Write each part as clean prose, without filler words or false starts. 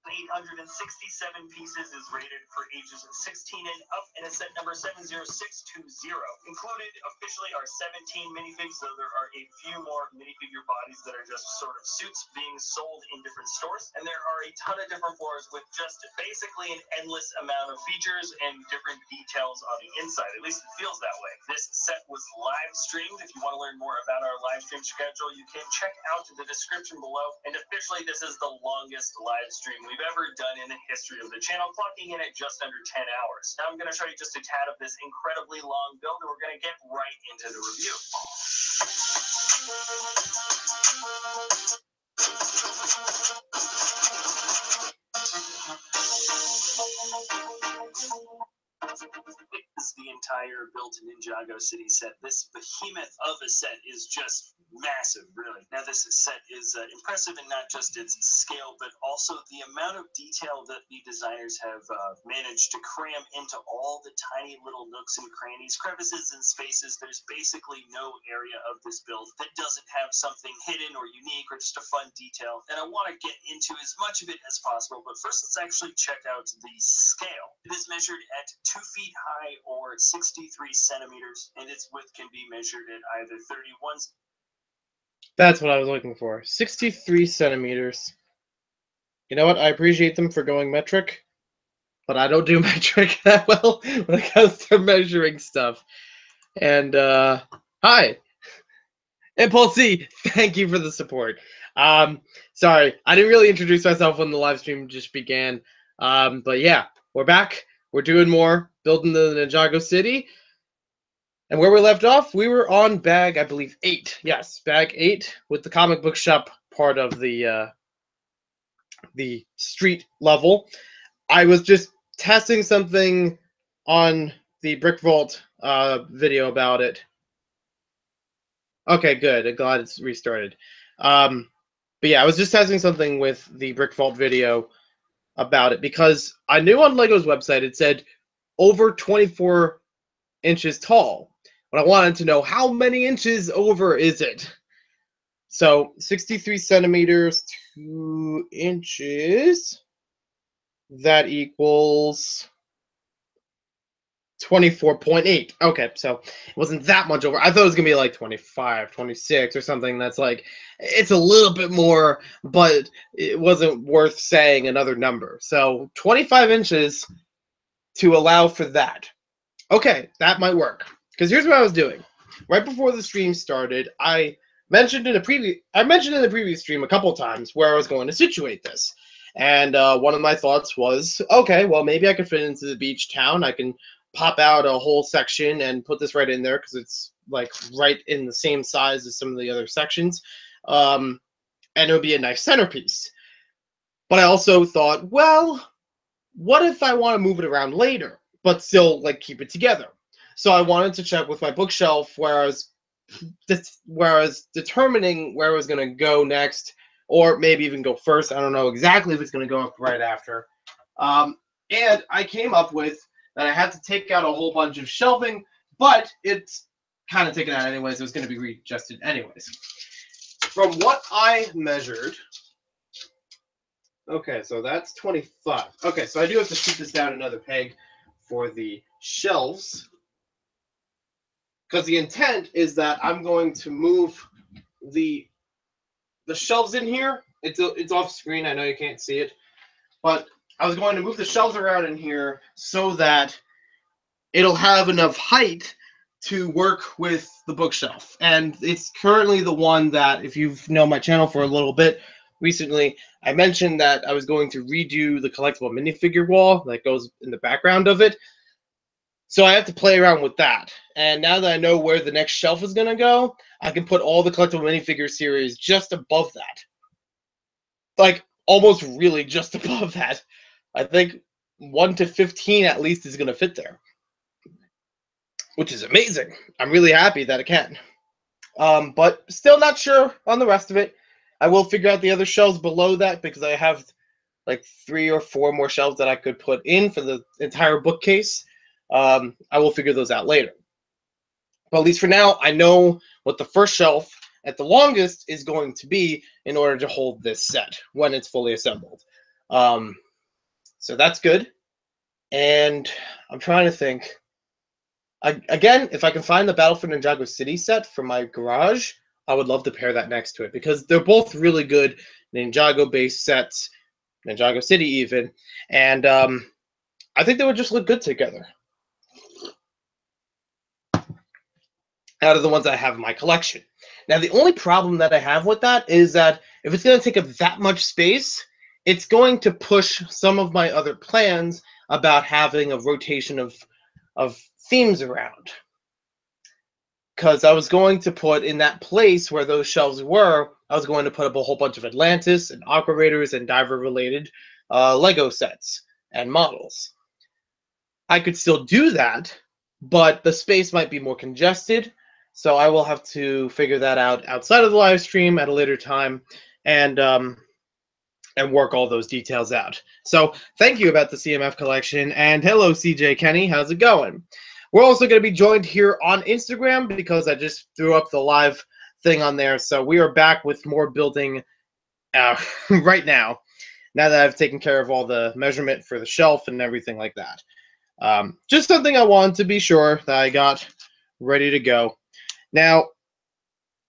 867 pieces is rated for ages 16 and up, and is set number 70620. Included officially are 17 minifigs, though there are a few more minifigure bodies that are just sort of suits being sold in different stores. And there are a ton of different floors with just basically an endless amount of features and different details on the inside. At least it feels that way. This set was live streamed. If you want to learn more about our live stream schedule, you can check out the description below. And officially, this is the longest live stream we've ever done in the history of the channel, clocking in at just under 10 hours. Now I'm going to show you just a tad of this incredibly long build, and we're going to get right into the review. Is the entire built Ninjago City set. This behemoth of a set is just massive, really. Now, this set is impressive in not just its scale, but also the amount of detail that the designers have managed to cram into all the tiny little nooks and crannies, crevices, and spaces. There's basically no area of this build that doesn't have something hidden or unique or just a fun detail. And I want to get into as much of it as possible, but first let's actually check out the scale. It is measured at 2 feet high or 63 centimeters, and its width can be measured at either 31. That's what I was looking for. 63 centimeters. You know what? I appreciate them for going metric, but I don't do metric that well when it comes to measuring stuff. And, hi! Impulse C, thank you for the support. Sorry, I didn't really introduce myself when the live stream just began. But yeah, we're back. We're doing more, building the Ninjago City. And where we left off, we were on bag, I believe, 8. Yes, bag 8 with the comic book shop part of the street level. I was just testing something on the Brick Vault video about it. Okay, good. I'm glad it's restarted. But yeah, I was just testing something with the Brick Vault video about it because I knew on Lego's website it said over 24 inches tall. But I wanted to know how many inches over is it? So 63 centimeters, 2 inches. That equals 24.8. Okay, so it wasn't that much over. I thought it was going to be like 25, 26 or something. That's like, it's a little bit more, but it wasn't worth saying another number. So 25 inches to allow for that. Okay, that might work. Because here's what I was doing. Right before the stream started, I mentioned in the previous stream a couple times where I was going to situate this. And one of my thoughts was, okay, well, maybe I could fit into the beach town. I can pop out a whole section and put this right in there because it's like right in the same size as some of the other sections. And it would be a nice centerpiece. But I also thought, well, what if I want to move it around later, but still like keep it together? So I wanted to check with my bookshelf where I was determining where I was going to go next, or maybe even go first. I don't know exactly if it's going to go up right after. And I came up with that I had to take out a whole bunch of shelving, but it's kind of taken out anyways. It was going to be readjusted anyways. From what I measured, okay, so that's 25. Okay, so I do have to shoot this down another peg for the shelves, because the intent is that I'm going to move the shelves in here. It's off screen. I know you can't see it, but I was going to move the shelves around in here so that it'll have enough height to work with the bookshelf. And it's currently the one that, if you've known my channel for a little bit recently, I mentioned that I was going to redo the collectible minifigure wall that goes in the background of it. So I have to play around with that. And now that I know where the next shelf is going to go, I can put all the collectible minifigure series just above that. Like, almost really just above that. I think 1 to 15 at least is going to fit there, which is amazing. I'm really happy that it can. But still not sure on the rest of it. I will figure out the other shelves below that because I have like 3 or 4 more shelves that I could put in for the entire bookcase. I will figure those out later. But at least for now, I know what the first shelf at the longest is going to be in order to hold this set when it's fully assembled. So that's good. And I'm trying to think. Again, if I can find the Battle for Ninjago City set for my garage, I would love to pair that next to it because they're both really good Ninjago-based sets, Ninjago City even, and I think they would just look good together. Out of the ones I have in my collection. Now, the only problem that I have with that is that if it's going to take up that much space, it's going to push some of my other plans about having a rotation of themes around. Because I was going to put in that place where those shelves were, I was going to put up a whole bunch of Atlantis and Aqua Raiders and Diver-related Lego sets and models. I could still do that, but the space might be more congested, so I will have to figure that out outside of the live stream at a later time and work all those details out. So thank you about the CMF collection, and hello CJ Kenny, how's it going? We're also going to be joined here on Instagram because I just threw up the live thing on there, so we are back with more building right now that I've taken care of all the measurement for the shelf and everything like that. Just something I wanted to be sure that I got ready to go. Now,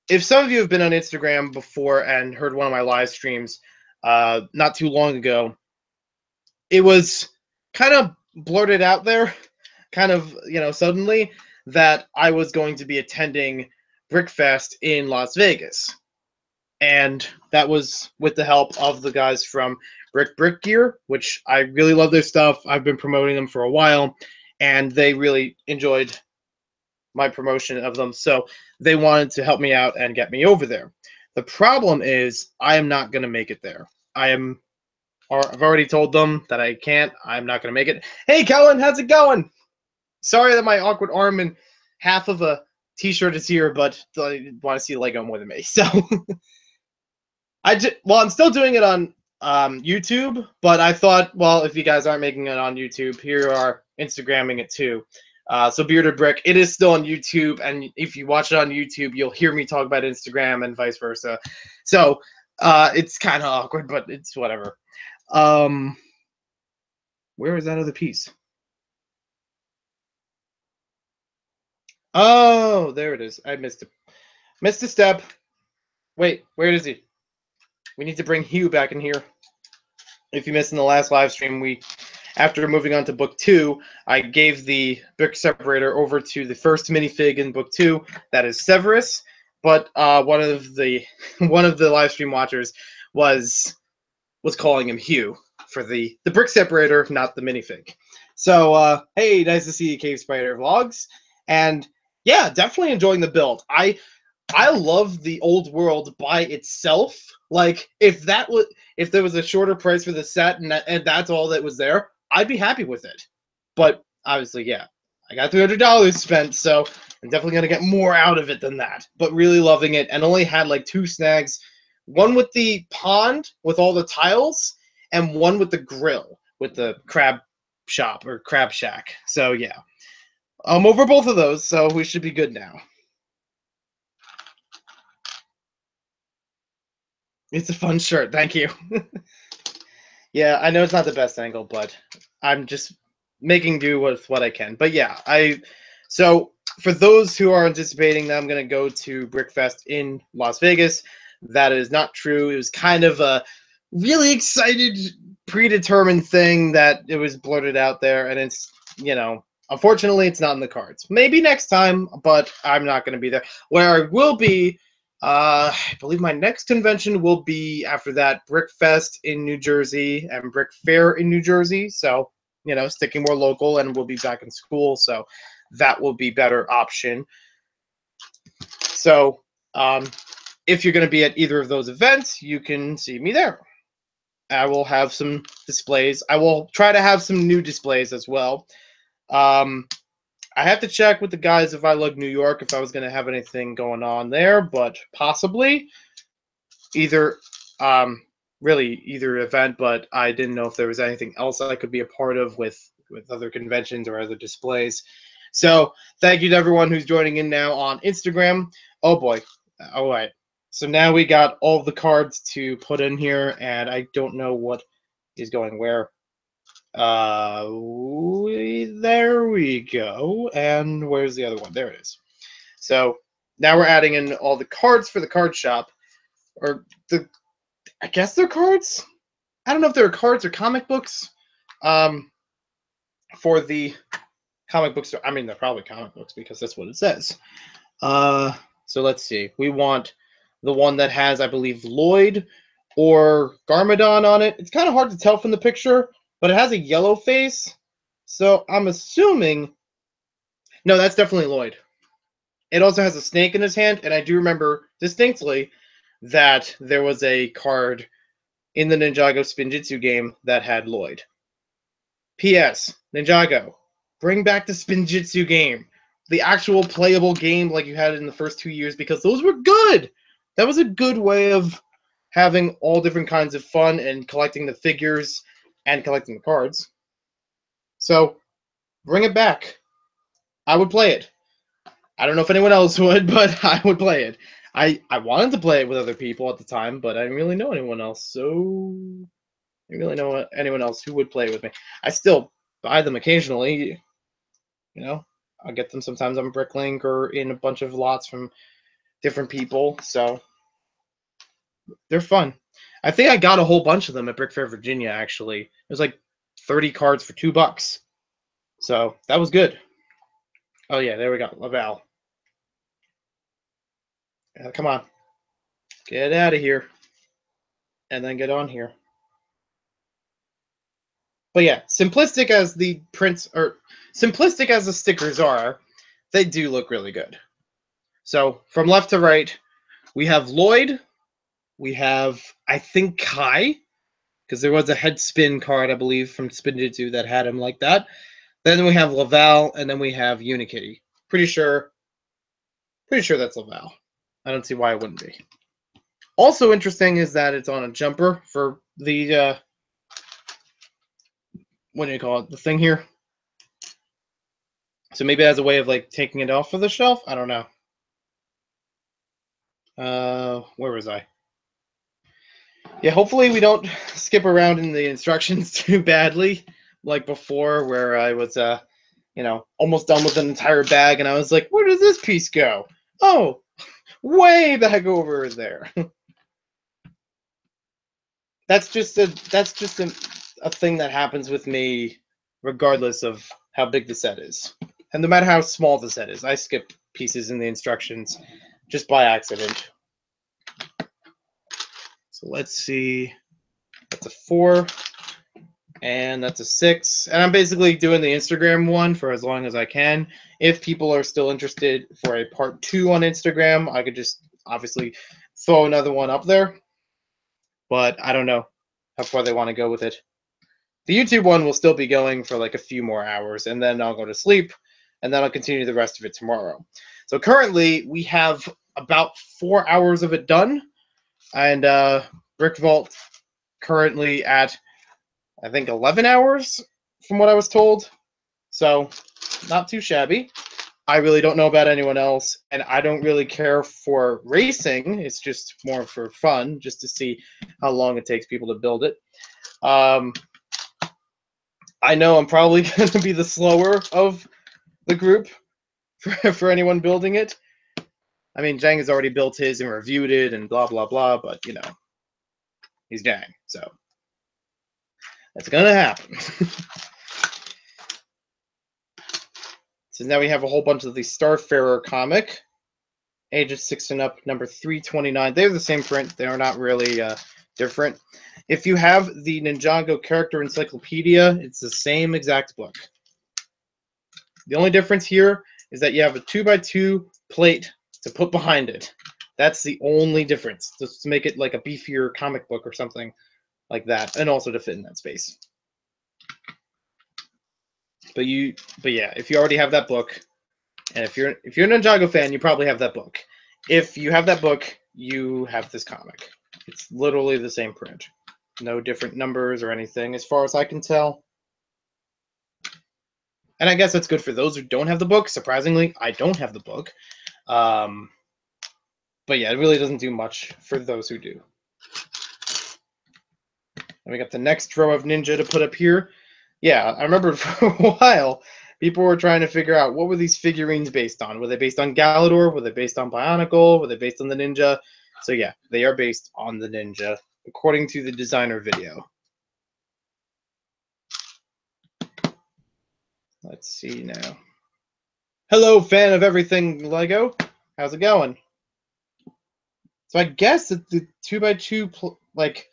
if some of you have been on Instagram before and heard one of my live streams not too long ago, it was kind of blurted out there, kind of, suddenly, that I was going to be attending Brickfest in Las Vegas. And that was with the help of the guys from Brick Gear, which I really love their stuff. I've been promoting them for a while, and they really enjoyed my promotion of them. So they wanted to help me out and get me over there. The problem is I am not going to make it there. I've already told them that I can't. I'm not going to make it. Hey, Kellen, how's it going? Sorry that my awkward arm and half of a t-shirt is here, but I want to see Lego more than me. So I'm still doing it on YouTube, but I thought, well, if you guys aren't making it on YouTube, here you are Instagramming it too. So Bearded Brick, it is still on YouTube, and if you watch it on YouTube, you'll hear me talk about Instagram and vice versa. So it's kind of awkward, but it's whatever. Where is that other piece? Oh, there it is. I missed it. Missed a step. Wait, where is he? We need to bring Hugh back in here. If you missed in the last live stream, after moving on to book 2, I gave the brick separator over to the first minifig in book 2. That is Severus, but one of the live stream watchers was calling him Hugh for the brick separator, not the minifig. So hey, nice to see you, Cave Spider Vlogs, and yeah, definitely enjoying the build. I love the old world by itself. Like, if there was a shorter price for the set and that's all that was there, I'd be happy with it. But obviously, yeah, I got $300 spent, so I'm definitely gonna get more out of it than that. But really loving it, and only had like 2 snags, one with the pond with all the tiles, and one with the grill with the crab shop or crab shack. So yeah, I'm over both of those, so we should be good now. It's a fun shirt, thank you. Yeah, I know it's not the best angle, but I'm just making do with what I can. But yeah, so for those who are anticipating that I'm going to go to Brickfest in Las Vegas, that is not true. It was kind of a really excited, predetermined thing that it was blurted out there, and it's, unfortunately, it's not in the cards. Maybe next time, but I'm not going to be there. Where I will be, I believe my next convention will be after that, Brickfest in New Jersey and Brick Fair in New Jersey. So, sticking more local, and we'll be back in school, so that will be better option. So, if you're going to be at either of those events, you can see me there. I will have some displays. I will try to have some new displays as well. I have to check with the guys if I Lug New York if I was going to have anything going on there, but possibly either event, but I didn't know if there was anything else I could be a part of with other conventions or other displays. So thank you to everyone who's joining in now on Instagram. Oh boy. All right. So now we got all the cards to put in here, and I don't know what is going where. There we go. And where's the other one? There it is. So now we're adding in all the cards for the card shop, or I guess they're cards. I don't know if they're cards or comic books. For the comic books, I mean they're probably comic books because that's what it says. So let's see. We want the one that has, I believe, Lloyd or Garmadon on it. It's kind of hard to tell from the picture, but it has a yellow face. So I'm assuming... No, that's definitely Lloyd. It also has a snake in his hand, and I do remember distinctly that there was a card in the Ninjago Spinjitzu game that had Lloyd. P.S. Ninjago, bring back the Spinjitzu game. The actual playable game like you had in the first 2 years, because those were good. That was a good way of having all different kinds of fun and collecting the figures and collecting the cards. So, bring it back. I would play it. I don't know if anyone else would, but I would play it. I wanted to play it with other people at the time, but I didn't really know anyone else, so I didn't really know anyone else who would play it with me. I still buy them occasionally, you know. I'll get them sometimes on Bricklink or in a bunch of lots from different people, so they're fun. I think I got a whole bunch of them at Brick Fair, Virginia, actually. It was like 30 cards for $2. So that was good. Oh yeah, there we go. Laval. Come on. Get out of here. And then get on here. But yeah, simplistic as the prints, or simplistic as the stickers are, they do look really good. So from left to right, we have Lloyd. We have, I think, Kai, because there was a head spin card, I believe, from Spinjitzu that had him like that. Then we have Laval, and then we have Unikitty. Pretty sure that's Laval. I don't see why it wouldn't be. Also interesting is that it's on a jumper for the what do you call it? The thing here. So maybe it has a way of like taking it off of the shelf. I don't know. Where was I? Yeah, hopefully we don't skip around in the instructions too badly, like before, where I was, almost done with an entire bag, and I was like, where does this piece go? Oh, way back over there. That's just a thing that happens with me, regardless of how big the set is, and no matter how small the set is. I skip pieces in the instructions just by accident. So let's see. That's a 4, and that's a 6. And I'm basically doing the Instagram one for as long as I can. If people are still interested for a part 2 on Instagram, I could just obviously throw another one up there. But I don't know how far they want to go with it. The YouTube one will still be going for like a few more hours, and then I'll go to sleep, and then I'll continue the rest of it tomorrow. So currently, we have about 4 hours of it done, and Brick Vault currently at, I think, 11 hours from what I was told. So not too shabby. I really don't know about anyone else, and I don't really care for racing. It's just more for fun, just to see how long it takes people to build it. I know I'm probably going to be the slower of the group for anyone building it. I mean, Jang has already built his and reviewed it and blah, blah, blah, but, he's Jang, so that's going to happen. So now we have a whole bunch of the Starfarer comic, ages 6 and up, number 329. They're the same print. They are not really different. If you have the Ninjago Character Encyclopedia, it's the same exact book. The only difference here is that you have a 2x2 plate to put behind it. That's the only difference, just to make it like a beefier comic book or something like that, and also to fit in that space. But yeah, if you already have that book, and if you're a Ninjago fan, you probably have that book. If you have that book, you have this comic. It's literally the same print. No different numbers or anything, as far as I can tell. And I guess that's good for those who don't have the book. Surprisingly, I don't have the book. But But yeah, it really doesn't do much for those who do. And we got the next row of Ninja to put up here. Yeah, I remember for a while, people were trying to figure out what were these figurines based on. Were they based on Galador? Were they based on Bionicle? Were they based on the Ninja? So yeah, they are based on the Ninja, according to the designer video. Let's see now. Hello, fan of everything Lego. How's it going? So I guess that the 2x2, like,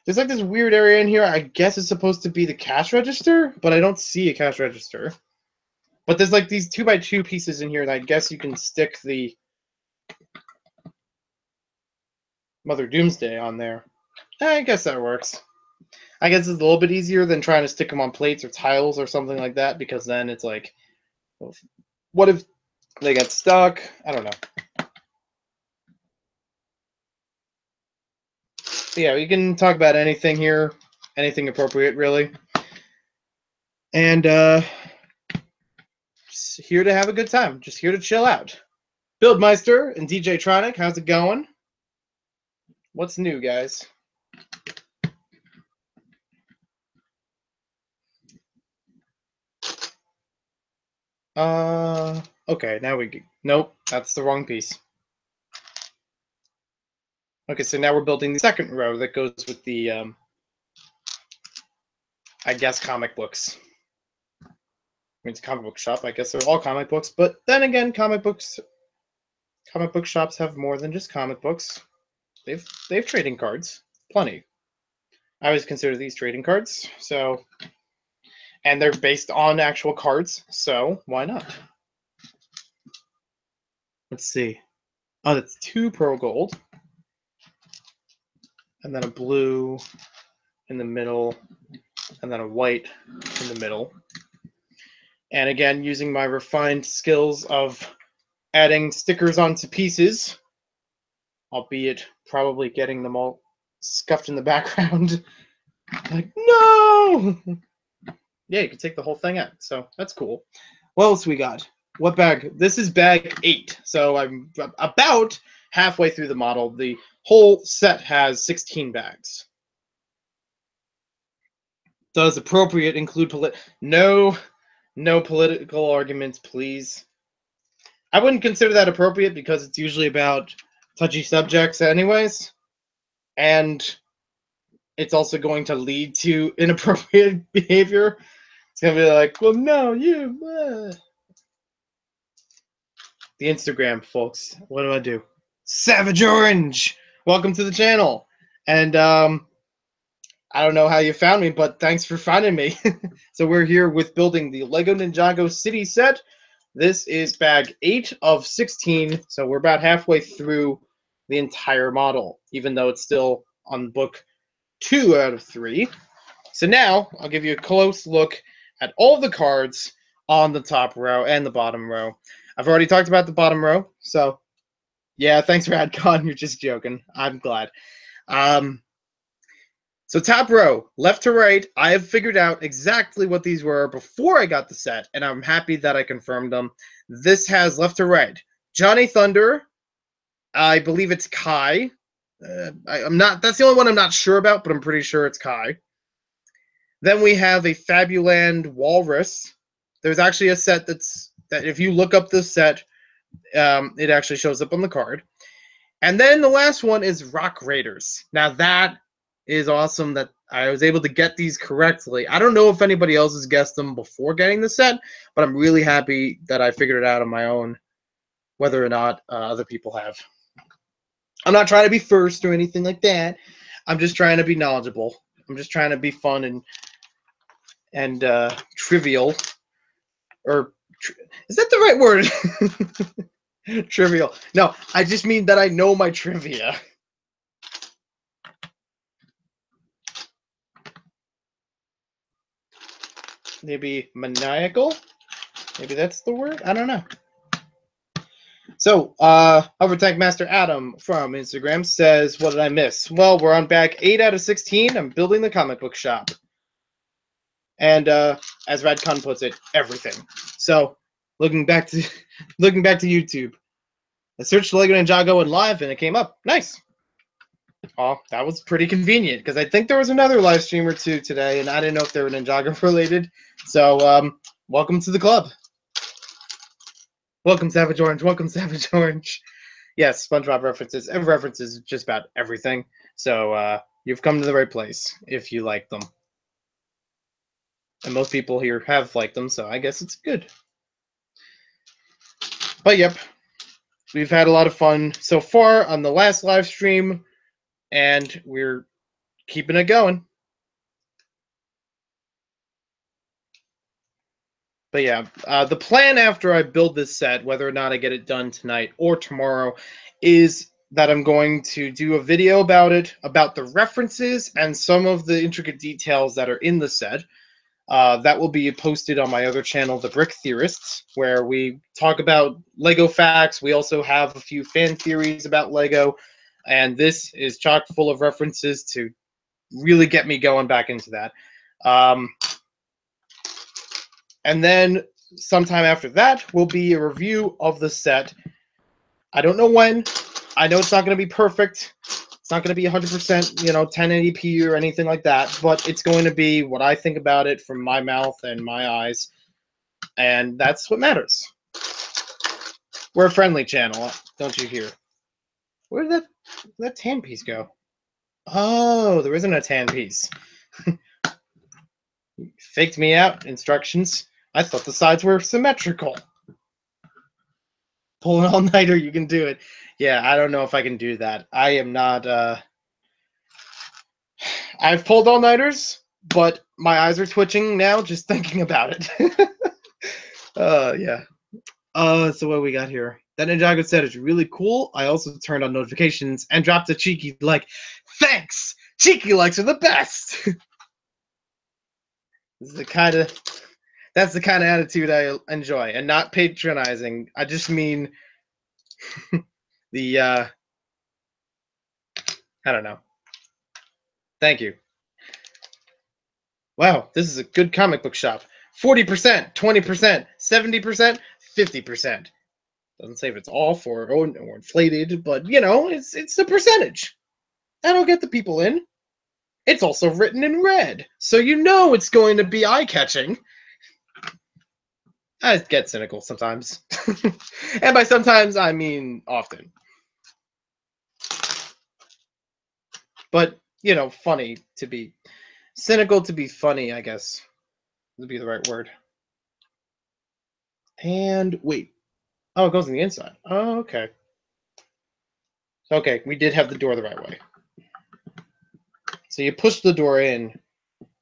there's like this weird area in here. I guess it's supposed to be the cash register, but I don't see a cash register. But there's like these 2x2 pieces in here, and I guess you can stick the Mother Doomsday on there. I guess that works. I guess it's a little bit easier than trying to stick them on plates or tiles or something like that, because then it's like, what if they get stuck? I don't know. But yeah, we can talk about anything here, anything appropriate, really. And just here to have a good time, just here to chill out. Buildmeister and DJ Tronic, how's it going? What's new, guys? Okay, now we... Nope, that's the wrong piece. Okay, so now we're building the second row that goes with the, I guess, comic books. I mean, it's a comic book shop. I guess they're all comic books, but then again, comic book shops have more than just comic books. They've trading cards, plenty. I always consider these trading cards, so, and they're based on actual cards, so why not? Let's see. Oh, that's 2 pearl gold, and then a blue in the middle, and then a white in the middle. And again, using my refined skills of adding stickers onto pieces, albeit probably getting them all scuffed in the background. Like, no! Yeah, you can take the whole thing out, so that's cool. What else we got? What bag? This is bag 8, so I'm about halfway through the model. The whole set has 16 bags. Does appropriate include no political arguments, please. I wouldn't consider that appropriate because it's usually about touchy subjects anyways. And it's also going to lead to inappropriate behavior. It's going to be like, well, no, you... The Instagram, folks. What do I do? Savage Orange! Welcome to the channel. And I don't know how you found me, but thanks for finding me. So we're here with building the Lego Ninjago City set. This is bag 8 of 16, so we're about halfway through the entire model, even though it's still on book 2 out of 3. So now I'll give you a close look at all the cards on the top row and the bottom row. I've already talked about the bottom row, so yeah, thanks, Radcon. You're just joking. I'm glad. So top row, left to right, I have figured out exactly what these were before I got the set, and I'm happy that I confirmed them. This has left to right, Johnny Thunder, I believe it's Kai. I'm not. That's the only one I'm not sure about, but I'm pretty sure it's Kai. Then we have a Fabuland Walrus. There's actually a set that if you look up this set, it actually shows up on the card. And then the last one is Rock Raiders. Now that is awesome that I was able to get these correctly. I don't know if anybody else has guessed them before getting the set, but I'm really happy that I figured it out on my own, whether or not other people have. I'm not trying to be first or anything like that. I'm just trying to be knowledgeable. I'm just trying to be fun and trivial. Or is that the right word? Trivial. No, I just mean that I know my trivia. Maybe maniacal? Maybe that's the word? I don't know. So, Overtank Master Adam from Instagram says, what did I miss? Well, we're on bag 8 out of 16. I'm building the comic book shop. And as Radcon puts it, everything. So, looking back to YouTube. I searched Lego Ninjago in live and it came up. Nice. Oh, that was pretty convenient because I think there was another live stream or two today, and I didn't know if they were Ninjago related. So, welcome to the club. Welcome, Savage Orange. Welcome, Savage Orange. Yes, SpongeBob references. Every reference is just about everything. So, you've come to the right place if you like them. And most people here have liked them, so I guess it's good. But yep, we've had a lot of fun so far on the last live stream, and we're keeping it going. But yeah, the plan after I build this set, whether or not I get it done tonight or tomorrow, is that I'm going to do a video about it, about the references and some of the intricate details that are in the set. That will be posted on my other channel, The Brick Theorists, where we talk about Lego facts. We also have a few fan theories about Lego, and this is chock full of references to really get me going back into that. And then sometime after that will be a review of the set. I don't know when. I know it's not going to be perfect. It's not going to be 100%, 1080p or anything like that, but it's going to be what I think about it from my mouth and my eyes, and that's what matters. We're a friendly channel, don't you hear? Where did that tan piece go? Oh, there isn't a tan piece. Faked me out. Instructions. I thought the sides were symmetrical. Pull an all-nighter, you can do it. Yeah, I don't know if I can do that. I am not, I've pulled all-nighters, but my eyes are twitching now just thinking about it. Yeah. So what we got here? That Ninjago set is really cool. I also turned on notifications and dropped a cheeky like, thanks! Cheeky likes are the best! This is the kind of, that's the kind of attitude I enjoy, and not patronizing. I just mean the, I don't know. Thank you. Wow, this is a good comic book shop. 40%, 20%, 70%, 50%. Doesn't say if it's off or inflated, but it's a percentage. That'll get the people in. It's also written in red, so it's going to be eye-catching. I get cynical sometimes. And by sometimes, I mean often. But, funny to be... cynical to be funny, I guess, would be the right word. And, wait. Oh, it goes on the inside. Oh, okay. Okay, we did have the door the right way. So you push the door in,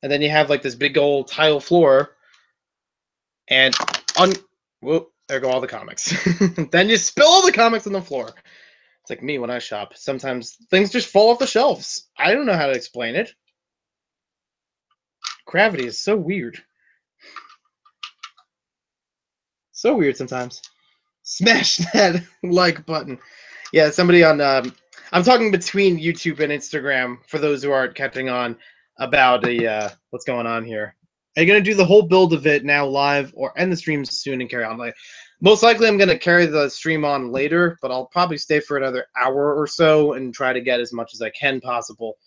and then you have like this big old tile floor, and whoop, there go all the comics. Then you spill all the comics on the floor. It's like me when I shop. Sometimes things just fall off the shelves. I don't know how to explain it. Gravity is so weird. So weird sometimes. Smash that like button. Yeah, somebody on... I'm talking between YouTube and Instagram, for those who aren't catching on, about what's going on here. Are you going to do the whole build of it now live, or end the stream soon and carry on? Like, most likely I'm going to carry the stream on later, but I'll probably stay for another hour or so and try to get as much as I can possible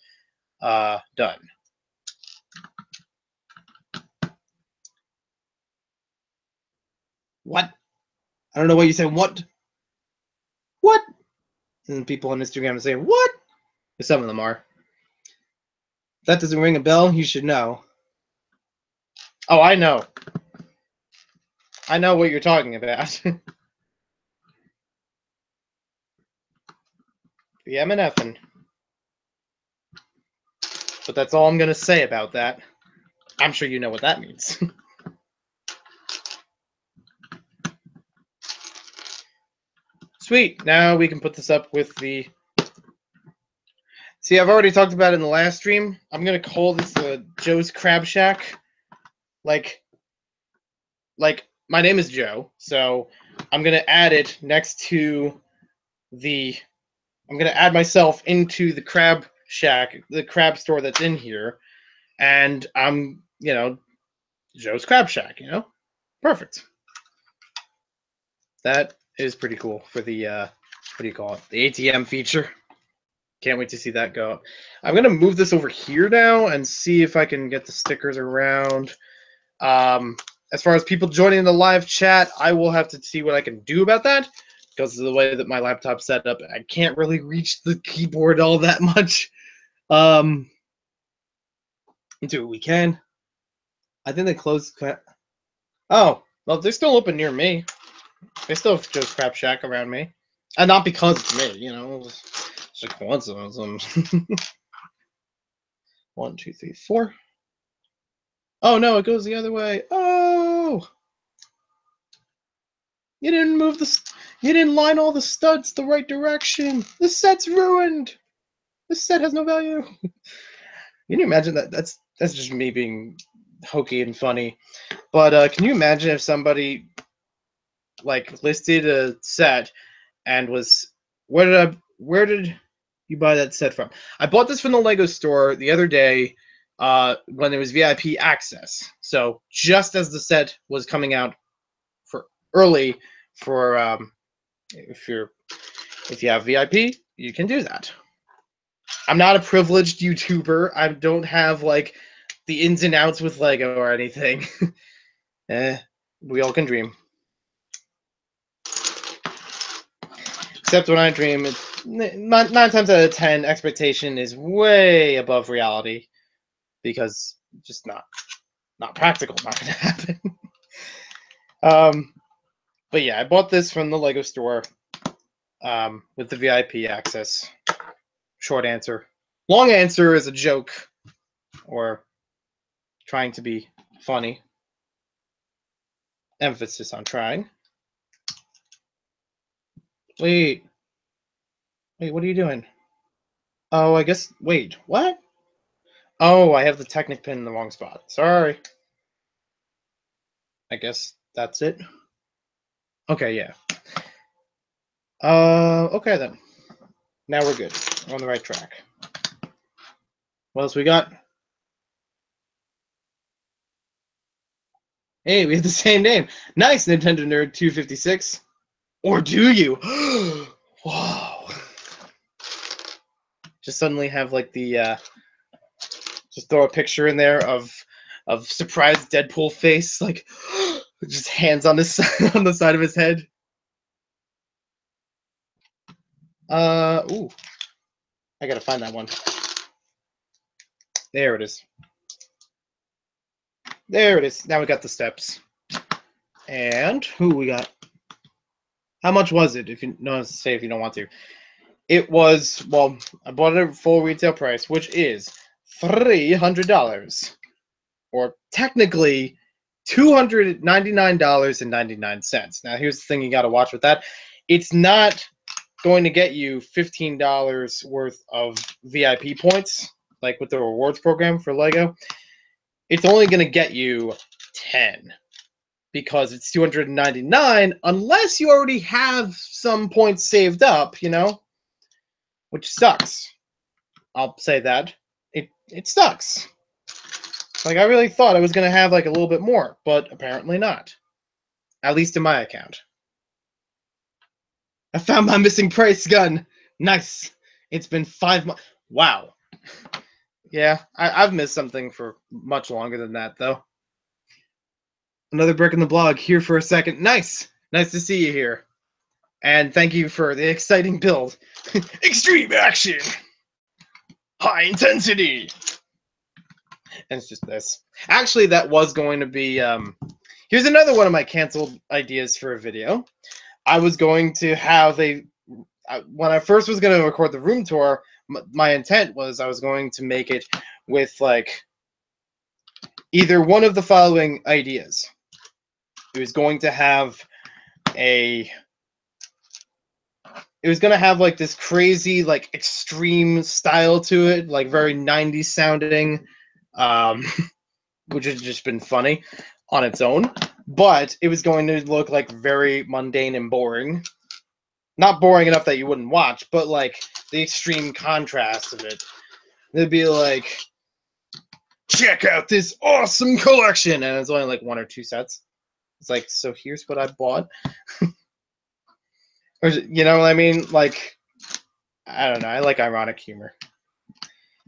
done. What? I don't know what you said. What? What? And people on Instagram are saying, what? Some of them are. If that doesn't ring a bell, you should know. Oh, I know. I know what you're talking about. The MNFing. But that's all I'm going to say about that. I'm sure you know what that means. Sweet. Now we can put this up with the... See, I've already talked about it in the last stream. I'm going to call this Joe's Crab Shack. Like, my name is Joe, so I'm going to add it next to the... I'm going to add myself into the Crab Shack, the crab store that's in here. And I'm, Joe's Crab Shack, Perfect. That is pretty cool for the what do you call it? The ATM feature. Can't wait to see that go. I'm gonna move this over here now and see if I can get the stickers around. As far as people joining the live chat, I will have to see what I can do about that because of the way that my laptop's set up. I can't really reach the keyboard all that much. Do what we can. I think they closed. Oh, well, they're still open near me. They still have Joe's Crap Shack around me. And not because it's me, you know. It's a coincidence. 1, 2, 3, 4. Oh, no, it goes the other way. Oh! You didn't move you didn't line all the studs the right direction. The set's ruined. The set has no value. Can you imagine that? That's just me being hokey and funny. But can you imagine if somebody like listed a set and was where did you buy that set from? I bought this from the Lego store the other day when there was VIP access. So just as the set was coming out for early for if you have VIP, you can do that. I'm not a privileged YouTuber. I don't have like the ins and outs with Lego or anything. We all can dream. Except when I dream, it's 9 times out of 10, expectation is way above reality because it's just not practical, not gonna happen. But yeah, I bought this from the Lego store with the VIP access. Short answer. Long answer is a joke or trying to be funny. Emphasis on trying. Wait, what are you doing? Oh, I guess, wait, what? Oh, I have the Technic pin in the wrong spot. Sorry. I guess that's it. Okay, yeah. Okay then. Now we're good. We're on the right track. What else we got? Hey, we have the same name. Nice, Nintendo Nerd 256. Or do you? Wow. Just suddenly have like the just throw a picture in there of surprised Deadpool face, like just hands on his on the side of his head. Ooh. I gotta find that one. There it is. There it is. Now we got the steps. And who we got? How much was it? If you don't say if you don't want to. It was, well, I bought it at full retail price, which is $300. Or technically $299.99. Now here's the thing you gotta watch with that. It's not going to get you $15 worth of VIP points, like with the rewards program for Lego. It's only going to get you 10 because it's $299 unless you already have some points saved up, you know, which sucks. I'll say that. It sucks. Like, I really thought I was going to have like a little bit more, but apparently not. At least in my account. I found my missing price gun. Nice. It's been 5 months. Wow. Yeah, I've missed something for much longer than that, though. Another brick in the blog here for a second. Nice. Nice to see you here. And thank you for the exciting build. Extreme action. High intensity. And it's just this. Actually, that was going to be... here's another one of my canceled ideas for a video. I was going to have when I first was going to record the room tour, my intent was I was going to make it with like either one of the following ideas. It was going to have like this crazy like extreme style to it, like very 90s sounding, which has just been funny on its own. But it was going to look like very mundane and boring. Not boring enough that you wouldn't watch, but like the extreme contrast of it. It'd be like, check out this awesome collection, and it's only like 1 or 2 sets. It's like, so here's what I bought. You know what I mean? Like, I don't know. I like ironic humor.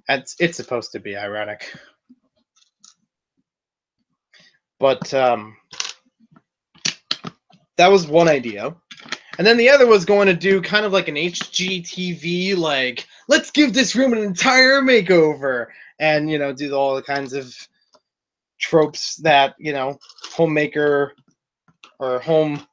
It's supposed to be ironic. But that was one idea. And then the other was going to do kind of like an HGTV, like, let's give this room an entire makeover. And, you know, do all the kinds of tropes that, you know, homemaker or home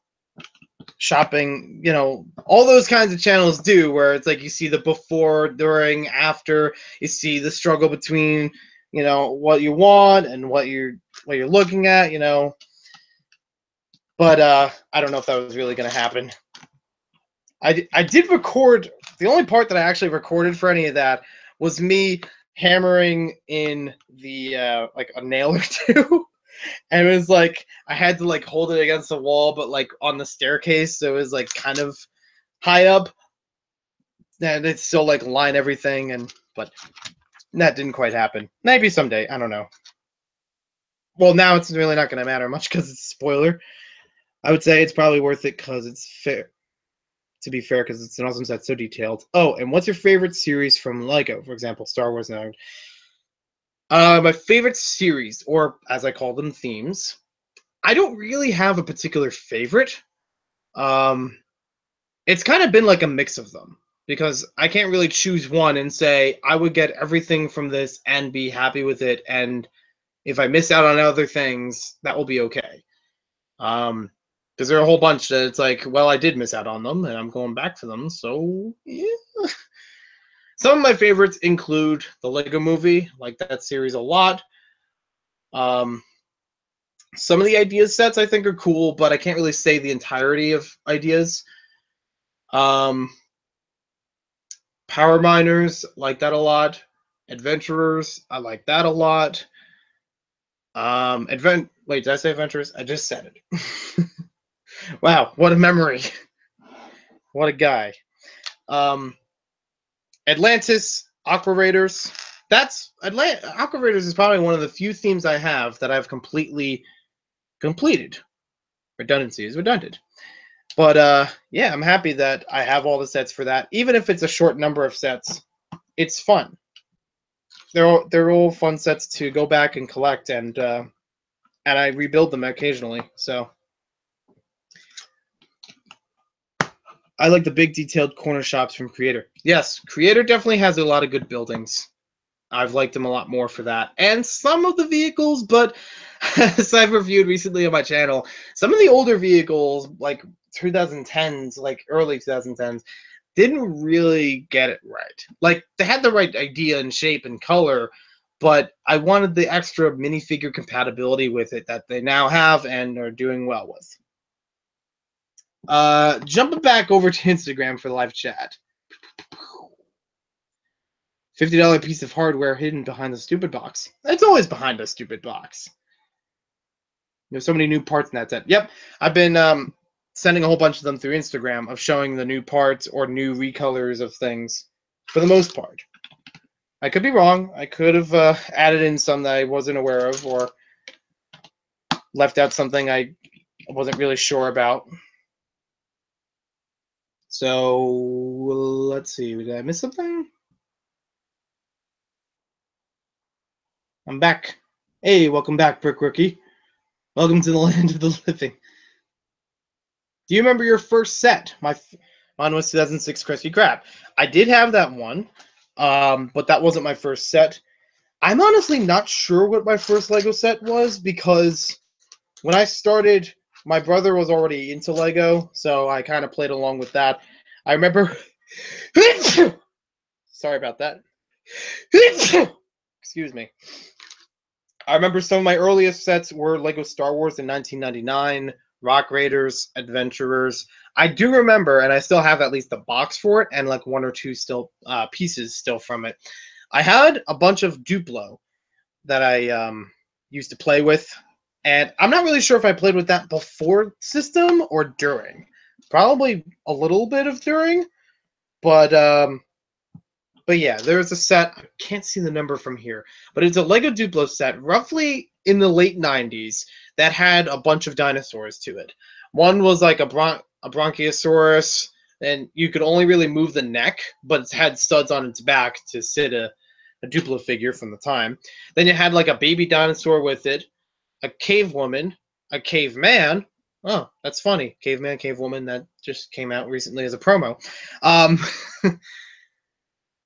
shopping, you know, all those kinds of channels do, where it's like you see the before, during, after, you see the struggle between, you know, what you want and what you're looking at, you know. But I don't know if that was really going to happen. I did record. The only part that I actually recorded for any of that was me hammering in the like a nail or two. And it was like I had to like hold it against the wall, but like on the staircase, so it was like kind of high up. And it's still like line everything, but that didn't quite happen. Maybe someday, I don't know. Well, now it's really not going to matter much because it's a spoiler. I would say it's probably worth it because it's fair. To be fair, because it's an awesome set, so detailed. Oh, and what's your favorite series from Lego? For example, Star Wars now. My favorite series, or as I call them, themes. I don't really have a particular favorite. It's kind of been like a mix of them because I can't really choose one and say I would get everything from this and be happy with it, and if I miss out on other things, that will be okay. Because there are a whole bunch that it's like, well, I did miss out on them, and I'm going back for them, so yeah. Some of my favorites include the Lego Movie, like that series a lot. Some of the idea sets I think are cool, but I can't really say the entirety of ideas. Power Miners, like that a lot. Adventurers, I like that a lot. Wait, did I say Adventurers? I just said it. Wow, what a memory. What a guy. Atlantis, Aqua Raiders. Aqua Raiders is probably one of the few themes I have that I've completely completed. Redundancy is redundant. But yeah, I'm happy that I have all the sets for that. Even if it's a short number of sets, it's fun. They're all fun sets to go back and collect, and I rebuild them occasionally. So I like the big detailed corner shops from Creator. Yes, Creator definitely has a lot of good buildings. I've liked them a lot more for that. And some of the vehicles, but as I've reviewed recently on my channel, some of the older vehicles, like 2010s, like early 2010s, didn't really get it right. Like, they had the right idea and shape and color, but I wanted the extra minifigure compatibility with it that they now have and are doing well with. Jumping back over to Instagram for the live chat. $50 piece of hardware hidden behind the stupid box. It's always behind a stupid box. There's so many new parts in that set. Yep, I've been sending a whole bunch of them through Instagram of showing the new parts or new recolors of things for the most part. I could be wrong. I could have added in some that I wasn't aware of or left out something I wasn't really sure about. So, let's see. Did I miss something? I'm back. Hey, welcome back, Brick Rookie. Welcome to the land of the living. Do you remember your first set? Mine was 2006 Krusty Krab. I did have that one, but that wasn't my first set. I'm honestly not sure what my first Lego set was because when I started, my brother was already into Lego, so I kind of played along with that. I remember... Sorry about that. Excuse me. I remember some of my earliest sets were Lego Star Wars in 1999, Rock Raiders, Adventurers. I do remember, and I still have at least the box for it, and like one or two still pieces still from it. I had a bunch of Duplo that I used to play with, and I'm not really sure if I played with that before system or during. Probably a little bit of during, but yeah, there's a set, I can't see the number from here, but it's a Lego Duplo set, roughly in the late 90s, that had a bunch of dinosaurs to it. One was like a Bronchiosaurus, and you could only really move the neck, but it had studs on its back to sit a Duplo figure from the time. Then you had like a baby dinosaur with it, a cave woman, a caveman. Oh, that's funny. Caveman, cave woman, that just came out recently as a promo. Um,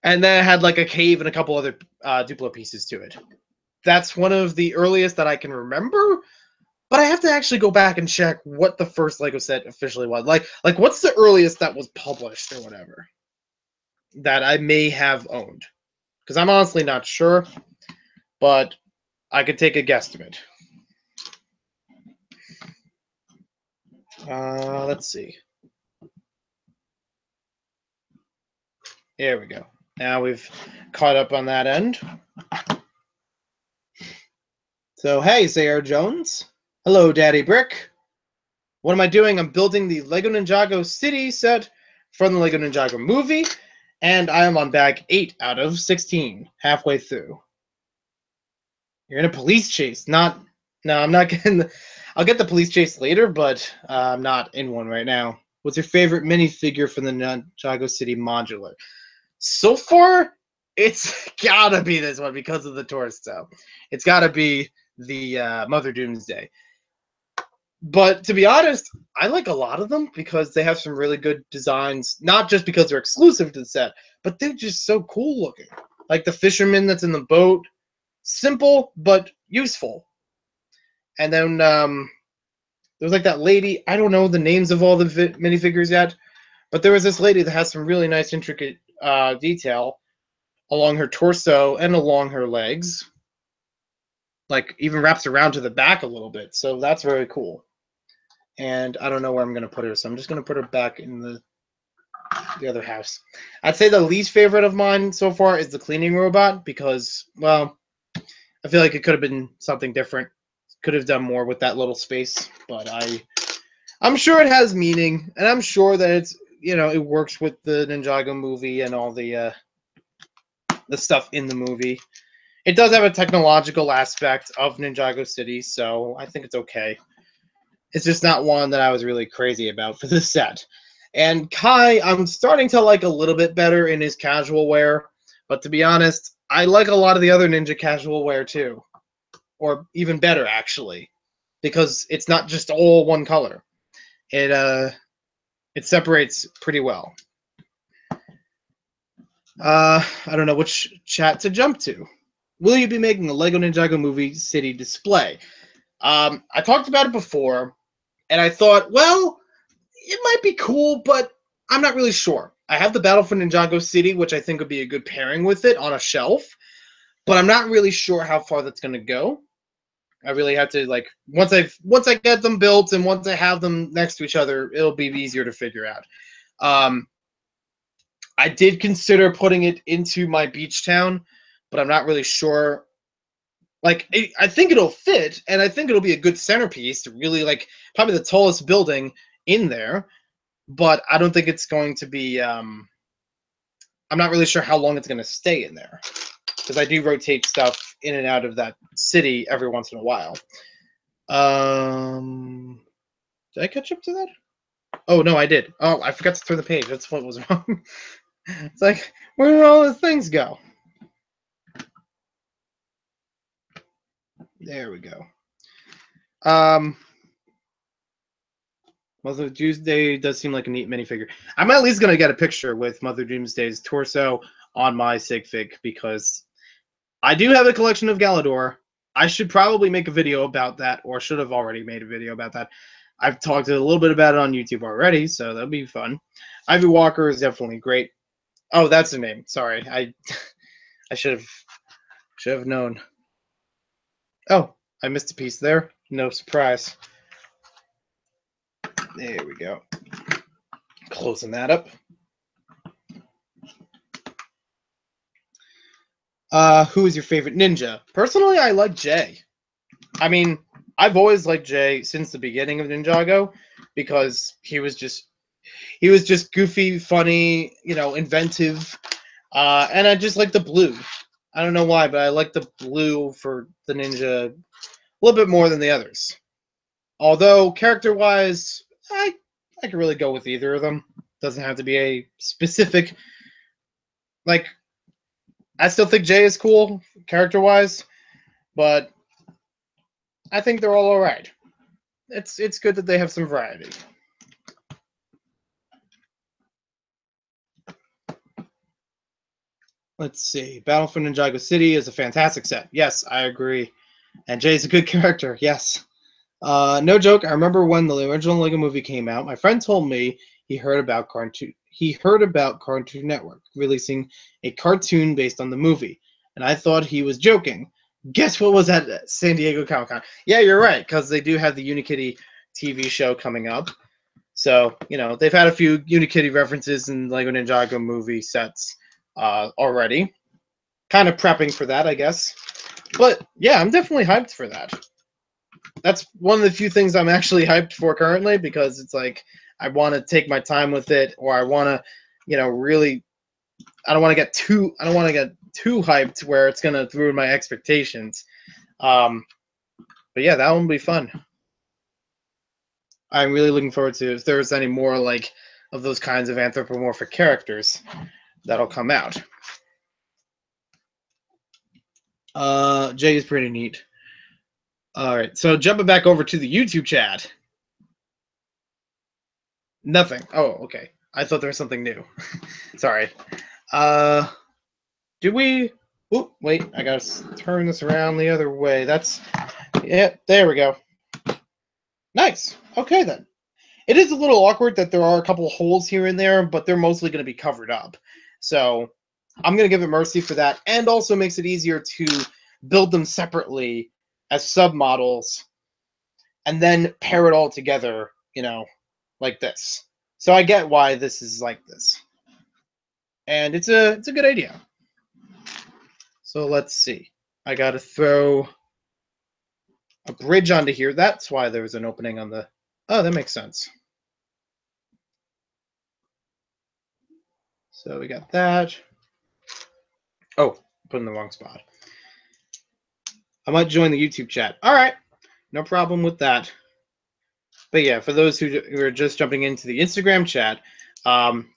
and then it had like a cave and a couple other Duplo pieces to it. That's one of the earliest that I can remember, but I have to actually go back and check what the first Lego set officially was. Like what's the earliest that was published or whatever that I may have owned? Because I'm honestly not sure, but I could take a guesstimate. Let's see. There we go. Now we've caught up on that end. So, hey, Sarah Jones. Hello, Daddy Brick. What am I doing? I'm building the Lego Ninjago City set from the Lego Ninjago movie, and I am on bag 8 out of 16, halfway through. You're in a police chase. No, I'm not getting I'll get the police chase later, but I'm not in one right now. What's your favorite minifigure from the Ninjago City modular? So far, it's gotta be this one because of the torso. It's gotta be the Mother Doomsday. But to be honest, I like a lot of them because they have some really good designs, not just because they're exclusive to the set, but they're just so cool looking. Like the fisherman that's in the boat, simple but useful. And then there's like that lady, I don't know the names of all the minifigures yet, but there was this lady that has some really nice intricate detail along her torso and along her legs. Like even wraps around to the back a little bit. So that's very cool. And I don't know where I'm going to put her, so I'm just going to put her back in the other house. I'd say the least favorite of mine so far is the cleaning robot because, well, I feel like it could have been something different. Could have done more with that little space, but I'm sure it has meaning, and I'm sure that it's, you know, it works with the Ninjago movie and all the stuff in the movie. It does have a technological aspect of Ninjago City, so I think it's okay. It's just not one that I was really crazy about for this set. And Kai, I'm starting to like a little bit better in his casual wear, but to be honest, I like a lot of the other Ninja casual wear too. Or even better, actually, because it's not just all one color. It separates pretty well. I don't know which chat to jump to. Will you be making a Lego Ninjago Movie City display? I talked about it before, and I thought, well, it might be cool, but I'm not really sure. I have the Battle for Ninjago City, which I think would be a good pairing with it on a shelf, but I'm not really sure how far that's going to go. I really have to, like, once I get them built and once I have them next to each other, it'll be easier to figure out. I did consider putting it into my beach town, but I'm not really sure. Like, I think it'll fit, and I think it'll be a good centerpiece to really, like, probably the tallest building in there, but I don't think it's going to be, I'm not really sure how long it's going to stay in there, because I do rotate stuff in and out of that city every once in a while. Did I catch up to that? Oh, no, I did. Oh, I forgot to turn the page. That's what was wrong. It's like, where did all those things go? There we go. Mother Doomsday does seem like a neat minifigure. I'm at least going to get a picture with Mother Doomsday's torso on my sig fig because I do have a collection of Galador. I should probably make a video about that, or should have already made a video about that. I've talked a little bit about it on YouTube already, so that'll be fun. Ivy Walker is definitely great. Oh, that's the name. Sorry, I should have known. Oh, I missed a piece there. No surprise. There we go. Closing that up. Who is your favorite ninja? Personally, I like Jay. I mean, I've always liked Jay since the beginning of Ninjago because he was just goofy, funny, you know, inventive, and I just like the blue. I don't know why, but I like the blue for the ninja a little bit more than the others. Although character-wise, I could really go with either of them. Doesn't have to be a specific, like, I still think Jay is cool character-wise, but I think they're all right. It's good that they have some variety. Let's see. Battle for Ninjago City is a fantastic set. Yes, I agree. And Jay's a good character. Yes. No joke. I remember when the original Lego Movie came out. My friend told me he heard about Cartoon Network releasing a cartoon based on the movie, and I thought he was joking. Guess what was at San Diego Comic-Con? Yeah, you're right, because they do have the Unikitty TV show coming up. So, you know, they've had a few Unikitty references in Lego Ninjago movie sets already. Kind of prepping for that, I guess. But, yeah, I'm definitely hyped for that. That's one of the few things I'm actually hyped for currently, because it's like I want to take my time with it, or I want to, you know, really, I don't want to get too hyped where it's gonna ruin my expectations. But yeah, that one will be fun. I'm really looking forward to if there's any more like of those kinds of anthropomorphic characters that'll come out. Jay is pretty neat. All right, so jumping back over to the YouTube chat. Nothing. Oh, okay. I thought there was something new. Sorry. Do we? Oh, wait. I gotta turn this around the other way. That's. Yeah, there we go. Nice. Okay, then. It is a little awkward that there are a couple holes here and there, but they're mostly going to be covered up. So I'm going to give it mercy for that, and also makes it easier to build them separately as submodels and then pair it all together, you know, like this. So I get why this is like this. And it's a good idea. So let's see. I got to throw a bridge onto here. That's why there was an opening on the... Oh, that makes sense. So we got that. Oh, put in the wrong spot. I might join the YouTube chat. All right. No problem with that. But yeah, for those who are just jumping into the Instagram chat,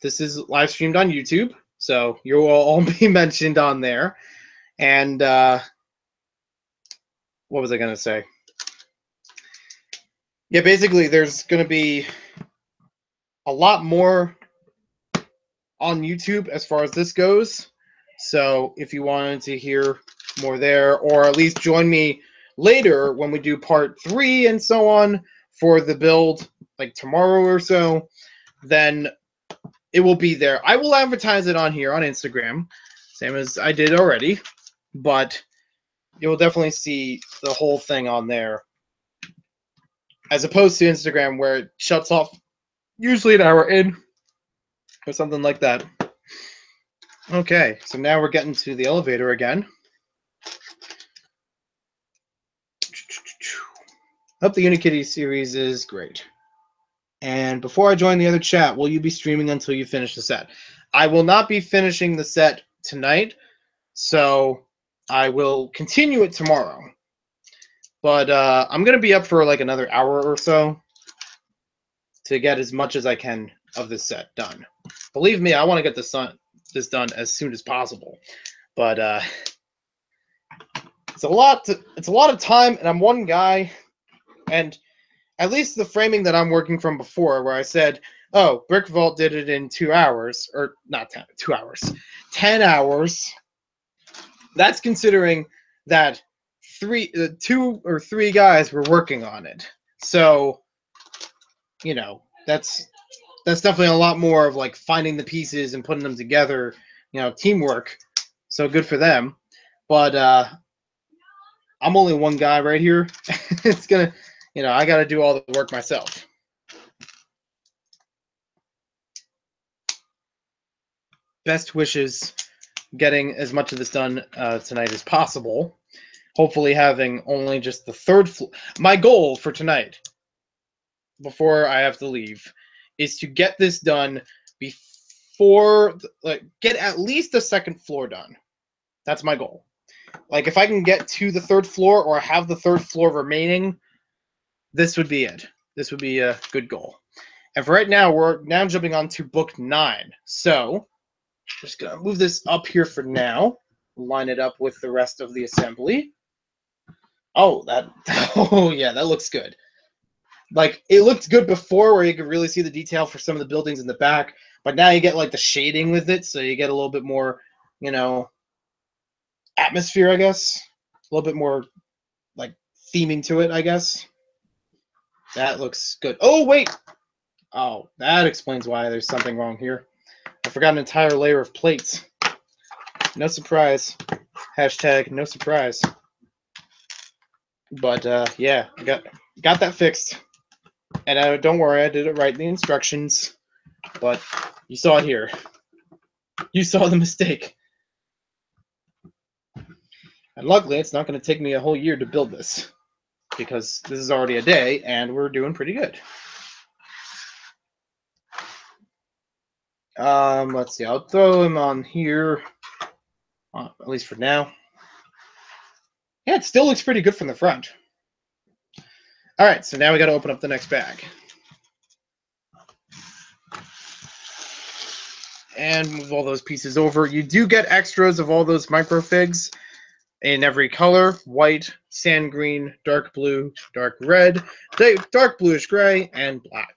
this is live streamed on YouTube. So you will all be mentioned on there. And what was I going to say? Yeah, basically there's going to be a lot more on YouTube as far as this goes. So if you wanted to hear more there, or at least join me later when we do part 3 and so on for the build, like tomorrow or so, then it will be there. I will advertise it on here on Instagram, same as I did already, but you will definitely see the whole thing on there, as opposed to Instagram where it shuts off usually an hour in or something like that. Okay, so now we're getting to the elevator again. Hope the Unikitty series is great. And before I join the other chat, will you be streaming until you finish the set? I will not be finishing the set tonight, so I will continue it tomorrow. But I'm going to be up for like another hour or so to get as much as I can of this set done. Believe me, I want to get this done as soon as possible. But it's a lot of time, and I'm one guy, and at least the framing that I'm working from before, where I said, oh, Brick Vault did it in 2 hours, or not 2 hours, 10 hours. That's considering that 2 or 3 guys were working on it. So, you know, that's definitely a lot more of like finding the pieces and putting them together, you know, teamwork. So good for them. But I'm only one guy right here. It's gonna, you know, I got to do all the work myself. Best wishes, getting as much of this done tonight as possible. Hopefully having only just the 3rd floor. My goal for tonight, before I have to leave, is to get this done before, like, get at least the 2nd floor done. That's my goal. Like, if I can get to the 3rd floor or have the 3rd floor remaining, this would be it. This would be a good goal. And for right now, we're now jumping on to book 9. So, just gonna move this up here for now. Line it up with the rest of the assembly. Oh, oh yeah, that looks good. Like, it looked good before where you could really see the detail for some of the buildings in the back, but now you get like the shading with it, so you get a little bit more, you know, atmosphere, I guess. A little bit more like theming to it, I guess. That looks good. Oh, wait! Oh, that explains why there's something wrong here. I forgot an entire layer of plates. No surprise. Hashtag no surprise. But yeah, I got that fixed. And don't worry, I did it right in the instructions. But you saw it here. You saw the mistake. And luckily, it's not going to take me a whole year to build this, because this is already a day, and we're doing pretty good. Let's see. I'll throw him on here, at least for now. Yeah, it still looks pretty good from the front. All right, so now we got to open up the next bag. And move all those pieces over. You do get extras of all those microfigs in every color: white, sand green, dark blue, dark red, dark bluish gray, and black.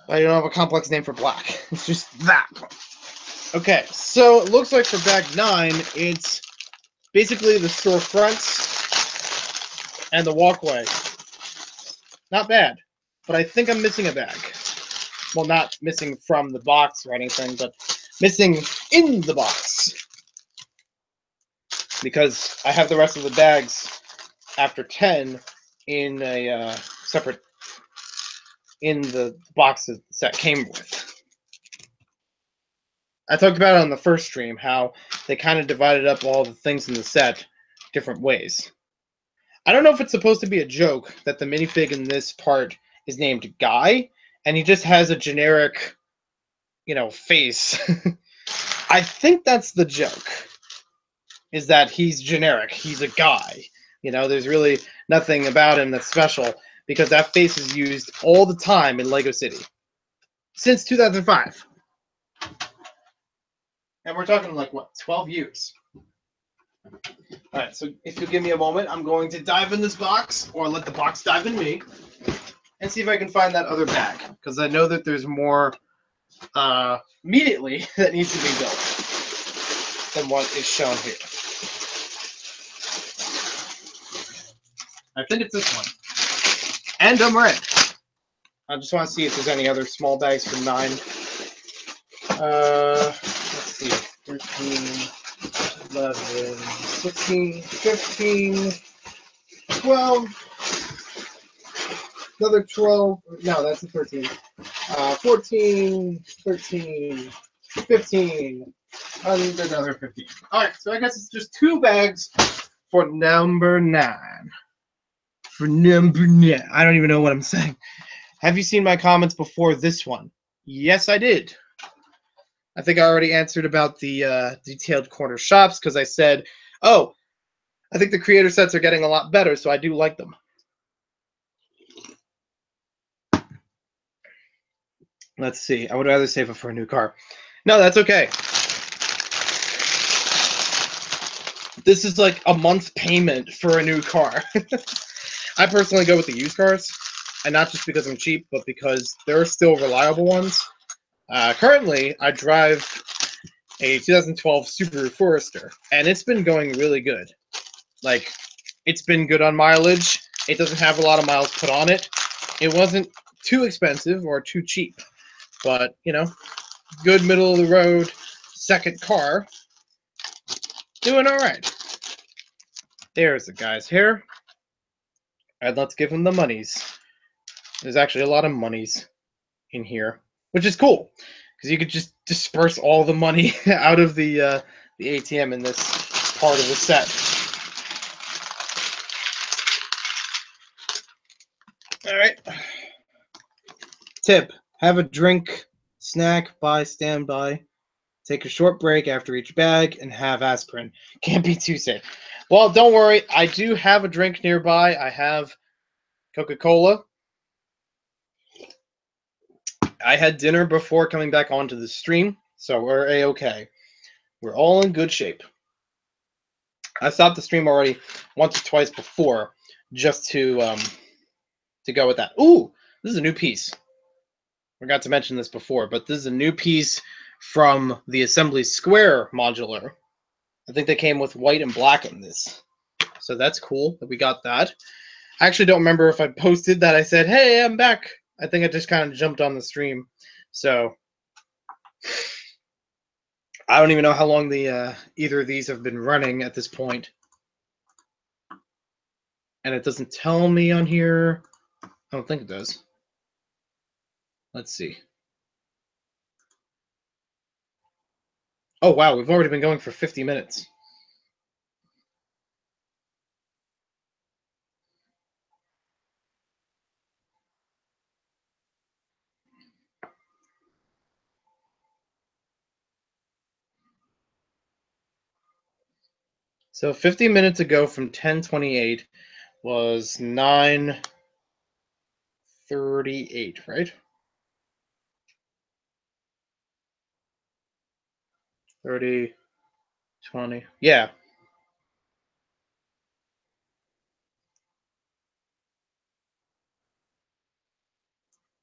I don't have a complex name for black. It's just that. Okay, so it looks like for bag 9, it's basically the storefronts and the walkway. Not bad, but I think I'm missing a bag. Well, not missing from the box or anything, but missing in the box. Because I have the rest of the bags after 10 in a separate, in the box that the set came with. I talked about it on the first stream, how they kind of divided up all the things in the set different ways. I don't know if it's supposed to be a joke that the minifig in this part is named Guy, and he just has a generic, you know, face. I think that's the joke, is that he's generic. He's a guy. You know, there's really nothing about him that's special, because that face is used all the time in LEGO City. Since 2005. And we're talking like, what, 12 years? Alright, so if you'll give me a moment, I'm going to dive in this box, or let the box dive in me, and see if I can find that other bag, because I know that there's more immediately that needs to be built than what is shown here. I think it's this one. And I'm red. I just want to see if there's any other small bags for 9. Let's see. 13, 11, 16, 15, 12. Another 12. No, that's a 13. 14, 13, 15, and another 15. Alright, so I guess it's just 2 bags for number 9. For number 9. I don't even know what I'm saying. Have you seen my comments before this one? Yes, I did. I think I already answered about the detailed corner shops, because I said, oh, I think the creator sets are getting a lot better, so I do like them. Let's see. I would rather save it for a new car. No, that's okay. This is like a month's payment for a new car. I personally go with the used cars, and not just because I'm cheap, but because there are still reliable ones. Currently, I drive a 2012 Subaru Forester, and it's been going really good. Like, it's been good on mileage. It doesn't have a lot of miles put on it. It wasn't too expensive or too cheap, but, you know, good middle of the road second car. Doing all right. There's the guy's hair. And let's give him the monies. There's actually a lot of monies in here, which is cool, because you could just disperse all the money out of the ATM in this part of the set. All right. Tip: have a drink, snack, stand by. Take a short break after each bag, and have aspirin. Can't be too safe. Well, don't worry. I do have a drink nearby. I have Coca-Cola. I had dinner before coming back onto the stream, so we're a-okay. We're all in good shape. I stopped the stream already once or twice before, just to go with that. Ooh, this is a new piece. Forgot to mention this before, but this is a new piece from the Assembly Square modular. I think they came with white and black in this. So that's cool that we got that. I actually don't remember if I posted that I said, hey, I'm back. I think I just kind of jumped on the stream. So I don't even know how long the either of these have been running at this point. And it doesn't tell me on here. I don't think it does. Let's see. Oh, wow, we've already been going for 50 minutes. So 50 minutes ago from 10:28 was 9:38, right? 30, 20. Yeah.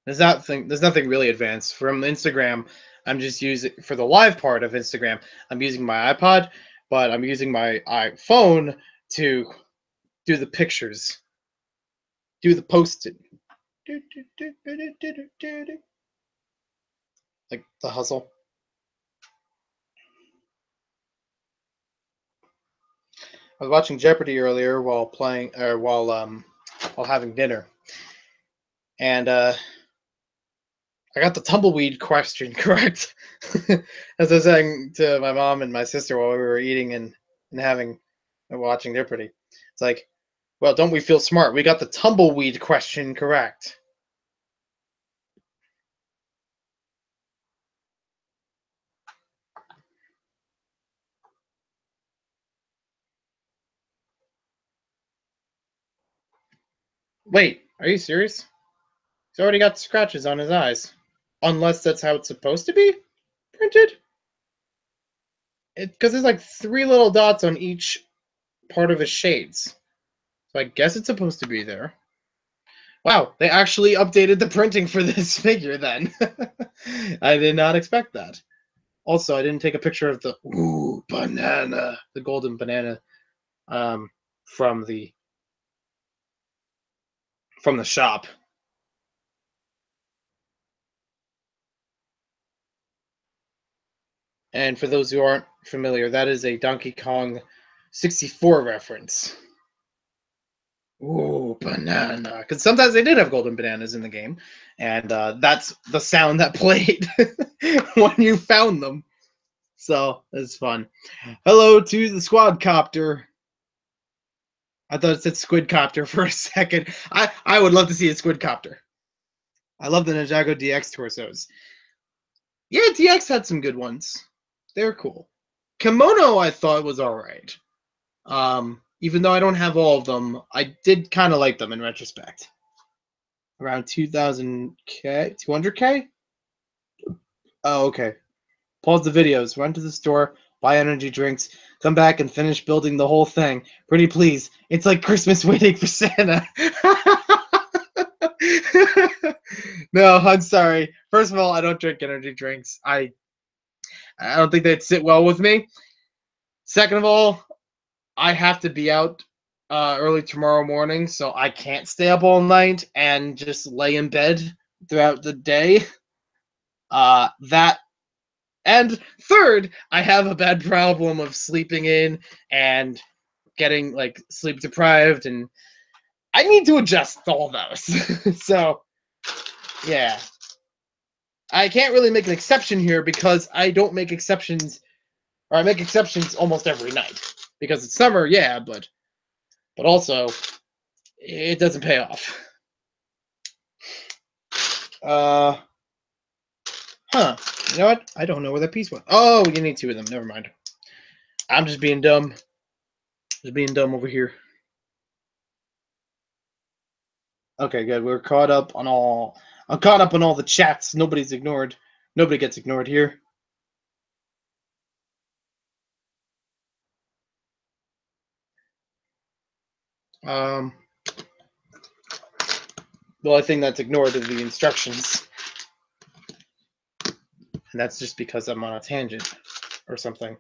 There's nothing really advanced. From Instagram, I'm just using, for the live part of Instagram, I'm using my iPod, but I'm using my iPhone to do the pictures, do the posting. Like the hustle. I was watching Jeopardy earlier while playing, or while having dinner, and I got the tumbleweed question correct. As I was saying to my mom and my sister while we were eating and having and watching Jeopardy, it's like, well, don't we feel smart? We got the tumbleweed question correct. Wait, are you serious? He's already got scratches on his eyes. Unless that's how it's supposed to be printed? Because there's like 3 little dots on each part of his shades. So I guess it's supposed to be there. Wow, they actually updated the printing for this figure then. I did not expect that. Also, I didn't take a picture of the banana, the golden banana, from the shop. And for those who aren't familiar, that is a Donkey Kong 64 reference. Ooh, banana. Because sometimes they did have golden bananas in the game, and that's the sound that played when you found them. So it's fun. Hello to the squadcopter. I thought it said squidcopter for a second. I would love to see a squidcopter. I love the Ninjago DX torsos. Yeah, DX had some good ones. They're cool. Kimono I thought was alright. Even though I don't have all of them, I did kind of like them in retrospect. Around 2000K? 200K? Oh, okay. Pause the videos, run to the store, buy energy drinks, come back and finish building the whole thing. Pretty please. It's like Christmas waiting for Santa. No, I'm sorry. First of all, I don't drink energy drinks. I don't think they'd sit well with me. Second of all, I have to be out early tomorrow morning, so I can't stay up all night and just lay in bed throughout the day. That and third, I have a bad problem of sleeping in and getting like sleep deprived, and I need to adjust all those. So, yeah. I can't really make an exception here because I don't make exceptions, or I make exceptions almost every night. Because it's summer, yeah, but also it doesn't pay off. You know what? I don't know where that piece went. Oh, you need 2 of them. Never mind. I'm just being dumb. Just being dumb over here. Okay, good. We're caught up on all I'm caught up on all the chats. Nobody's ignored. Nobody gets ignored here. The only thing that's ignored is the instructions. And that's just because I'm on a tangent or something.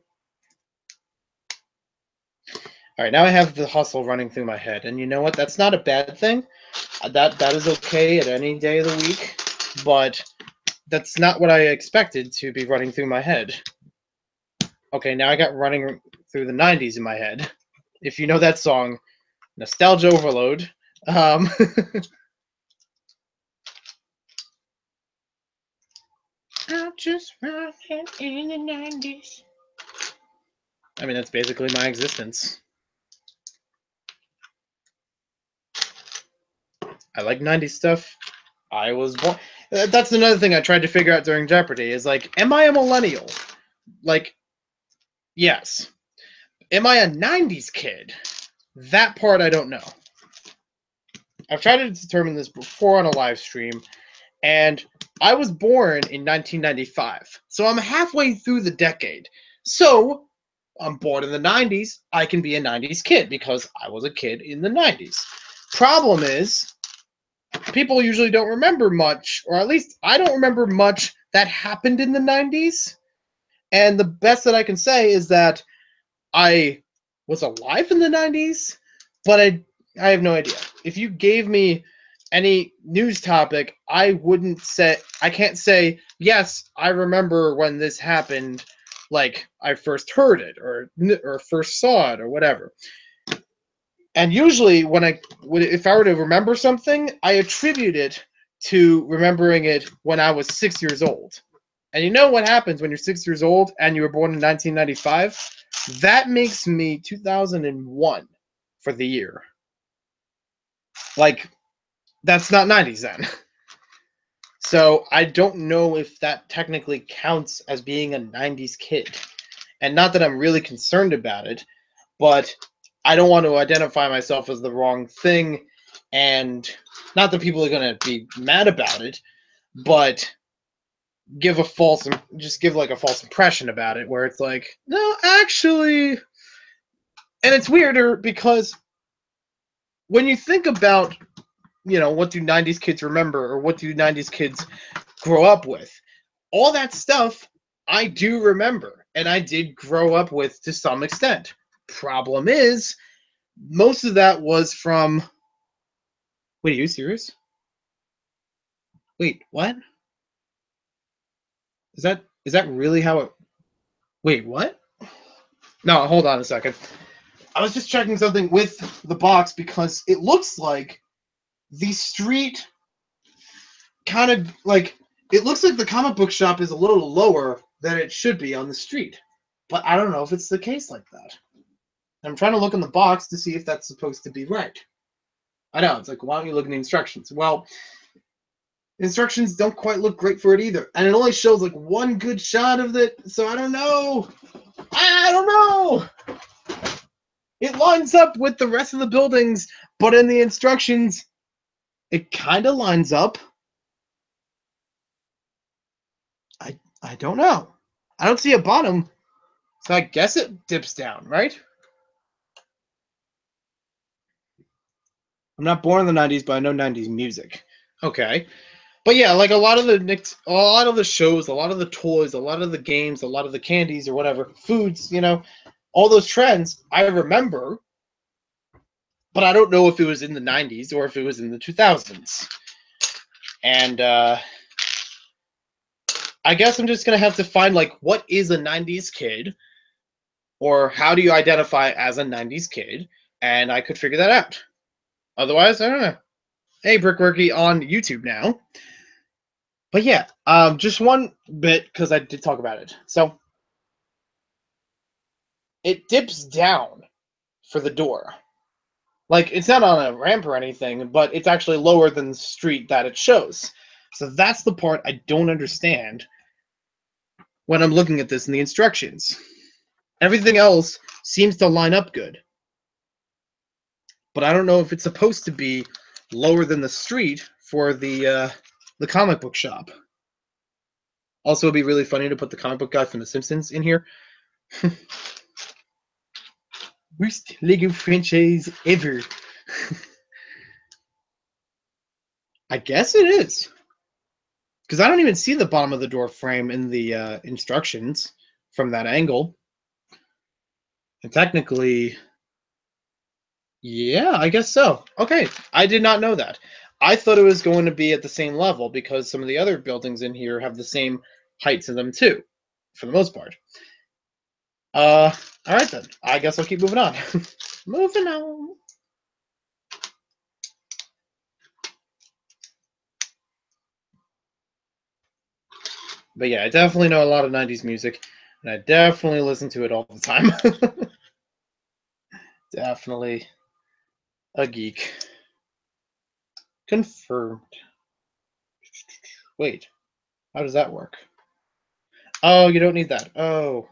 All right, now I have the hustle running through my head. And you know what? That's not a bad thing. That is okay at any day of the week. But that's not what I expected to be running through my head. Okay, now I got running through the 90s in my head. If you know that song, Nostalgia Overload. I'm just running in the 90s. I mean, that's basically my existence. I like 90s stuff. I was born. That's another thing I tried to figure out during Jeopardy is like, am I a millennial? Like, yes. Am I a 90s kid? That part I don't know. I've tried to determine this before on a live stream, and I was born in 1995. So I'm halfway through the decade. So I'm born in the 90s. I can be a 90s kid because I was a kid in the 90s. Problem is, people usually don't remember much, or at least I don't remember much that happened in the 90s. And the best that I can say is that I was alive in the 90s, but I have no idea. If you gave me any news topic, I can't say, yes, I remember when this happened, like I first heard it or first saw it or whatever. And usually if I were to remember something, I attribute it to remembering it when I was 6 years old. And you know what happens when you're 6 years old and you were born in 1995? That makes me 2001 for the year. Like, that's not 90s then. So I don't know if that technically counts as being a 90s kid. And not that I'm really concerned about it, but I don't want to identify myself as the wrong thing. And not that people are going to be mad about it, but give a false impression about it where it's like, no, actually. And it's weirder because when you think about, what do 90s kids remember or what do 90s kids grow up with, all that stuff I do remember and I did grow up with to some extent. Problem is, most of that was from... Wait, are you serious? Wait, what? Is that really how it... Wait, what? No, hold on a second. I was just checking something with the box because it looks like the street kind of like... It looks like the comic book shop is a little lower than it should be on the street. But I don't know if it's the case like that. I'm trying to look in the box to see if that's supposed to be right. I know, it's like, why don't you look in the instructions? Well, instructions don't quite look great for it either. And it only shows like one good shot of it, so I don't know. I don't know! It lines up with the rest of the buildings, but in the instructions, it kind of lines up. I don't know. I don't see a bottom, so I guess it dips down, right? I'm not born in the 90s, but I know 90s music. Okay. But yeah, like a lot of the shows, a lot of the toys, a lot of the games, a lot of the candies or whatever, foods, all those trends, I remember, but I don't know if it was in the 90s or if it was in the 2000s. And I guess I'm just going to have to find, like, what is a 90s kid? Or how do you identify as a 90s kid? And I could figure that out. Otherwise, I don't know. Hey, Brickworky on YouTube now. But yeah, just one bit, because I did talk about it. So, it dips down for the door. Like, it's not on a ramp or anything, but it's actually lower than the street that it shows. So that's the part I don't understand when I'm looking at this in the instructions. Everything else seems to line up good. But I don't know if it's supposed to be lower than the street for the the comic book shop. Also, it'd be really funny to put the comic book guy from The Simpsons in here. Worst Lego franchise ever. I guess it is. Because I don't even see the bottom of the door frame in the instructions from that angle. And technically, yeah, I guess so. Okay, I did not know that. I thought it was going to be at the same level because some of the other buildings in here have the same height to them too, for the most part. All right then. I guess I'll keep moving on. Moving on. But yeah, I definitely know a lot of 90s music, and I definitely listen to it all the time. Definitely a geek. Confirmed. Wait, how does that work? Oh, you don't need that. Oh,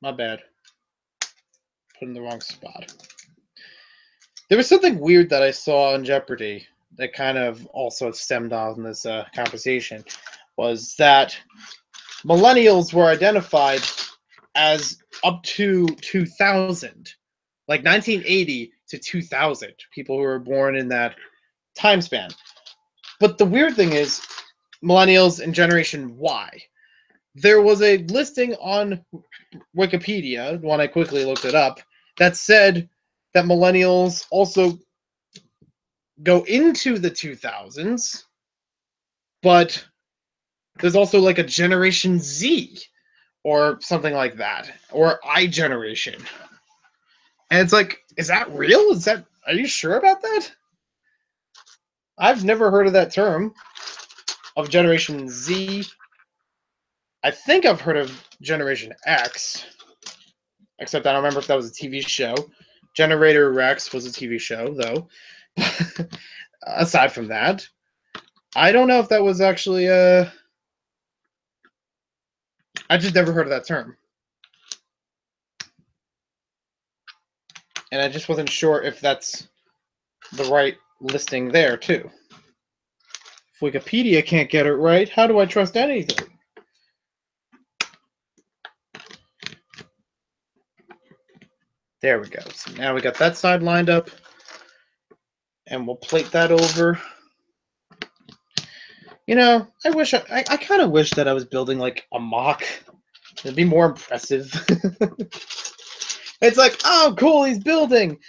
my bad. Put in the wrong spot. There was something weird that I saw on Jeopardy that kind of also stemmed on this conversation, was that millennials were identified as up to 2000, like 1980 to 2000, people who were born in that time span. But the weird thing is, millennials and Generation Y. There was a listing on Wikipedia, when I quickly looked it up, that said that millennials also go into the 2000s, but there's also like a Generation Z or something like that, or I generation. And it's like, is that real? Are you sure about that? I've never heard of that term of Generation Z. I think I've heard of Generation X, except I don't remember if that was a TV show. Generator Rex was a TV show, though. Aside from that, I don't know if that was actually I just never heard of that term. And I just wasn't sure if that's the right listing there, too. If Wikipedia can't get it right, how do I trust anything? There we go. So now we got that side lined up. And we'll plate that over. You know, I kind of wish that I was building like a mock. It'd be more impressive. It's like, oh, cool, he's building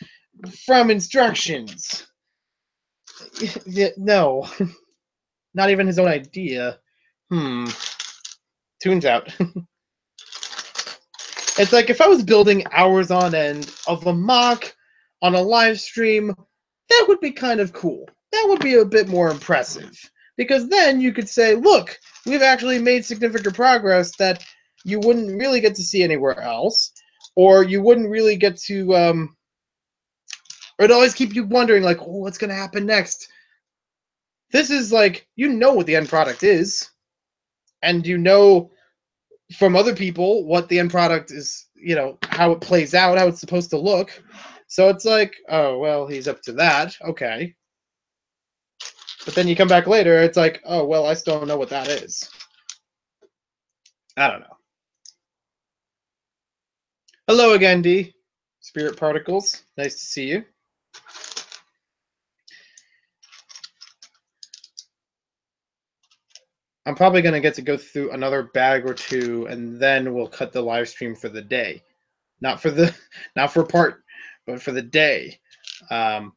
from instructions. No, not even his own idea. Tunes out. It's like if I was building hours on end of a mock on a live stream, that would be kind of cool. That would be a bit more impressive. Because then you could say, look, we've actually made significant progress that you wouldn't really get to see anywhere else. Or you wouldn't really get to, or it'd always keep you wondering, like, oh, what's going to happen next? This is like, you know what the end product is. And you know from other people what the end product is, you know, how it plays out, how it's supposed to look. So it's like, oh, well, he's up to that. Okay. But then you come back later, it's like, oh, well, I still don't know what that is. I don't know. Hello again, D. Spirit Particles. Nice to see you. I'm probably going to get to go through another bag or two, and then we'll cut the live stream for the day. Not for part, but for the day. And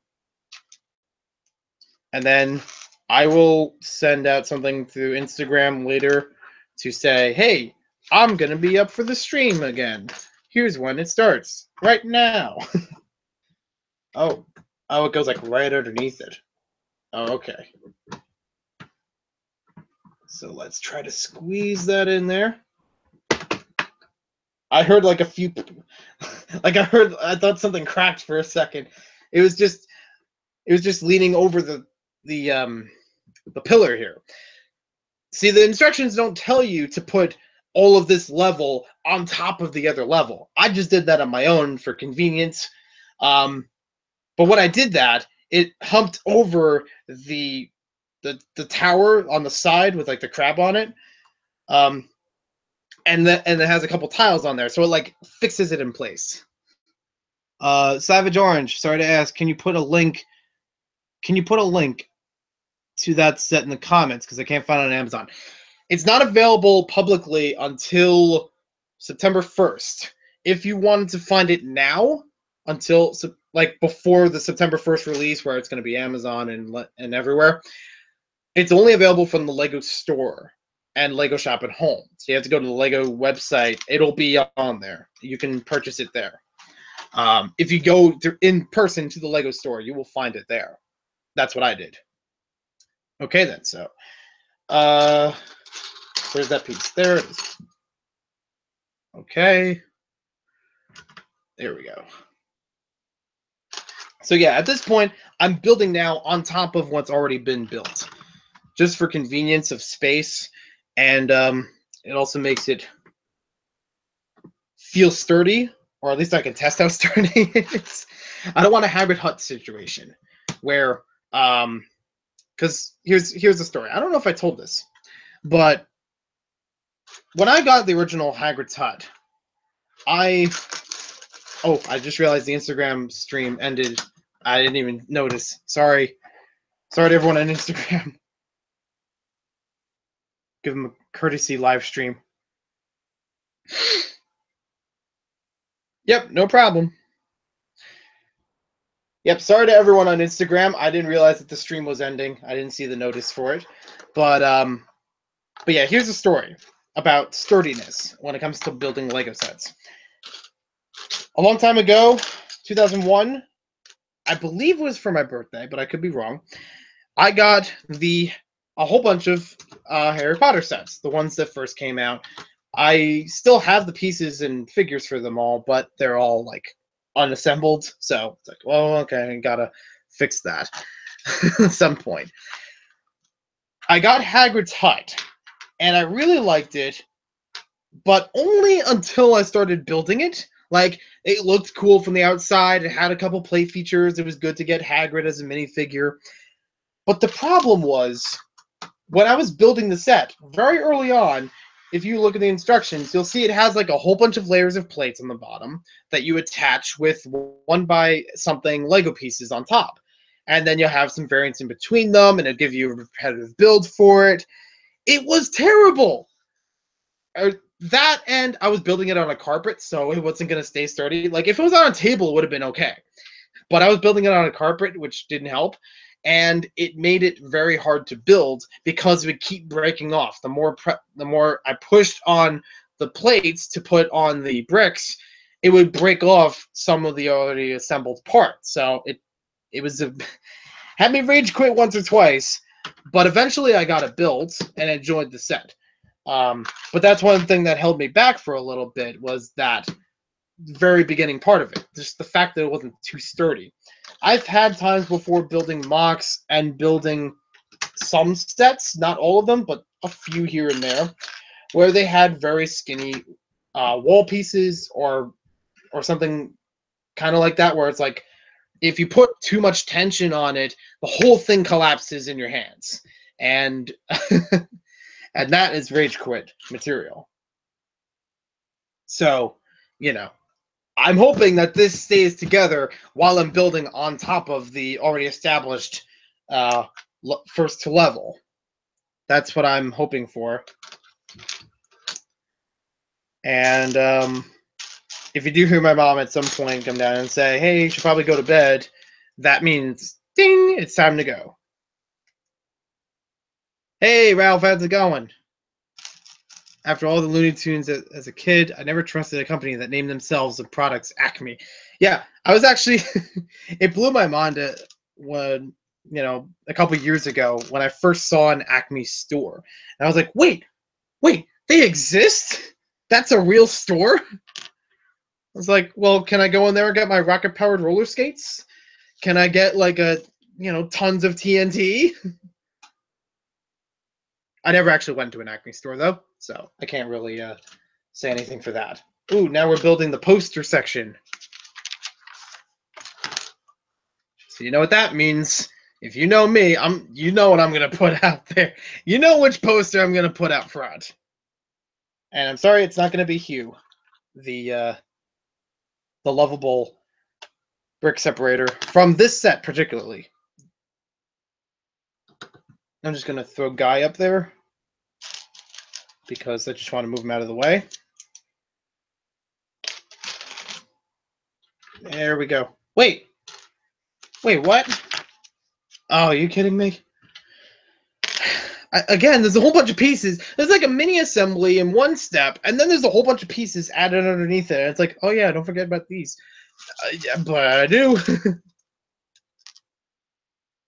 then I will send out something through Instagram later to say, hey, I'm going to be up for the stream again. Here's when it starts. Right now. Oh, it goes like right underneath it. Oh, okay. So let's try to squeeze that in there. I heard like a few, I thought something cracked for a second. It was just leaning over the pillar here. See, the instructions don't tell you to put all of this level on top of the other level. I just did that on my own for convenience. But when I did that, it humped over the the tower on the side with like the crab on it. And it has a couple tiles on there, so it like fixes it in place. Savage Orange, sorry to ask, can you put a link to that set in the comments, because I can't find it on Amazon. It's not available publicly until September 1st. If you wanted to find it now, until like before the September 1st release, where it's going to be Amazon and everywhere, it's only available from the Lego store and Lego Shop at Home. So you have to go to the Lego website. It'll be on there. You can purchase it there. If you go in person to the Lego store, you will find it there. That's what I did. Okay, then. So, where's that piece? There it is. Okay. There we go. So yeah, at this point, I'm building now on top of what's already been built, just for convenience of space, and it also makes it feel sturdy, or at least I can test how sturdy it is. I don't want a hybrid hut situation where, because here's the story. I don't know if I told this, but when I got the original hybrid hut, I just realized the Instagram stream ended. I didn't even notice. Sorry to everyone on Instagram. Give them a courtesy live stream. Yep, no problem. Yep, sorry to everyone on Instagram. I didn't realize that the stream was ending. I didn't see the notice for it. But yeah, here's the story about sturdiness when it comes to building Lego sets. A long time ago, 2001, I believe it was for my birthday, but I could be wrong. I got a whole bunch of Harry Potter sets, the ones that first came out. I still have the pieces and figures for them all, but they're all like unassembled. So it's like, well, okay, I gotta fix that at some point. I got Hagrid's hut, and I really liked it, but only until I started building it. Like, it looked cool from the outside. It had a couple play features. It was good to get Hagrid as a minifigure. But the problem was, when I was building the set, very early on, if you look at the instructions, you'll see it has like a whole bunch of layers of plates on the bottom that you attach with one by something Lego pieces on top. And then you'll have some variants in between them, and it'll give you a repetitive build for it. It was terrible. That, and I was building it on a carpet, so it wasn't going to stay sturdy. Like, if it was on a table, it would have been okay. But I was building it on a carpet, which didn't help. And it made it very hard to build because it would keep breaking off. The more I pushed on the plates to put on the bricks, it would break off some of the already assembled parts. So it was had me rage quit once or twice, but eventually I got it built and enjoyed the set. But that's one thing that held me back for a little bit, was that very beginning part of it, just the fact that it wasn't too sturdy. I've had times before building mocks and building some sets, not all of them, but a few here and there, where they had very skinny wall pieces or something kind of like that, where it's like, if you put too much tension on it, the whole thing collapses in your hands. And and that is rage quit material. So, you know, I'm hoping that this stays together while I'm building on top of the already established first level. That's what I'm hoping for. And if you do hear my mom at some point come down and say, hey, you should probably go to bed, that means, ding, it's time to go. Hey, Ralph, how's it going? After all the Looney Tunes as a kid, I never trusted a company that named themselves the products Acme. Yeah, I was actually, it blew my mind when, a couple years ago when I first saw an Acme store. And I was like, wait, they exist? That's a real store? I was like, well, can I go in there and get my rocket-powered roller skates? Can I get like tons of TNT? I never actually went to an Acme store, though, so I can't really say anything for that. Ooh, now we're building the poster section. So you know what that means. If you know me, you know what I'm gonna put out there. You know which poster I'm gonna put out front. And I'm sorry, it's not gonna be Hugh, the lovable brick separator from this set particularly. I'm just gonna throw Guy up there because I just want to move him out of the way. There we go. Wait, what? Oh, are you kidding me? Again, there's a whole bunch of pieces. There's like a mini assembly in one step, and then there's a whole bunch of pieces added underneath it. And it's like, oh yeah, don't forget about these. Yeah, but I do.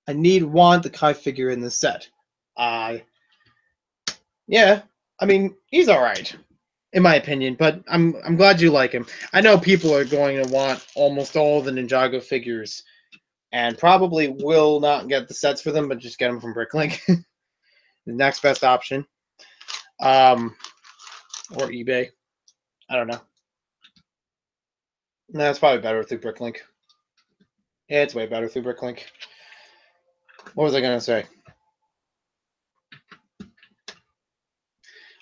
I want the Kai figure in this set. Yeah, I mean, he's all right, in my opinion. But I'm glad you like him. I know people are going to want almost all the Ninjago figures, and probably will not get the sets for them, but just get them from Bricklink. The next best option. Or eBay. I don't know. No, it's probably better through Bricklink. Yeah, it's way better through Bricklink. What was I going to say?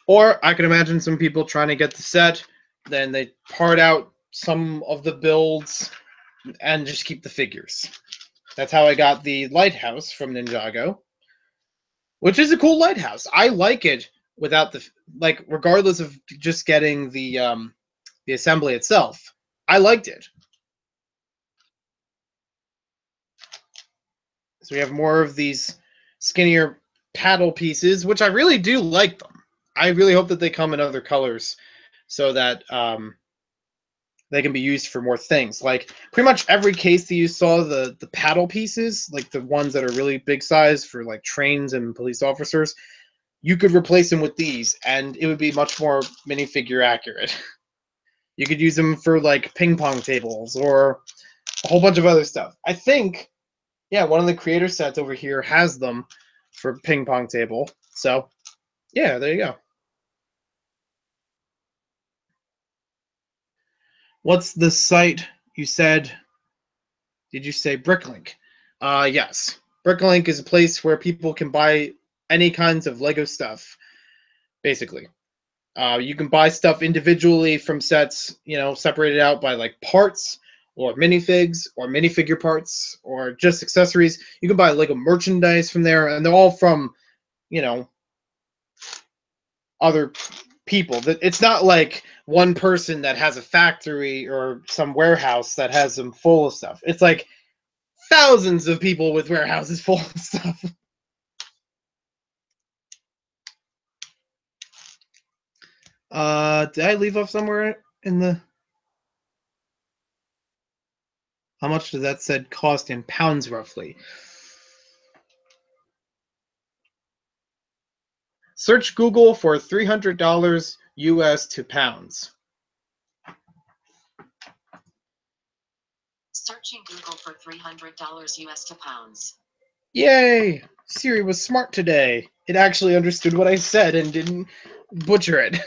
Or I could imagine some people trying to get the set, then they part out some of the builds and just keep the figures. That's how I got the lighthouse from Ninjago, which is a cool lighthouse. I like it without the, like, regardless of just getting the assembly itself. I liked it. So we have more of these skinnier paddle pieces, which I really do like them. I really hope that they come in other colors so that they can be used for more things. Like pretty much every case that you saw, the paddle pieces, like the ones that are really big size for like trains and police officers, you could replace them with these and it would be much more minifigure accurate. You could use them for like ping pong tables or a whole bunch of other stuff. I think, yeah, one of the creator sets over here has them for ping pong table. So, yeah, there you go. What's the site you said? Did you say Bricklink? Yes. Bricklink is a place where people can buy any kinds of Lego stuff, basically. You can buy stuff individually from sets, you know, separated out by like parts or minifigs or minifigure parts or just accessories. You can buy Lego merchandise from there, and they're all from, you know, other people. It's not like one person that has a factory or some warehouse that has them full of stuff. It's like thousands of people with warehouses full of stuff. Did I leave off somewhere in the... How much does that said cost in pounds roughly? Search Google for $300 US to pounds. Searching Google for $300 US to pounds. Yay! Siri was smart today. It actually understood what I said and didn't butcher it.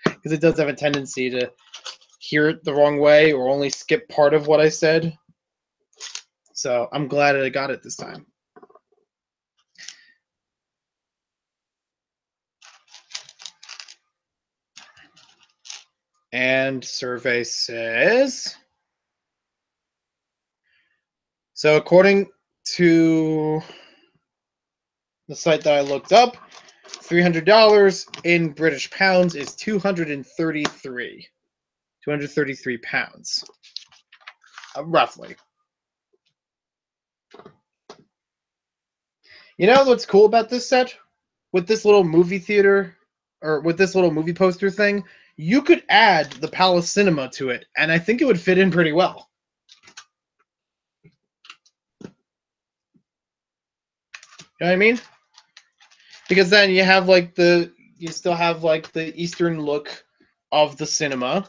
Because it does have a tendency to hear it the wrong way or only skip part of what I said. So I'm glad I got it this time. And survey says... So according to the site that I looked up, $300 in British pounds is 233 pounds, roughly. You know what's cool about this set? With this little movie theater, or with this little movie poster thing, you could add the Palace Cinema to it, and I think it would fit in pretty well. You know what I mean? Because then you have like you still have like the Eastern look of the cinema,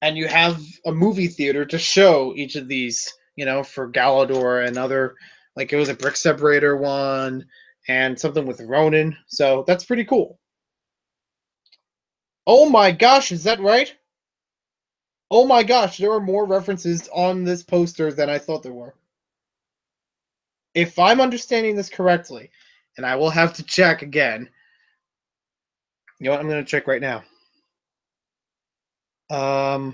and you have a movie theater to show each of these, you know, for Galador and other, like it was a brick separator one and something with Ronin. So that's pretty cool. Oh my gosh, is that right? Oh my gosh, there are more references on this poster than I thought there were. if I'm understanding this correctly, and I will have to check again. You know what? I'm going to check right now. No.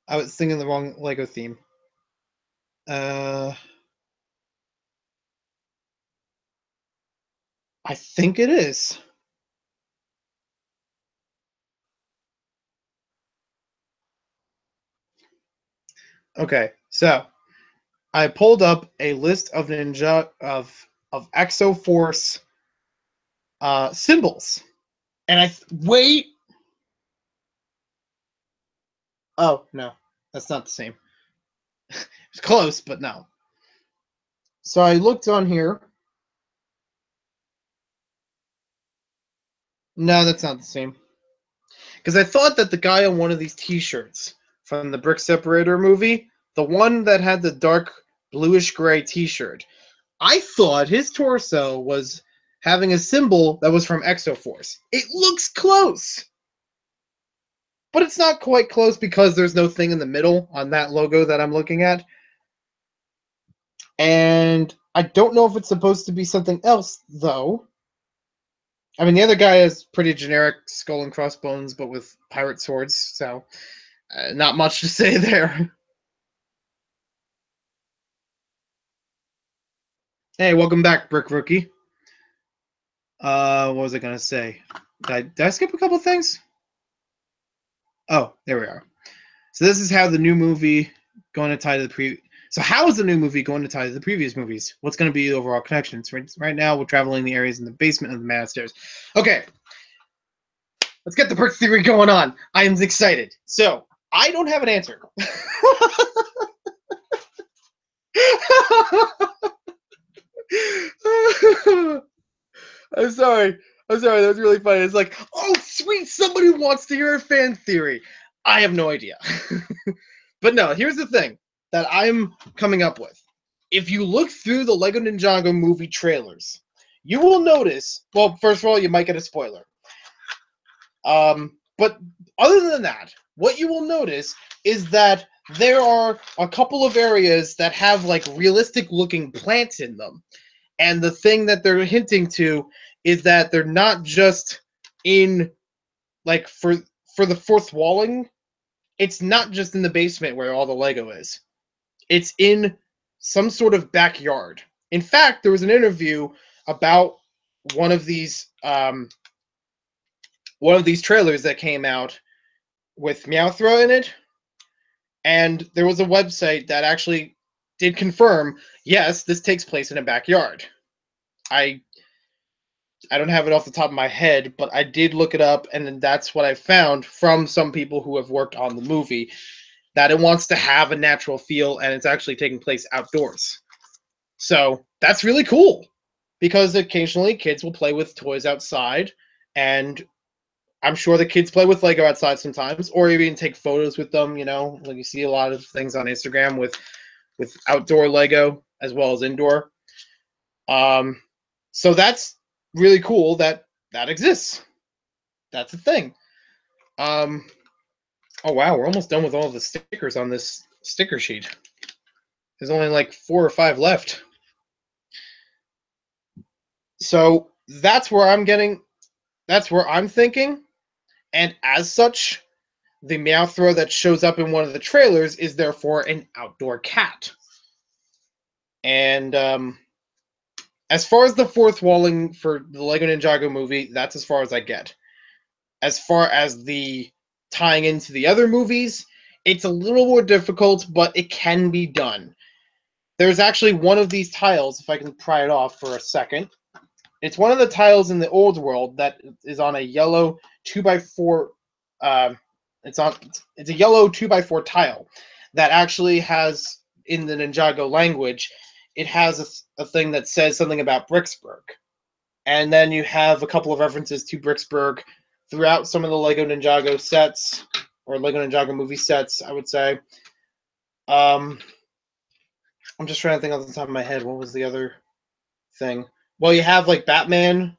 I was singing the wrong Lego theme. I think it is. Okay, so I pulled up a list of Exoforce symbols, and wait. Oh no, that's not the same. It's close, but no. So I looked on here. No, that's not the same. Because I thought that the guy on one of these T-shirts from the Brick Separator movie, the one that had the dark bluish gray T-shirt, I thought his torso was having a symbol that was from Exoforce. It looks close, but it's not quite close because there's no thing in the middle on that logo that I'm looking at. And I don't know if it's supposed to be something else, though. I mean, the other guy is pretty generic skull and crossbones, but with pirate swords, so not much to say there. Hey, welcome back, Brick Rookie. What was I going to say? Did I skip a couple things? Oh, there we are. So this is how the new movie going to tie to the So how is the new movie going to tie to the previous movies? What's going to be the overall connections? Right now, we're traveling the areas in the basement of the man stairs. Okay, let's get the brick theory going on. I am excited. So I don't have an answer. I'm sorry. That was really funny. It's like, oh, sweet, somebody wants to hear a fan theory. I have no idea. But no, here's the thing that I'm coming up with. If you look through the Lego Ninjago movie trailers, you will notice, well, first of all, you might get a spoiler. But other than that, what you will notice is that there are a couple of areas that have like realistic looking plants in them. And the thing that they're hinting to is that they're not just in like for the fourth walling, it's not just in the basement where all the Lego is. It's in some sort of backyard. In fact, there was an interview about one of these trailers that came out with Meowthra in it, and there was a website that actually did confirm, yes, this takes place in a backyard. I don't have it off the top of my head, but I did look it up, and that's what I found from some people who have worked on the movie, that it wants to have a natural feel, and it's actually taking place outdoors. So that's really cool, because occasionally kids will play with toys outside, and I'm sure the kids play with Lego outside sometimes, or even take photos with them. You know, like you see a lot of things on Instagram with outdoor Lego as well as indoor. So that's really cool that exists. That's a thing. Oh wow, we're almost done with all the stickers on this sticker sheet. There's only like 4 or 5 left. So that's where I'm thinking. And as such, the Meowthra that shows up in one of the trailers is therefore an outdoor cat. And as far as the fourth walling for the Lego Ninjago movie, that's as far as I get. As far as the tying into the other movies, it's a little more difficult, but it can be done. There's actually one of these tiles, if I can pry it off for a second. It's one of the tiles in the old world that is on a yellow 2x4. It's a yellow 2x4 tile that actually has, in the Ninjago language, it has a thing that says something about Bricksburg. And then you have a couple of references to Bricksburg throughout some of the Lego Ninjago sets, or Lego Ninjago movie sets, I would say. I'm just trying to think off the top of my head, what was the other thing? Well, you have like Batman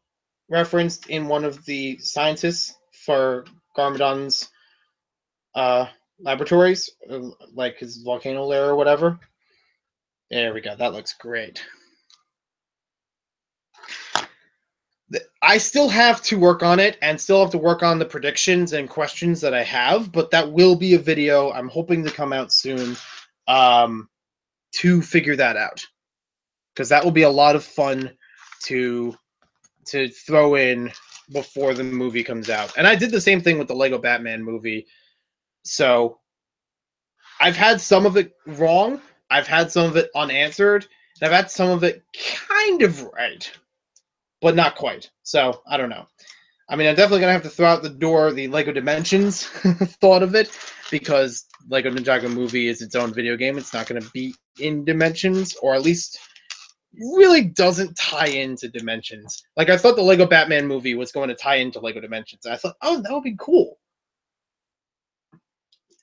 referenced in one of the scientists for Garmadon's laboratories, like his volcano lair or whatever. There we go. That looks great. I still have to work on it and still have to work on the predictions and questions that I have, but that will be a video I'm hoping to come out soon to figure that out, because that will be a lot of fun to throw in before the movie comes out. And I did the same thing with the Lego Batman movie. So I've had some of it wrong, I've had some of it unanswered, and I've had some of it kind of right, but not quite. So I don't know. I mean, I'm definitely going to have to throw out the door the Lego Dimensions thought of it, because Lego Ninjago movie is its own video game. It's not going to be in Dimensions, or at least really doesn't tie into Dimensions. Like, I thought the Lego Batman movie was going to tie into Lego Dimensions. I thought, oh, that would be cool.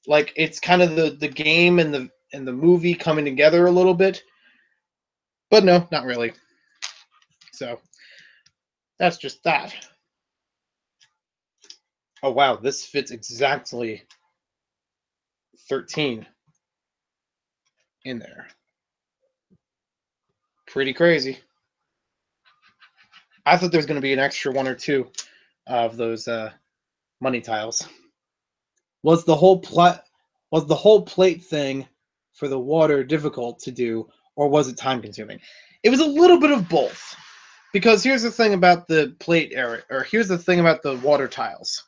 Like, it's kind of the game and the movie coming together a little bit. But no, not really. So, that's just that. Oh, wow, this fits exactly 13 in there. Pretty crazy. I thought there was going to be an extra one or two of those money tiles. Was the whole plate thing for the water difficult to do, or was it time consuming? It was a little bit of both. Because here's the thing about the plate area, or here's the thing about the water tiles.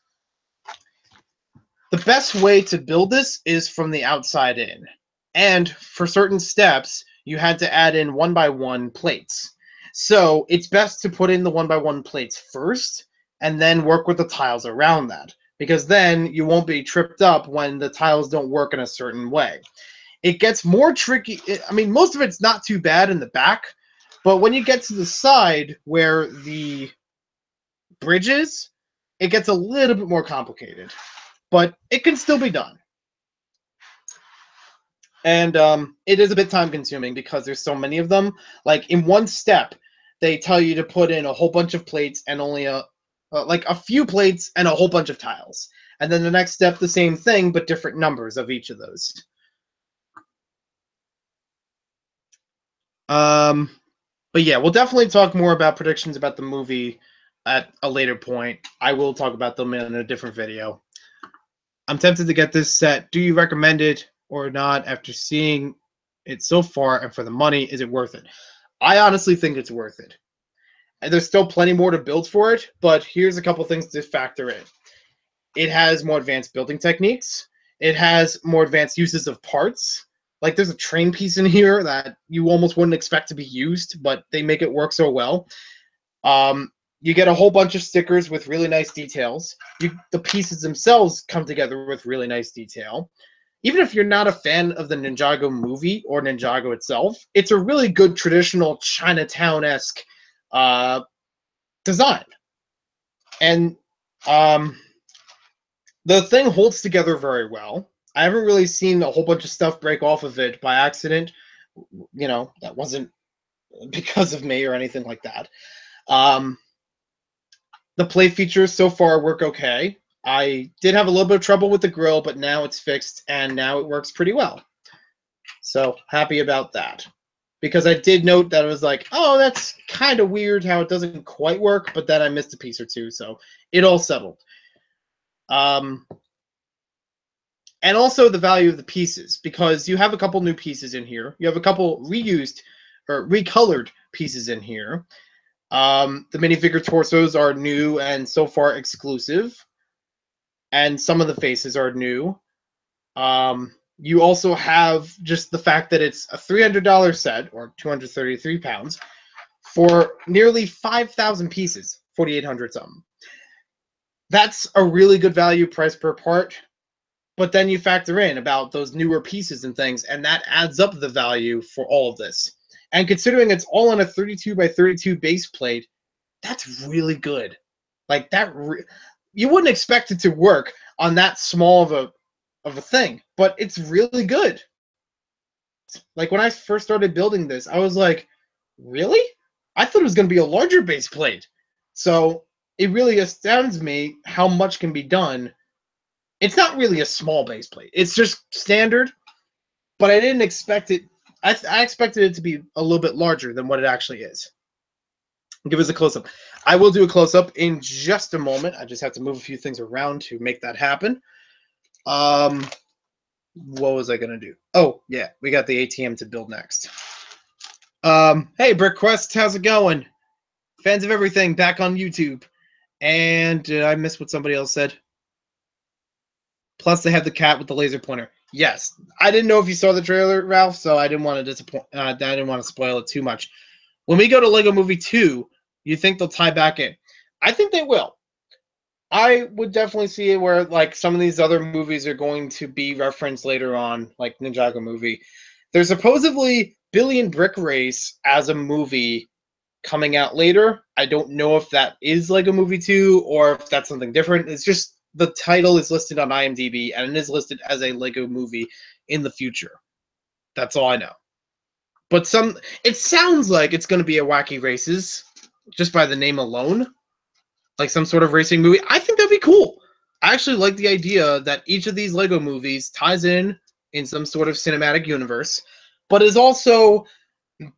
The best way to build this is from the outside in. And for certain steps, you had to add in 1x1 plates. So it's best to put in the 1x1 plates first, and then work with the tiles around that. Because then you won't be tripped up when the tiles don't work in a certain way. It gets more tricky. I mean, most of it's not too bad in the back, but when you get to the side where the bridge is, it gets a little bit more complicated. But it can still be done. And it is a bit time consuming because there's so many of them. Like, in one step, they tell you to put in a whole bunch of plates and only like a few plates and a whole bunch of tiles. And then the next step, the same thing, but different numbers of each of those. But yeah, we'll definitely talk more about predictions about the movie at a later point. I will talk about them in a different video. I'm tempted to get this set. Do you recommend it or not after seeing it so far? And for the money, is it worth it? I honestly think it's worth it. And there's still plenty more to build for it, but here's a couple things to factor in. It has more advanced building techniques. It has more advanced uses of parts. Like, there's a train piece in here that you almost wouldn't expect to be used, but they make it work so well. You get a whole bunch of stickers with really nice details. The pieces themselves come together with really nice detail. Even if you're not a fan of the Ninjago movie or Ninjago itself, it's a really good traditional Chinatown-esque design. And the thing holds together very well. I haven't really seen a whole bunch of stuff break off of it by accident. You know, that wasn't because of me or anything like that. The play features so far work okay. I did have a little bit of trouble with the grill, but now it's fixed and now it works pretty well. So happy about that. Because I did note that it was like, oh, that's kind of weird how it doesn't quite work, but then I missed a piece or two, so it all settled. And also the value of the pieces, because you have a couple new pieces in here. You have a couple reused or recolored pieces in here. The minifigure torsos are new and so far exclusive. And some of the faces are new. You also have just the fact that it's a $300 set, or 233 pounds, for nearly 5,000 pieces, 4,800 something. That's a really good value price per part. But then you factor in about those newer pieces and things, and that adds up the value for all of this. And considering it's all on a 32 by 32 base plate, that's really good. Like, that, you wouldn't expect it to work on that small of a thing, but it's really good. Like, when I first started building this, I was like, really? I thought it was going to be a larger base plate. So it really astounds me how much can be done It's not really a small base plate. It's just standard, but I didn't expect it. I expected it to be a little bit larger than what it actually is. Give us a close-up. I will do a close-up in just a moment. I just have to move a few things around to make that happen. What was I going to do? Oh, yeah, we got the ATM to build next. Hey, Brick Quest, how's it going? Fans of everything, back on YouTube. And did I miss what somebody else said? Plus, they have the cat with the laser pointer. Yes, I didn't know if you saw the trailer, Ralph, so I didn't want to disappoint. I didn't want to spoil it too much. When we go to Lego Movie 2, you think they'll tie back in? I think they will. I would definitely see it where like some of these other movies are going to be referenced later on, like Ninjago movie. There's supposedly Billy and Brick Race as a movie coming out later. I don't know if that is Lego Movie 2 or if that's something different. It's just the title is listed on IMDb and it is listed as a Lego movie in the future. That's all I know. But it sounds like it's going to be a Wacky Races just by the name alone. Like some sort of racing movie. I think that'd be cool. I actually like the idea that each of these Lego movies ties in some sort of cinematic universe, but is also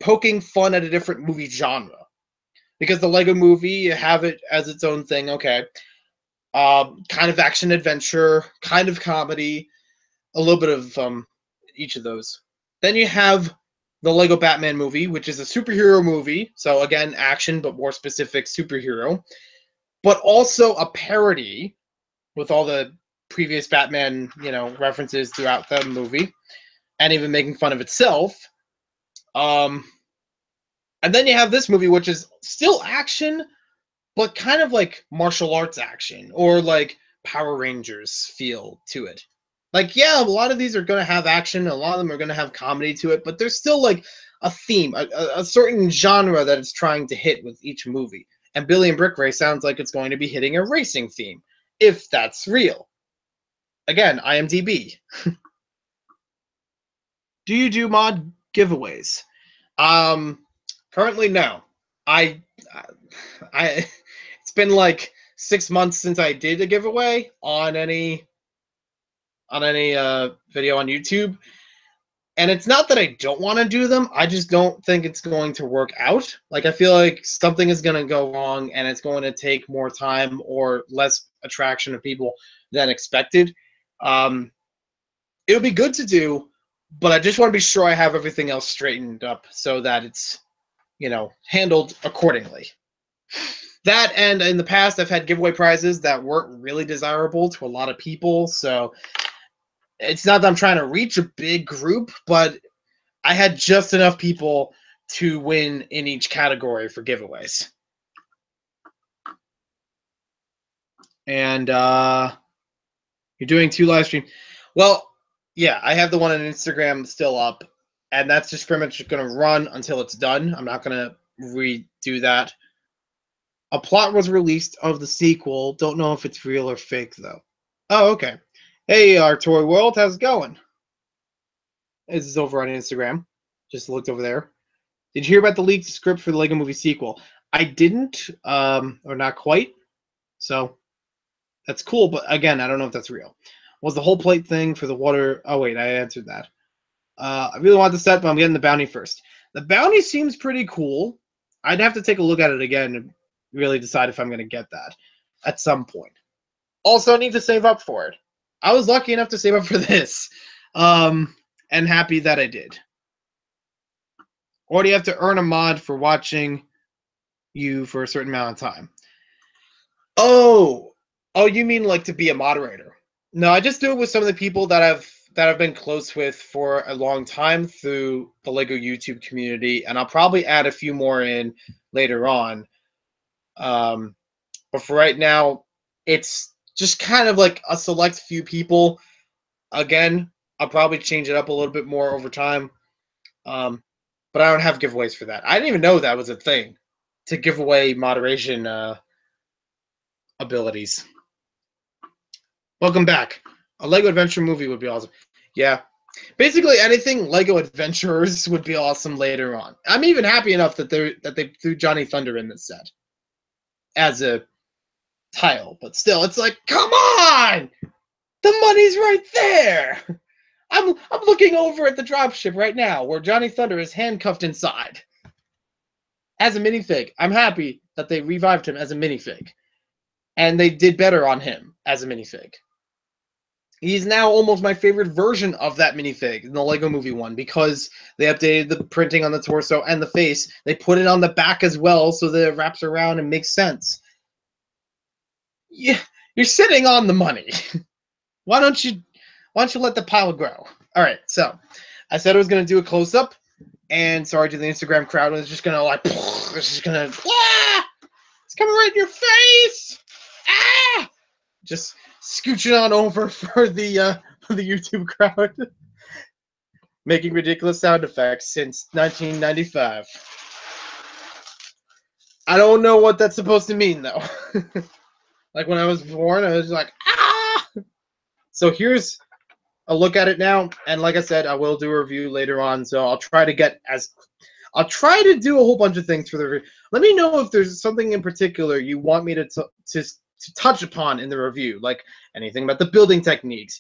poking fun at a different movie genre. Because the Lego movie, you have it as its own thing, okay. Kind of action adventure, kind of comedy, a little bit of each of those. Then you have the Lego Batman movie, which is a superhero movie. So again, action, but more specific superhero. But also a parody with all the previous Batman, references throughout the movie, and even making fun of itself. And then you have this movie, which is still action, but kind of like martial arts action or like Power Rangers feel to it. Like, yeah, a lot of these are going to have action, a lot of them are going to have comedy to it, but there's still like a theme, a certain genre that it's trying to hit with each movie. And Billy and Brick Race sounds like it's going to be hitting a racing theme, if that's real. Again, IMDb. Do you do mod giveaways? Currently, no. It's been like 6 months since I did a giveaway on any video on YouTube. And it's not that I don't want to do them. I just don't think it's going to work out. Like, I feel like something is going to go wrong and it's going to take more time or less attraction of people than expected. It'll be good to do, but I just want to be sure I have everything else straightened up so that it's, handled accordingly. That, and in the past, I've had giveaway prizes that weren't really desirable to a lot of people, so it's not that I'm trying to reach a big group, but I had just enough people to win in each category for giveaways. And you're doing 2 live streams. Well, yeah, I have the one on Instagram still up, and that's just pretty much going to run until it's done. I'm not going to redo that. A plot was released of the sequel. Don't know if it's real or fake, though. Oh, okay. Hey, our Toy World, how's it going? This is over on Instagram. Just looked over there. Did you hear about the leaked script for the Lego Movie sequel? I didn't, or not quite. So that's cool, but again, I don't know if that's real. Was the whole plate thing for the water? Oh, wait, I answered that. I really want the set, but I'm getting the bounty first. The bounty seems pretty cool. I'd have to take a look at it again and really decide if I'm going to get that at some point. Also, I need to save up for it. I was lucky enough to save up for this, and happy that I did. Or do you have to earn a mod for watching you for a certain amount of time? Oh, you mean like to be a moderator? No, I just do it with some of the people that I've been close with for a long time through the Lego YouTube community, and I'll probably add a few more in later on. But for right now, it's just kind of like a select few people. Again, I'll probably change it up a little bit more over time. But I don't have giveaways for that. I didn't even know that was a thing, to give away moderation abilities. Welcome back. A Lego Adventure movie would be awesome. Yeah. Basically, anything Lego Adventurers would be awesome later on. I'm even happy enough that they threw Johnny Thunder in this set as a tile, but still, it's like, come on! The money's right there. I'm looking over at the dropship right now where Johnny Thunder is handcuffed inside as a minifig. I'm happy that they revived him as a minifig, and they did better on him as a minifig. He's now almost my favorite version of that minifig in the Lego Movie one because they updated the printing on the torso and the face. They put it on the back as well so that it wraps around and makes sense. Yeah, you're sitting on the money. Why don't you let the pile grow? All right, so I said I was gonna do a close up, and sorry to the Instagram crowd, was just gonna like, it's just gonna, it's coming right in your face. Just scooching on over for the YouTube crowd, making ridiculous sound effects since 1995. I don't know what that's supposed to mean though. Like when I was born, I was like, ah! So here's a look at it now, and like I said, I will do a review later on, so I'll try to do a whole bunch of things for the review. Let me know if there's something in particular you want me to touch upon in the review, like anything about the building techniques,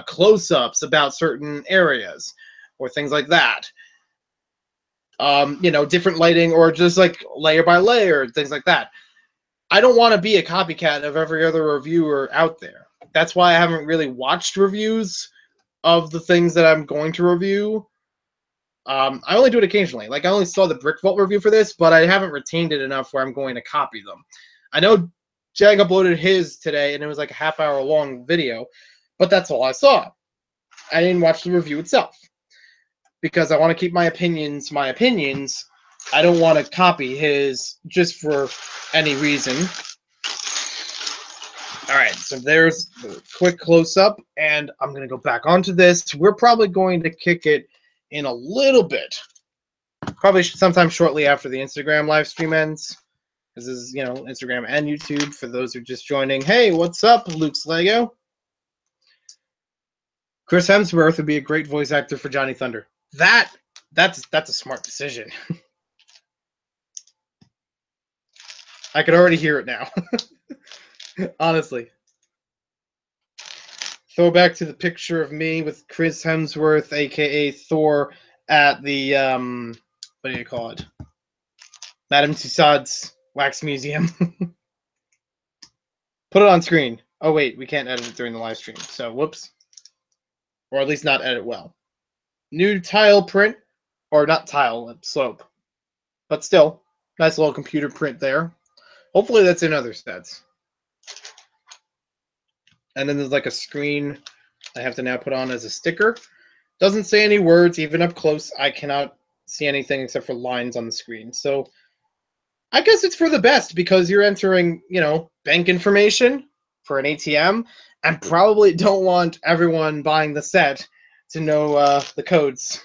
close-ups about certain areas, or things like that. Different lighting, or just like layer by layer, things like that. I don't want to be a copycat of every other reviewer out there. That's why I haven't really watched reviews of the things that I'm going to review. I only do it occasionally. Like, I only saw the Brick Vault review for this, but I haven't retained it enough where I'm going to copy them. I know Jag uploaded his today, and it was like a half-hour long video, but that's all I saw. I didn't watch the review itself because I want to keep my opinions my opinions. I don't want to copy his just for any reason. All right, so there's a quick close-up, and I'm going to go back onto this. We're probably going to kick it in a little bit. Probably sometime shortly after the Instagram live stream ends. This is, Instagram and YouTube for those who are just joining. Hey, what's up, Luke's Lego? Chris Hemsworth would be a great voice actor for Johnny Thunder. That's a smart decision. I could already hear it now. Honestly. Throw back to the picture of me with Chris Hemsworth, aka Thor, at the what do you call it? Madame Tussauds Wax Museum. Put it on screen. Oh wait, we can't edit it during the live stream. So whoops. Or at least not edit well. New tile print, or not tile, slope. But still, nice little computer print there. Hopefully that's in other sets. And then there's like a screen I have to now put on as a sticker. Doesn't say any words, even up close. I cannot see anything except for lines on the screen. So I guess it's for the best because you're entering, bank information for an ATM, and probably don't want everyone buying the set to know the codes.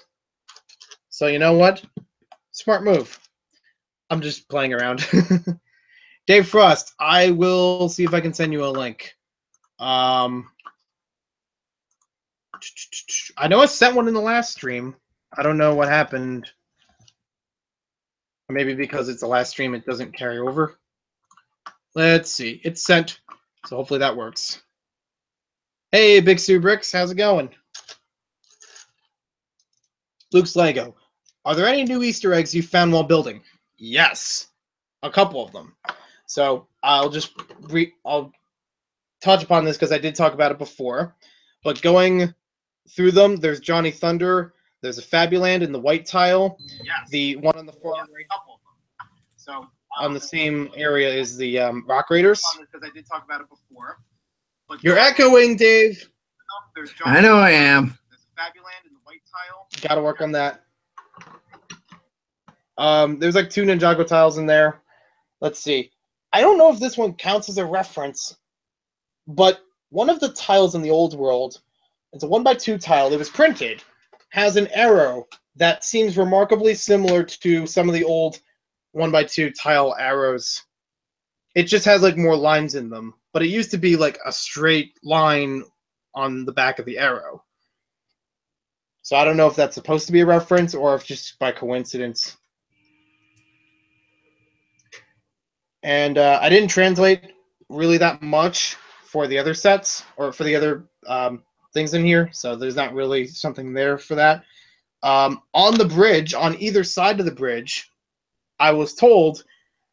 So you know what? Smart move. I'm just playing around. Dave Frost, I will see if I can send you a link. I know I sent one in the last stream. I don't know what happened. Maybe because it's the last stream, it doesn't carry over. Let's see. It's sent, so hopefully that works. Hey, Big Sue Bricks, how's it going? Luke's Lego. Are there any new Easter eggs you found while building? Yes, a couple of them. So I'll touch upon this because I did talk about it before. But going through them, there's Johnny Thunder. There's a Fabuland in the white tile. Yes. The one on the far right. So on the same area is the Rock Raiders. Because I did talk about it before. But you're echoing, Dave. I know I am. There's a Fabuland in the white tile. Got to work on that. There's like 2 Ninjago tiles in there. Let's see. I don't know if this one counts as a reference, but one of the tiles in the old world, it's a 1x2 tile that was printed, has an arrow that seems remarkably similar to some of the old 1x2 tile arrows. It just has like more lines in them, but it used to be like a straight line on the back of the arrow. So I don't know if that's supposed to be a reference or if just by coincidence. And I didn't translate really that much for the other sets or for the other things in here, so there's not really something there for that. On the bridge, on either side of the bridge, I was told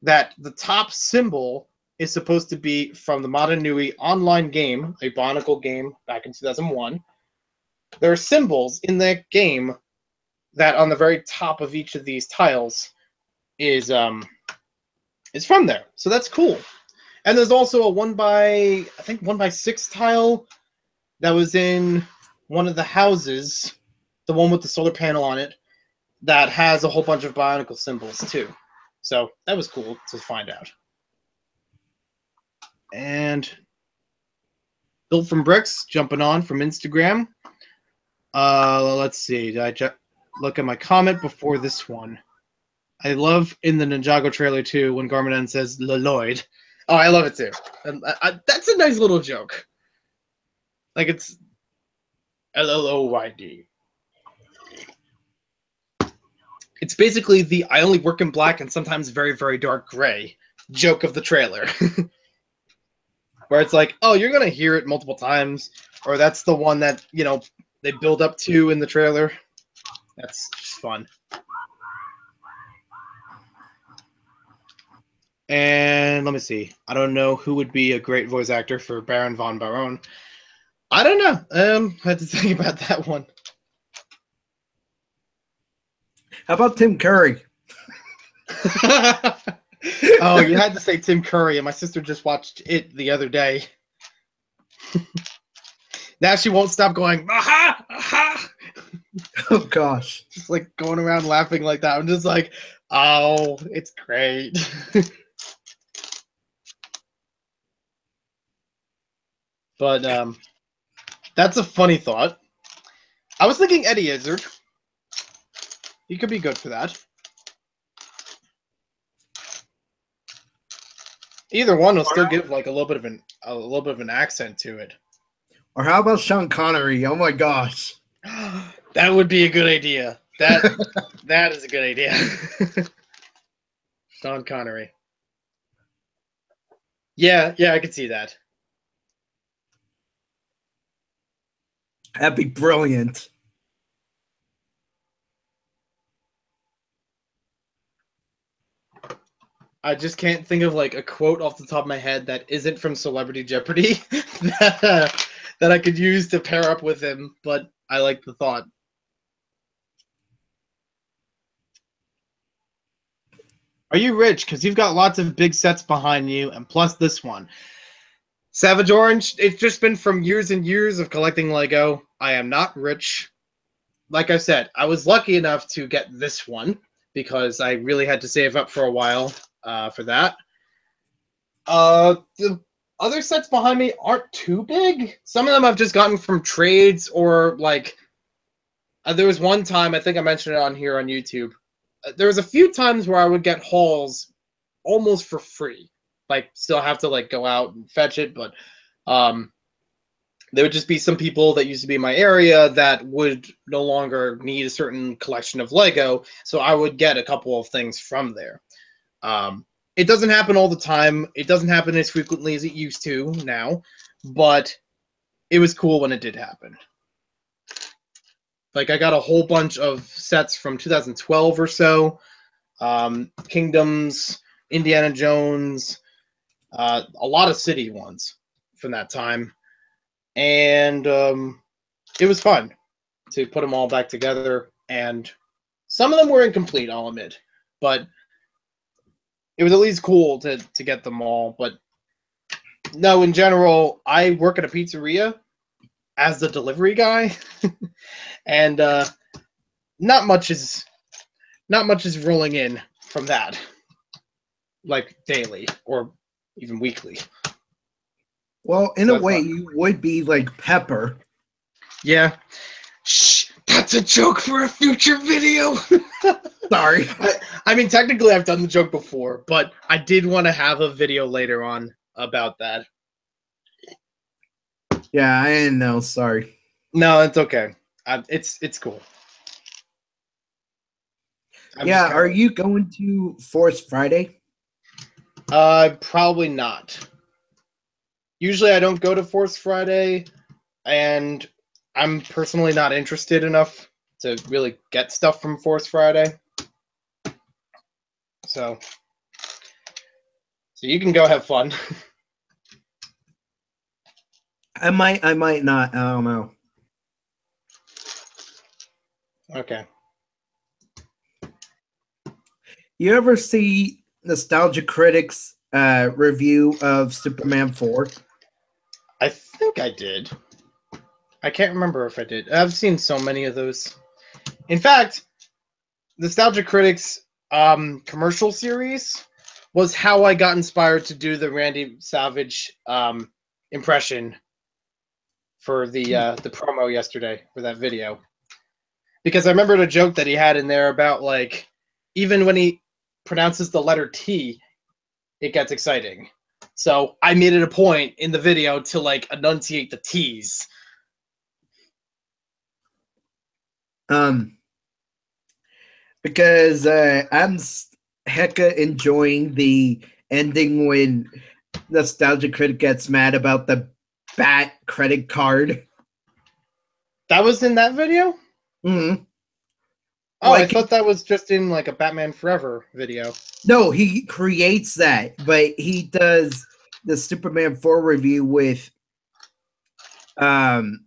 that the top symbol is supposed to be from the Motonui online game, a Bionicle game back in 2001. There are symbols in that game that on the very top of each of these tiles is from there. So that's cool. And there's also a 1x6 tile that was in one of the houses, the one with the solar panel on it, that has a whole bunch of Bionicle symbols too. So that was cool to find out. And Built from Bricks, jumping on from Instagram. Let's see. Did I look at my comment before this one? I love in the Ninjago trailer too when Garmadon says Lloyd. Oh, I love it too. And that's a nice little joke. Like it's LLOYD. It's basically the I only work in black and sometimes very, very dark gray joke of the trailer. Where it's like, oh, you're going to hear it multiple times. Or that's the one that, you know, they build up to in the trailer. That's just fun. And let me see. I don't know who would be a great voice actor for Baron von Baron. I don't know. I had to think about that one. How about Tim Curry? Oh, you had to say Tim Curry, and my sister just watched it the other day. Now she won't stop going, aha, aha. Oh, gosh. Just like going around laughing like that. I'm just like, oh, it's great. But that's a funny thought. I was thinking Eddie Izzard. He could be good for that. Either one will still give like a little bit of an accent to it. Or how about Sean Connery? Oh my gosh. That would be a good idea. That is a good idea. Sean Connery. Yeah, I could see that. That'd be brilliant. I just can't think of like a quote off the top of my head that isn't from Celebrity Jeopardy that I could use to pair up with him, but I like the thought. Are you rich? Because you've got lots of big sets behind you, and plus this one. Savage Orange, it's just been from years and years of collecting Lego. I am not rich. Like I said, I was lucky enough to get this one because I really had to save up for a while for that. The other sets behind me aren't too big. Some of them I've just gotten from trades or like there was one time, I think I mentioned it on here on YouTube. There was a few times where I would get hauls almost for free. Like still have to like go out and fetch it, but there would just be some people that used to be in my area that would no longer need a certain collection of Lego, so I would get a couple of things from there. It doesn't happen all the time. It doesn't happen as frequently as it used to now, but it was cool when it did happen. Like I got a whole bunch of sets from 2012 or so. Kingdoms, Indiana Jones, a lot of city ones from that time. And it was fun to put them all back together. And some of them were incomplete, I'll admit. But it was at least cool to get them all. But no, in general, I work at a pizzeria as the delivery guy. And not much is rolling in from that. Like daily or even weekly. Well, in a way, you would be like Pepper. Yeah. Shh, that's a joke for a future video. Sorry. I mean, technically, I've done the joke before, but I did want to have a video later on about that. Yeah, I didn't know. Sorry. No, it's okay. It's cool. Yeah, are you going to Force Friday? Probably not. usually I don't go to Force Friday, and I'm personally not interested enough to really get stuff from Force Friday. So you can go have fun. I might not. I don't know. Okay. You ever see Nostalgia Critics review of Superman 4? I think I did. I can't remember if I did. I've seen so many of those. In fact, Nostalgia Critics commercial series was how I got inspired to do the Randy Savage impression for the promo yesterday for that video. Because I remembered a joke that he had in there about, like, even when he pronounces the letter T, it gets exciting. So I made it a point in the video to, like, enunciate the T's. Because I'm hecka enjoying the ending when Nostalgia Critic gets mad about the Bat credit card. That was in that video? Mm-hmm. Oh, Like, I thought that was just in, like, a Batman Forever video. No, he creates that, but he does the Superman 4 review with Linkara,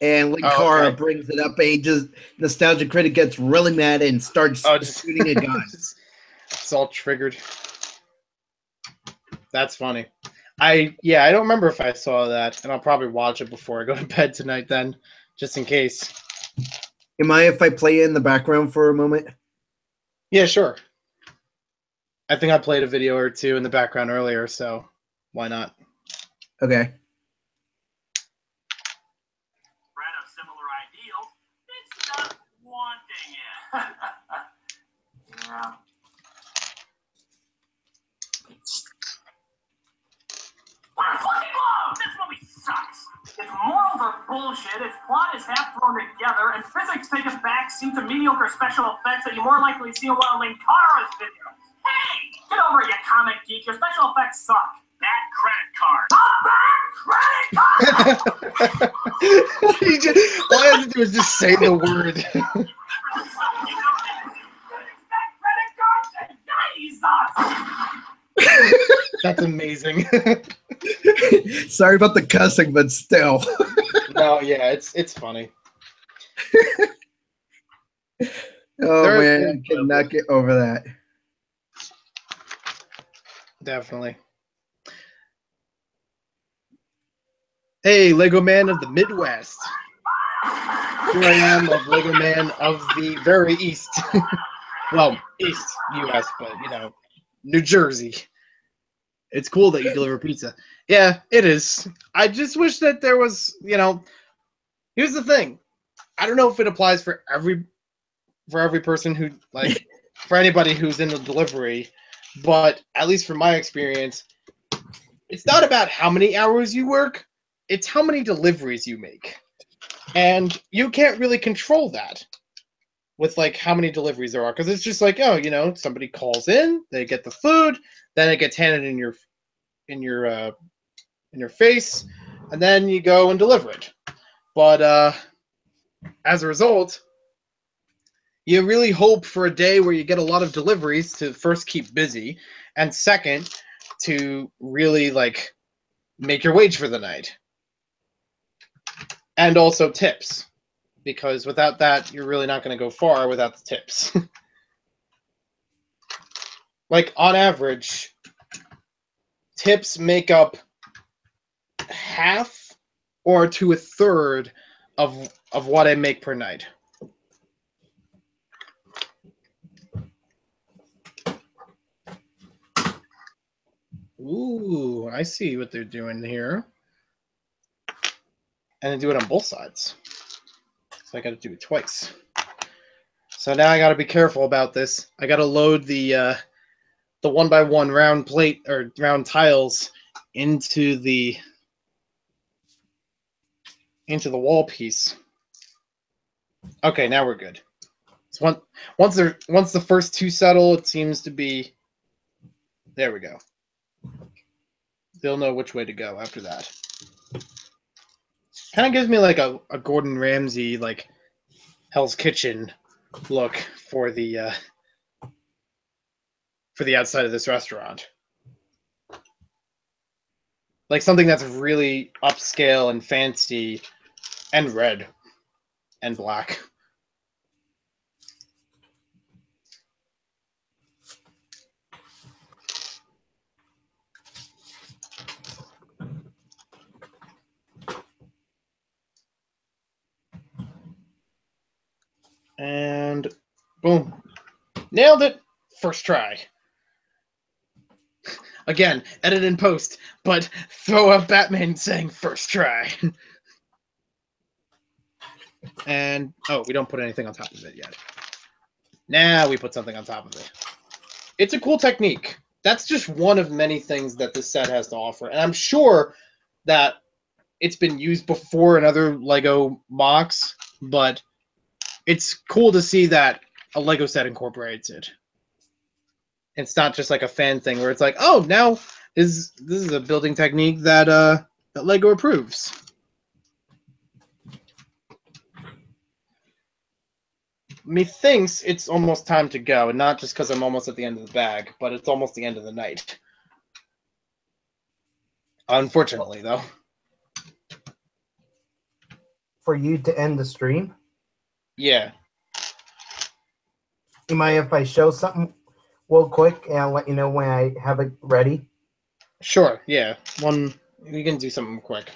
and Linkara okay. brings it up, and he just Nostalgia Critic gets really mad and starts shooting a gun. It's all triggered. That's funny. I don't remember if I saw that, and I'll probably watch it before I go to bed tonight then, just in case. Am I if I play it in the background for a moment? Yeah, sure. I think I played a video or two in the background earlier, so why not? Okay. Brad of similar ideals, it's not wanting it. Yeah. What a fucking love! This movie sucks. Its morals are bullshit, its plot is half thrown together, and physics take a backseat to mediocre special effects that you more likely see in one of Linkara's videos. Hey! Get over it, you comic geek. Your special effects suck. That credit card. Not that credit card! All I have to do is just say the word. That credit card denies us! That's amazing. Sorry about the cussing, but still. No, yeah, it's funny. Oh man, I cannot get over that. Definitely. Hey, Lego Man of the Midwest. Here I am, of Lego Man of the very East. Well, East U.S., but, you know, New Jersey. It's cool that you deliver pizza. Yeah, it is. I just wish that there was, you know, here's the thing. I don't know if it applies for every person who, like, for anybody who's in the delivery, but at least from my experience, it's not about how many hours you work, it's how many deliveries you make. And you can't really control that with, like, how many deliveries there are, because it's just like, oh, you know, somebody calls in, they get the food, then it gets handed in your face, and then you go and deliver it. But as a result, you really hope for a day where you get a lot of deliveries to first keep busy, and second, to really, like, make your wage for the night. And also tips, because without that, you're really not going to go far without the tips. Like, on average, tips make up half or to a third of what I make per night. Ooh, I see what they're doing here. And they do it on both sides. So I got to do it twice. So now I got to be careful about this. I got to load the 1x1 round plate or round tiles into the wall piece. Okay, now we're good. So once the first two settle, it seems to be There we go. They'll know which way to go after that. Kind of gives me like a Gordon Ramsay, like Hell's Kitchen look for the outside of this restaurant. Like something that's really upscale and fancy and red and black. And boom. Nailed it. First try. Again, edit and post, but throw up Batman saying first try. And, oh, we don't put anything on top of it yet. Now we put something on top of it. It's a cool technique. That's just one of many things that this set has to offer. And I'm sure that it's been used before in other LEGO mocks, but it's cool to see that a LEGO set incorporates it. It's not just like a fan thing where it's like, oh, now this is a building technique that that LEGO approves. Methinks it's almost time to go, and not just because I'm almost at the end of the bag, but it's almost the end of the night. Unfortunately, though. For you to end the stream? Yeah. You mind if I show something real quick and I'll let you know when I have it ready? Sure, yeah. We can do something quick.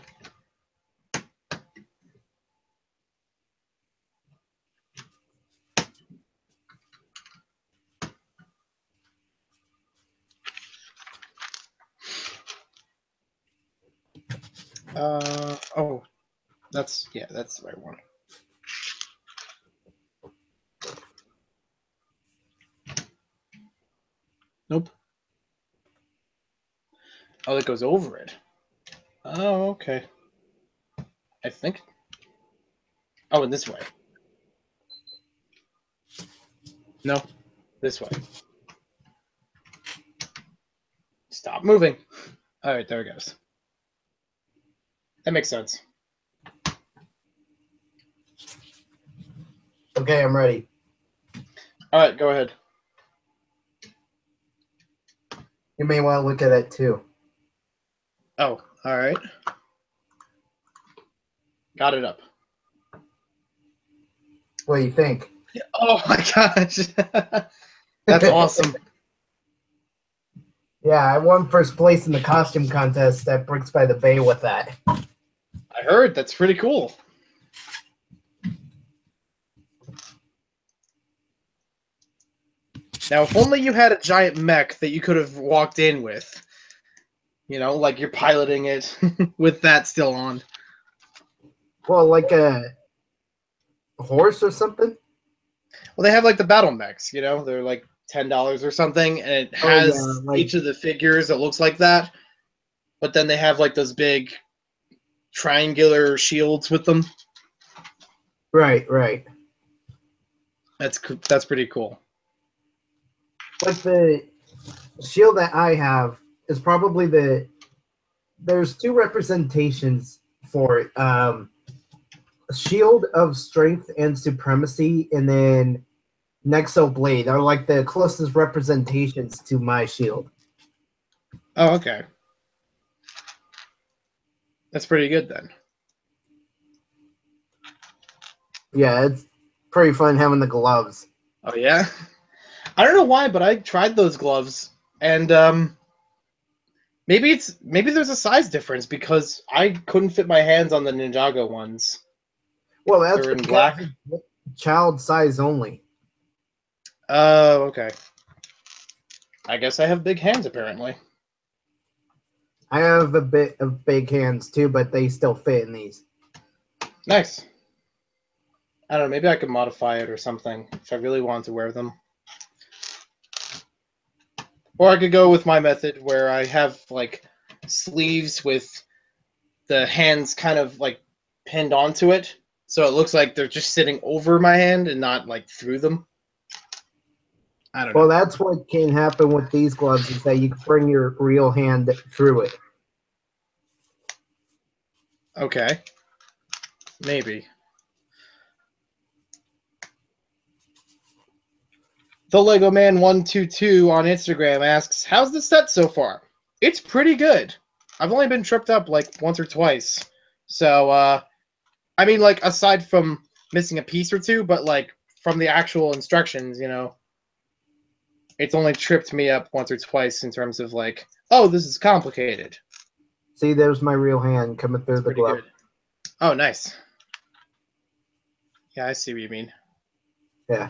Oh, that's the right one. Nope. Oh, that goes over it. Oh, okay. I think. Oh, in this way. No, this way. Stop moving. All right, there it goes. That makes sense. Okay, I'm ready. All right, go ahead. You may want to look at it too. Oh, all right. Got it up. What do you think? Oh my gosh. That's awesome. Yeah, I won first place in the costume contest at Bricks by the Bay with that. I heard. That's pretty cool. Now, if only you had a giant mech that you could have walked in with. You know, like you're piloting it with that still on. Well, like a horse or something? Well, they have like the battle mechs, you know? They're like $10 or something, and it has each of the figures that looks like that. But then they have like those big triangular shields with them. Right, right. That's pretty cool. Like the shield that I have is probably there's two representations for it. Shield of Strength and Supremacy, and then Nexo Blade are like the closest representations to my shield. Oh, okay. That's pretty good then. Yeah, it's pretty fun having the gloves. Oh yeah? I don't know why, but I tried those gloves, and maybe there's a size difference because I couldn't fit my hands on the Ninjago ones. Well, that's They're in black. Child size only. Oh, okay. I guess I have big hands apparently. I have a bit of big hands too, but they still fit in these. Nice. I don't know, maybe I could modify it or something if I really wanted to wear them. Or I could go with my method where I have like sleeves with the hands kind of like pinned onto it. So it looks like they're just sitting over my hand and not like through them. I don't Well, know. that's what can happen with these gloves is that you can bring your real hand through it. Okay. Maybe. The Lego Man 122 on Instagram asks, "How's the set so far?" It's pretty good. I've only been tripped up like once or twice. So I mean, like, aside from missing a piece or two, but like from the actual instructions, it's only tripped me up once or twice in terms of like, oh, this is complicated. See, there's my real hand coming through the Pretty glove. good. Oh, nice. Yeah, I see what you mean. Yeah.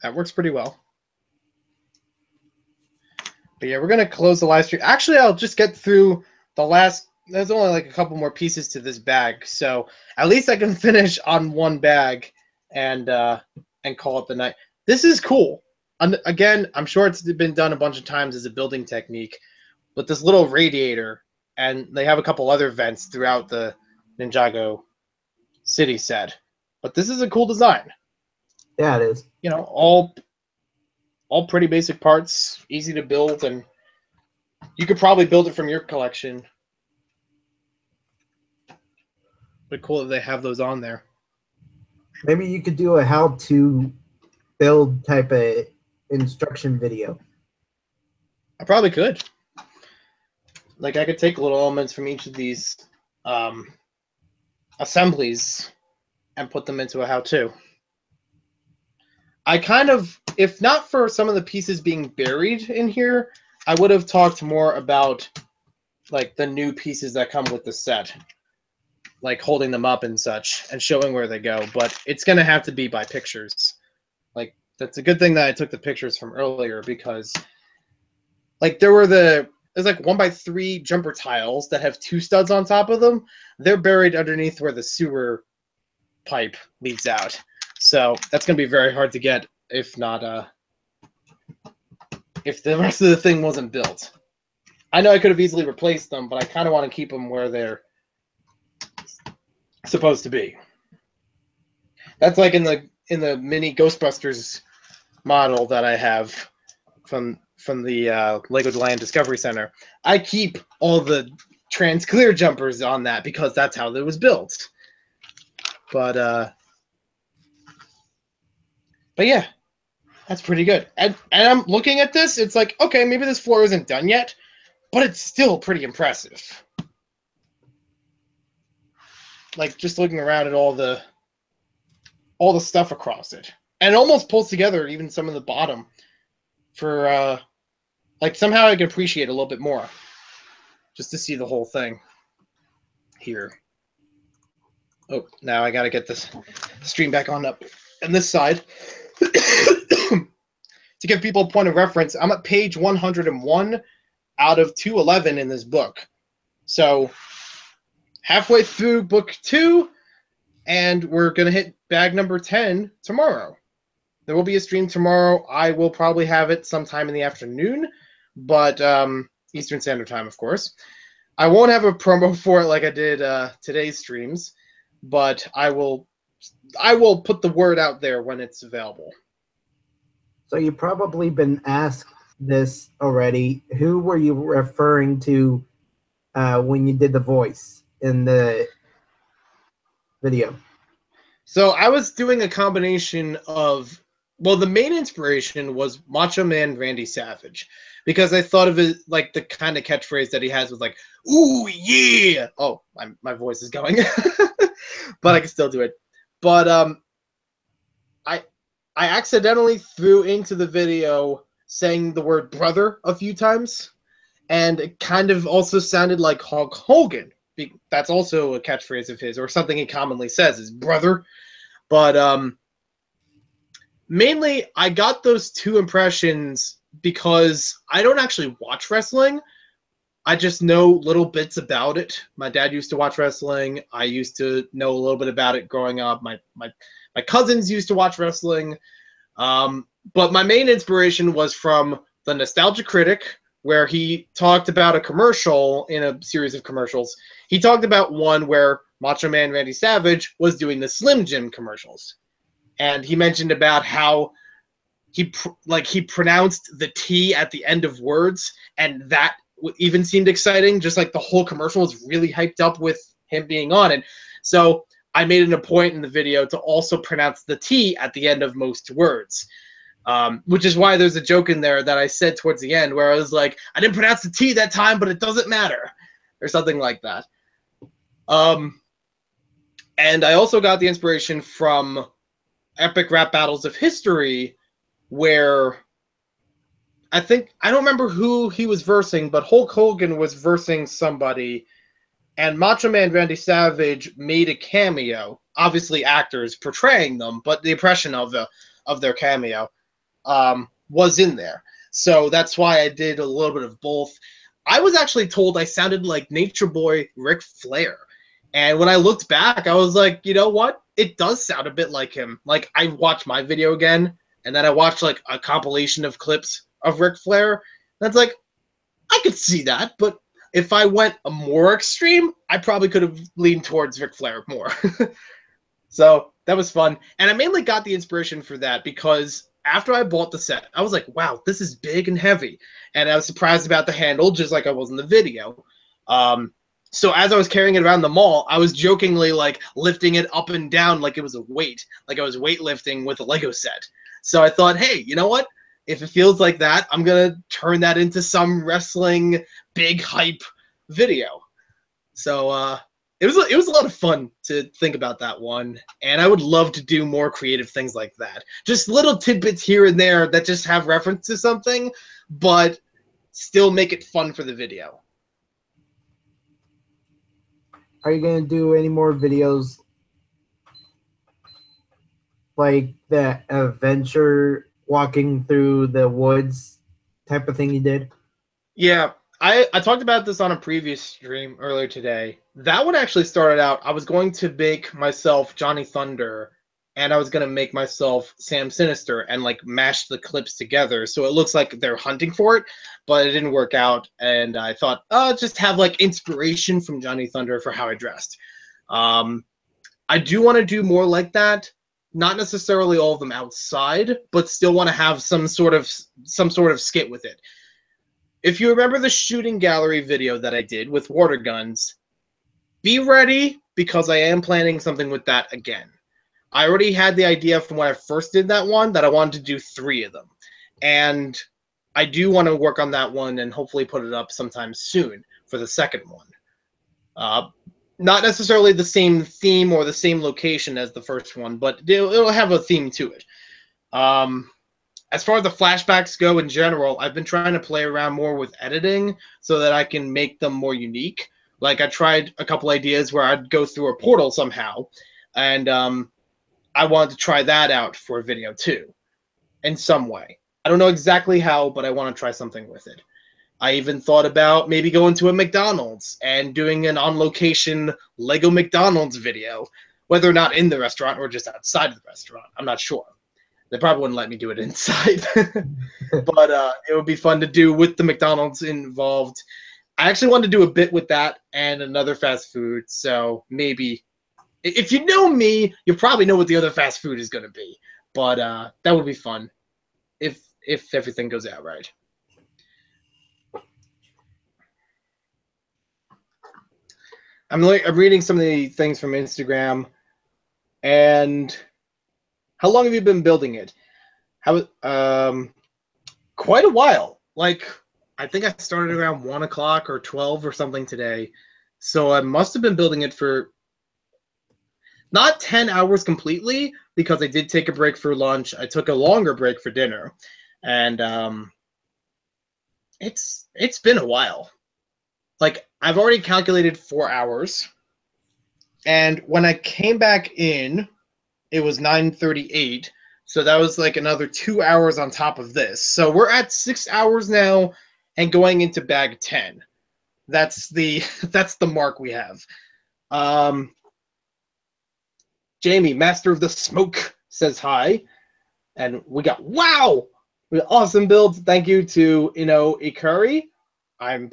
That works pretty well. But yeah, we're going to close the live stream. Actually, I'll just get through the last... There's only like a couple more pieces to this bag. So at least I can finish on one bag and call it the night. This is cool. And again, I'm sure it's been done a bunch of times as a building technique. With this little radiator, and they have a couple other vents throughout the Ninjago city set. But this is a cool design. Yeah, it is. All pretty basic parts, easy to build, and you could probably build it from your collection. But cool that they have those on there. Maybe you could do a how-to build type of instruction video. I probably could. Like, I could take little elements from each of these assemblies and put them into a how-to. I kind of, if not for some of the pieces being buried in here, I would have talked more about like the new pieces that come with the set, like holding them up and such and showing where they go. But it's going to have to be by pictures. Like, that's a good thing that I took the pictures from earlier, because like there's like 1x3 jumper tiles that have 2 studs on top of them. They're buried underneath where the sewer pipe leads out. So that's going to be very hard to get if not, if the rest of the thing wasn't built. I know I could have easily replaced them, but I kind of want to keep them where they're supposed to be. That's like in the mini Ghostbusters model that I have from the Lego Land Discovery Center. I keep all the trans clear jumpers on that because that's how it was built. But yeah, that's pretty good. And I'm looking at this, it's like, okay, maybe this floor isn't done yet, but it's still pretty impressive. Like, just looking around at all the stuff across it. And it almost pulls together even some of the bottom for, like, somehow I can appreciate a little bit more just to see the whole thing here. Oh, now I got to get this stream back on up. And this side, to give people a point of reference, I'm at page 101 out of 211 in this book. So halfway through book 2, and we're going to hit bag number 10 tomorrow. There will be a stream tomorrow. I will probably have it sometime in the afternoon, but Eastern Standard Time, of course. I won't have a promo for it like I did today's streams, but I will put the word out there when it's available. So you've probably been asked this already. Who were you referring to when you did the voice in the video? So I was doing a combination of, well, the main inspiration was Macho Man Randy Savage, because I thought of it like the kind of catchphrase that he has was like, "Ooh yeah!" Oh, my voice is going, but I can still do it. But I accidentally threw into the video saying the word brother a few times, and it kind of also sounded like Hulk Hogan. That's also a catchphrase of his, or something he commonly says is brother. But mainly I got those 2 impressions because I don't actually watch wrestling. I just know little bits about it. My dad used to watch wrestling. I used to know a little bit about it growing up. My cousins used to watch wrestling. But my main inspiration was from the Nostalgia Critic, where he talked about a commercial in a series of commercials. He talked about one where Macho Man Randy Savage was doing the Slim Jim commercials. and he mentioned about how he pronounced the T at the end of words, and that even seemed exciting. Just like the whole commercial was really hyped up with him being on it. So I made it a point in the video to also pronounce the T at the end of most words, which is why there's a joke in there that I said towards the end where I was like, I didn't pronounce the T that time, but it doesn't matter, or something like that. And I also got the inspiration from Epic Rap Battles of History, where I don't remember who he was versing, but Hulk Hogan was versing somebody, and Macho Man Randy Savage made a cameo. Obviously, actors portraying them, but the impression of their cameo was in there. So that's why I did a little bit of both. I was actually told I sounded like Nature Boy Ric Flair. And when I looked back, I was like, you know what? It does sound a bit like him. Like, I watched my video again, and then I watched like a compilation of clips of Ric Flair. That's like, I could see that, but if I went a more extreme, I probably could have leaned towards Ric Flair more. So that was fun. And I mainly got the inspiration for that because after I bought the set, I was like, wow, this is big and heavy. And I was surprised about the handle, just like I was in the video. So as I was carrying it around the mall, I was jokingly like lifting it up and down like it was a weight, like I was weightlifting with a Lego set. So I thought, hey, you know what? If it feels like that, I'm going to turn that into some wrestling big hype video. So it was a lot of fun to think about that one. And I would love to do more creative things like that. Just little tidbits here and there that just have reference to something, but still make it fun for the video. Are you going to do any more videos like the adventure walking through the woods type of thing you did? Yeah, I talked about this on a previous stream earlier today. That one actually started out, I was going to make myself Johnny Thunder, and I was going to make myself Sam Sinister and like mash the clips together so it looks like they're hunting for it, but it didn't work out. And I thought, just have like inspiration from Johnny Thunder for how I dressed. I do want to do more like that. Not necessarily all of them outside, but still want to have some sort of skit with it. If you remember the shooting gallery video that I did with water guns, be ready because I am planning something with that again. I already had the idea from when I first did that one that I wanted to do 3 of them. And I do want to work on that one and hopefully put it up sometime soon for the second one. Not necessarily the same theme or the same location as the first one, but it'll have a theme to it. As far as the flashbacks go in general, I've been trying to play around more with editing so that I can make them more unique. Like I tried a couple ideas where I'd go through a portal somehow, and I wanted to try that out for a video too, in some way. I don't know exactly how, but I want to try something with it. I even thought about maybe going to a McDonald's and doing an on-location Lego McDonald's video, whether or not in the restaurant or just outside of the restaurant. I'm not sure. They probably wouldn't let me do it inside. But it would be fun to do with the McDonald's involved. I actually wanted to do a bit with that and another fast food. So maybe, if you know me, you probably know what the other fast food is going to be. But that would be fun if everything goes out right. I'm reading some of the things from Instagram. And how long have you been building it? Quite a while. Like, I think I started around 1 o'clock or 12 or something today. So I must have been building it for not 10 hours completely, because I did take a break for lunch. I took a longer break for dinner. And it's been a while. Like, I've already calculated 4 hours. And when I came back in, it was 9:38. So that was like another 2 hours on top of this. So we're at 6 hours now and going into bag 10. That's the mark we have. Jamie, Master of the Smoke, says hi. And we got, wow! Awesome builds. Thank you to Ikari. I'm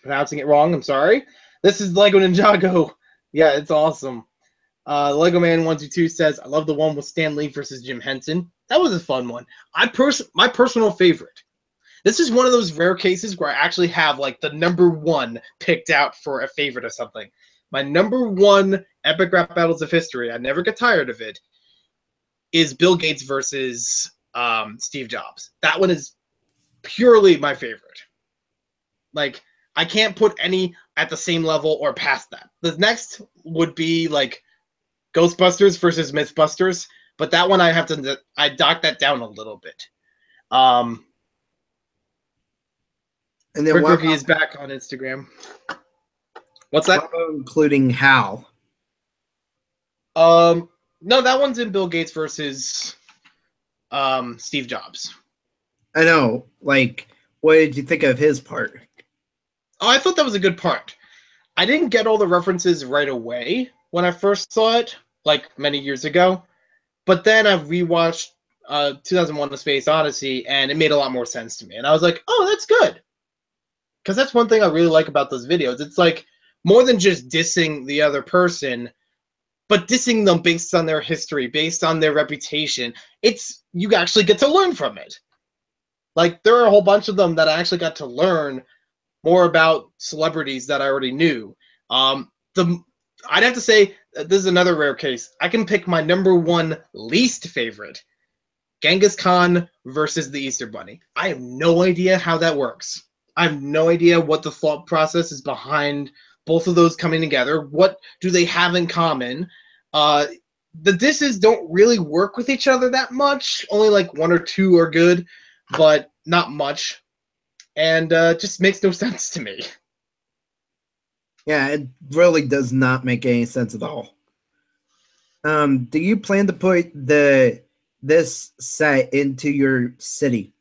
pronouncing it wrong. I'm sorry. This is Lego Ninjago. Yeah, it's awesome. Lego Man 122 says, I love the one with Stan Lee versus Jim Henson. That was a fun one. My personal favorite. This is one of those rare cases where I actually have like the number one picked out for a favorite or something. My number one epic rap battles of history, I never get tired of it, is Bill Gates versus Steve Jobs. That one is purely my favorite. Like, I can't put any at the same level or past that. The next would be like Ghostbusters versus Mythbusters, but that one I docked that down a little bit. And then Rick what Rookie about, is back on Instagram. What's that? what about including Hal? No, that one's in Bill Gates versus Steve Jobs. I know. Like, what did you think of his part? Oh, I thought that was a good part. I didn't get all the references right away when I first saw it, like many years ago. But then I rewatched 2001: A Space Odyssey, and it made a lot more sense to me. And I was like, oh, that's good. Because that's one thing I really like about those videos. It's like more than just dissing the other person, but dissing them based on their history, based on their reputation. It's, you actually get to learn from it. Like, there are a whole bunch of them that I actually got to learn more about celebrities that I already knew. I'd have to say this is another rare case. I can pick my number one least favorite: Genghis Khan versus the Easter Bunny. I have no idea how that works. I have no idea what the thought process is behind both of those coming together. What do they have in common? The disses don't really work with each other that much. Only like one or two are good, but not much. And just makes no sense to me. Yeah, it really does not make any sense at all. Do you plan to put this set into your city?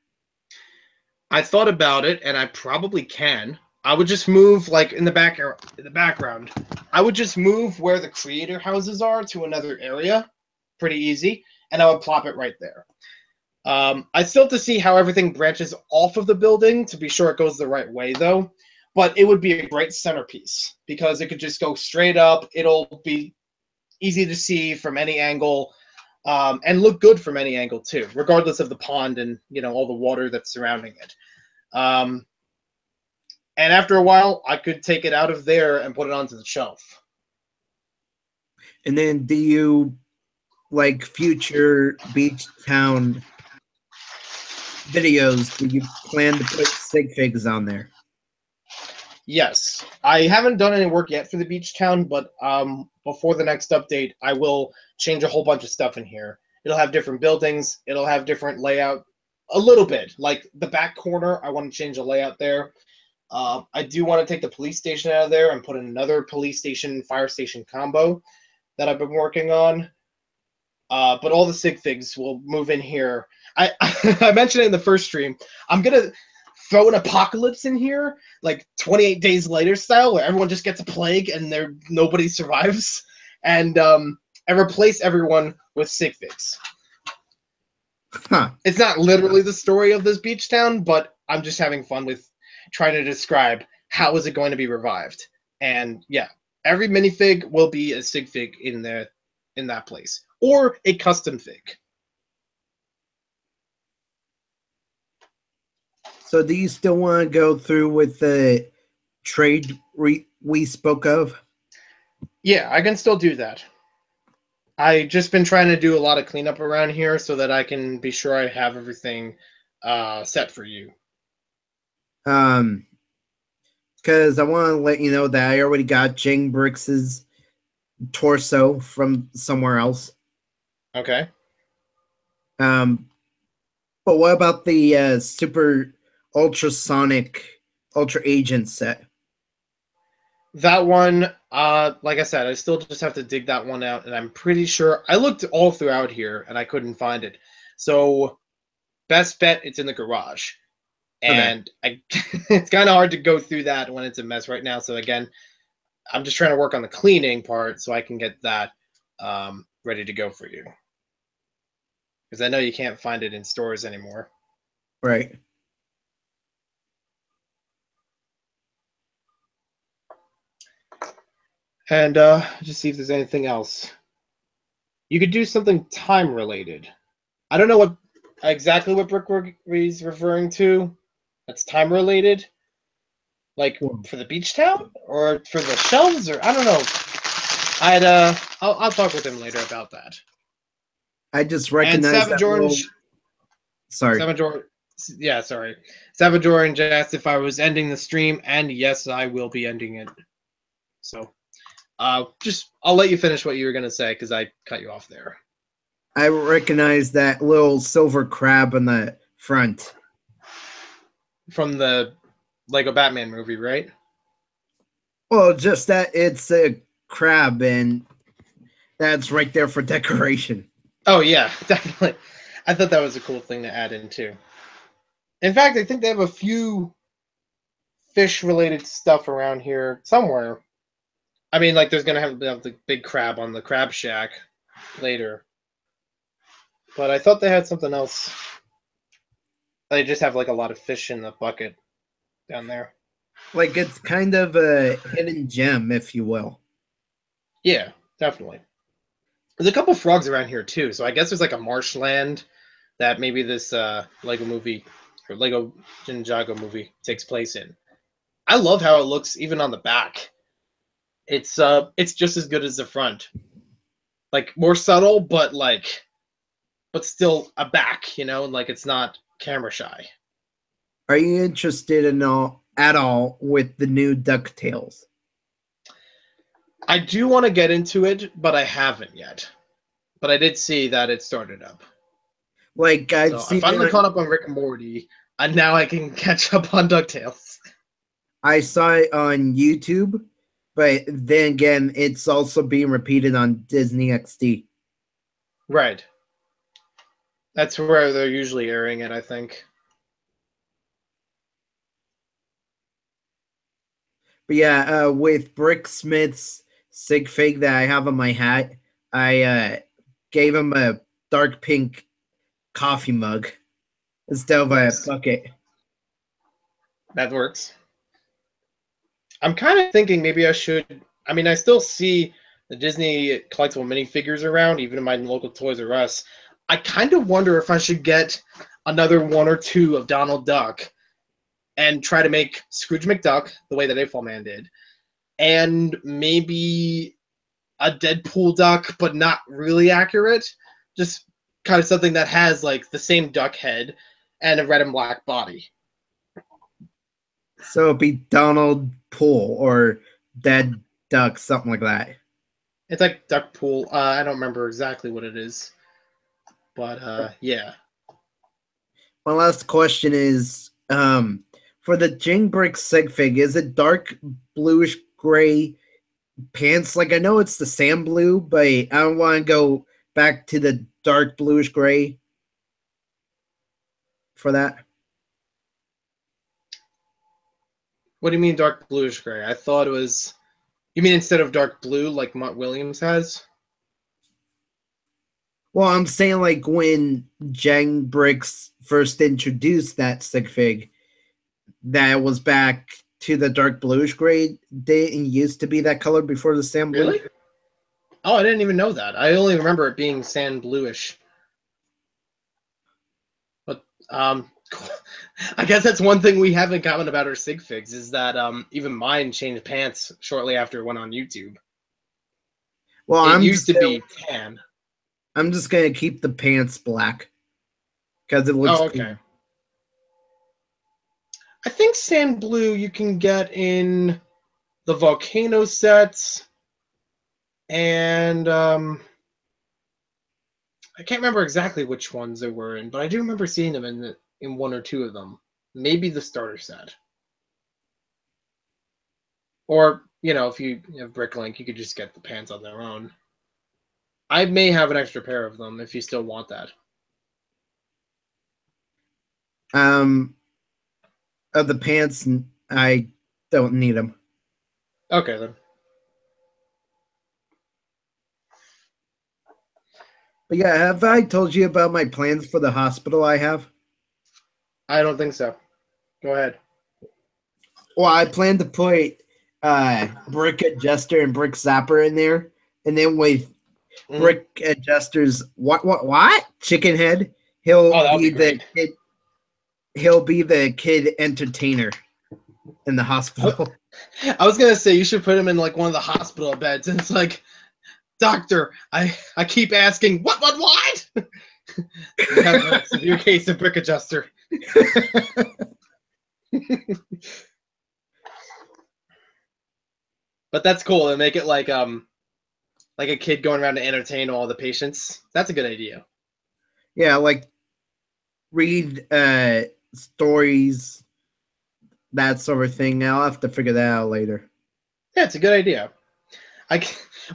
I thought about it, and I probably can. I would just move, like, in the background. I would just move where the creator houses are to another area. Pretty easy. And I would plop it right there. I still have to see how everything branches off of the building to be sure it goes the right way, though. But it would be a great centerpiece because it could just go straight up. It'll be easy to see from any angle, and look good from any angle too, regardless of the pond and all the water that's surrounding it. And after a while, I could take it out of there and put it onto the shelf. And then do you like future beach town videos? Do you plan to put sig figs on there? Yes, I haven't done any work yet for the beach town, but before the next update, I will change a whole bunch of stuff in here. It'll have different buildings. It'll have different layout, a little bit. Like the back corner, I want to change the layout there. I do want to take the police station out of there and put in another police station, fire station combo that I've been working on. But all the sig figs will move in here. I I mentioned it in the first stream. I'm gonna throw an apocalypse in here, like 28 Days Later style, where everyone just gets a plague and nobody survives, and replace everyone with sig figs. Huh. It's not literally the story of this beach town, but I'm just having fun with trying to describe how is it going to be revived. And yeah, every minifig will be a sig fig in that place, or a custom fig. So do you still want to go through with the trade we spoke of? Yeah, I can still do that. I just been trying to do a lot of cleanup around here so that I can be sure I have everything set for you. Because I want to let you know that I already got Jing Brix's torso from somewhere else. Okay. But what about the super ultrasonic ultra agent set? That one, like I said, I still just have to dig that one out, and I'm pretty sure I looked all throughout here and I couldn't find it. So, best bet, it's in the garage. And it's kind of hard to go through that when it's a mess right now. So again, I'm just trying to work on the cleaning part so I can get that ready to go for you. Because I know you can't find it in stores anymore. Right. And just see if there's anything else. you could do something time related. I don't know exactly what brickwork he's referring to. That's time related, like Well, for the beach town or for the shelves, or I don't know. I'll talk with him later about that. I just And recognize Savage that little. Orange, Sorry. Savage Orange, yeah, sorry. Savage Orange asked if I was ending the stream, and yes, I will be ending it. So, just I'll let you finish what you were gonna say because I cut you off there. I recognize that little silver crab in the front. From the Lego Batman movie, right? Well, just that it's a crab and that's right there for decoration. Oh yeah, definitely. I thought that was a cool thing to add in too. In fact, I think they have a few fish-related stuff around here somewhere. I mean, like there's gonna have the big crab on the crab shack later. But I thought they had something else. They just have like a lot of fish in the bucket down there. Like it's kind of a hidden gem, if you will. Yeah, definitely. There's a couple frogs around here too, so I guess there's like a marshland that maybe this Lego movie or Lego Ninjago movie takes place in. I love how it looks even on the back. It's just as good as the front. Like more subtle, but still a back, like it's not camera shy. Are you interested in at all with the new DuckTales? I do want to get into it, but I haven't yet. But I did see that it started up. Like I've So seen I finally caught up on Rick and Morty, and now I can catch up on DuckTales. I saw it on YouTube, but then again, it's also being repeated on Disney XD. Right. That's where they're usually airing it, I think. But yeah, with Bricksmith's sig fig that I have on my hat, I gave him a dark pink coffee mug instead of Nice. a bucket. That works. I'm kind of thinking maybe I should. I mean, I still see the Disney collectible minifigures around, even in my local Toys R Us. I kind of wonder if I should get another one or two of Donald Duck and try to make Scrooge McDuck the way that April Man did, and maybe a Deadpool duck, but not really accurate. Just kind of something that has like the same duck head and a red and black body. So it'd be Donald Pool or Dead Duck, something like that. It's like Duck Pool. I don't remember exactly what it is, but yeah. My last question is, for the Jingbrick sig fig, is it dark bluish gray pants? Like I know it's the sand blue, but I don't want to go back to the dark bluish gray for that. What do you mean dark bluish gray? I thought it was. You mean instead of dark blue like Mutt Williams has? Well, I'm saying like when Jangbricks first introduced that sig fig, that was back to the dark bluish gray. They used to be that color before the sand blue. Really? Oh, I didn't even know that. I only remember it being sand bluish. But I guess that's one thing we have in common about our sig figs is that even mine changed pants shortly after it went on YouTube. Well, It used to be tan. I'm just gonna keep the pants black because it looks. Oh, okay. I think sand blue you can get in the volcano sets, and I can't remember exactly which ones they were in, but I do remember seeing them in one or two of them. Maybe the starter set. Or, if you have Bricklink, you could just get the pants on their own. I may have an extra pair of them if you still want that. Of the pants, I don't need them. Okay, then. But yeah, have I told you about my plans for the hospital I have? I don't think so. Go ahead. Well, I plan to put Brick Adjuster and Brick Zapper in there, and then with Brick Adjuster's what? Chicken Head. Oh, that would be The great. kid. He'll be the kid entertainer in the hospital. I was gonna say you should put him in like one of the hospital beds, and it's like, doctor, I keep asking what. You have a severe case of Brick Adjuster. But that's cool. And make it like a kid going around to entertain all the patients. That's a good idea. Yeah, like read stories, that sort of thing. I'll have to figure that out later. Yeah, it's a good idea.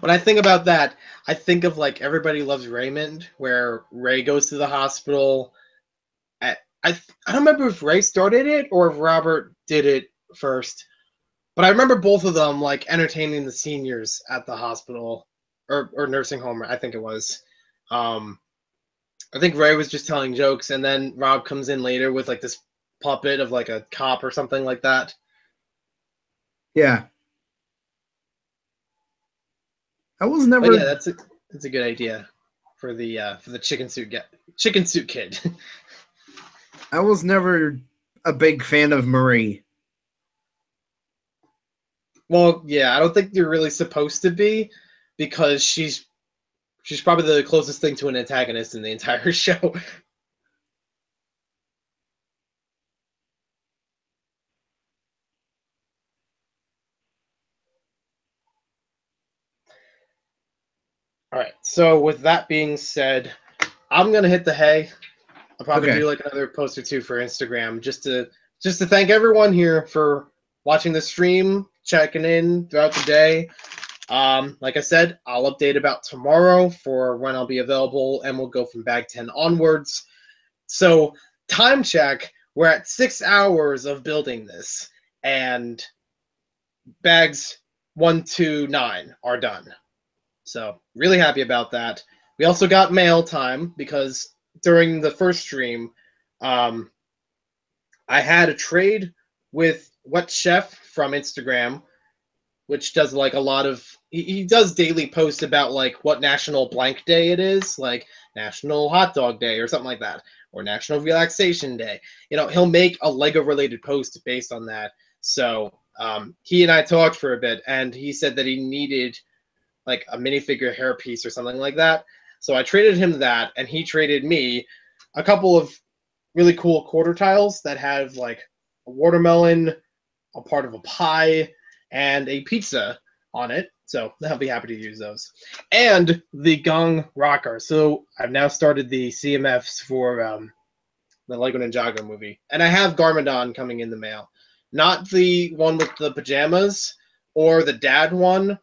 When I think about that, I think of like Everybody Loves Raymond, where Ray goes to the hospital. I don't remember if Ray started it or if Robert did it first, but I remember both of them like entertaining the seniors at the hospital or nursing home. I think it was. I think Ray was just telling jokes, and then Rob comes in later with like this puppet of like a cop or something like that. Yeah. I was never. But yeah, that's a good idea for the chicken suit kid. I was never a big fan of Marie. Well, yeah, I don't think you're really supposed to be, because she's probably the closest thing to an antagonist in the entire show. All right. So with that being said, I'm gonna hit the hay. I'll probably Okay. do like another post or two for Instagram just to thank everyone here for watching the stream, checking in throughout the day. Like I said, I'll update about tomorrow for when I'll be available, and we'll go from bag 10 onwards. So time check, we're at 6 hours of building this, and bags 1 to 9 are done. So really happy about that. We also got mail time because during the first stream, I had a trade with What Chef from Instagram, which does like a lot of he does daily posts about like what national blank day it is, like National Hot Dog Day or something like that, or National Relaxation Day. You know, he'll make a Lego related post based on that. So he and I talked for a bit, and he said that he needed like a minifigure hairpiece or something like that. So I traded him that, and he traded me a couple of really cool quarter tiles that have like a watermelon, a part of a pie, and a pizza on it. So I'll be happy to use those. And the Gong rocker. So I've now started the CMFs for the Lego Ninjago movie. And I have Garmadon coming in the mail. Not the one with the pajamas or the dad one,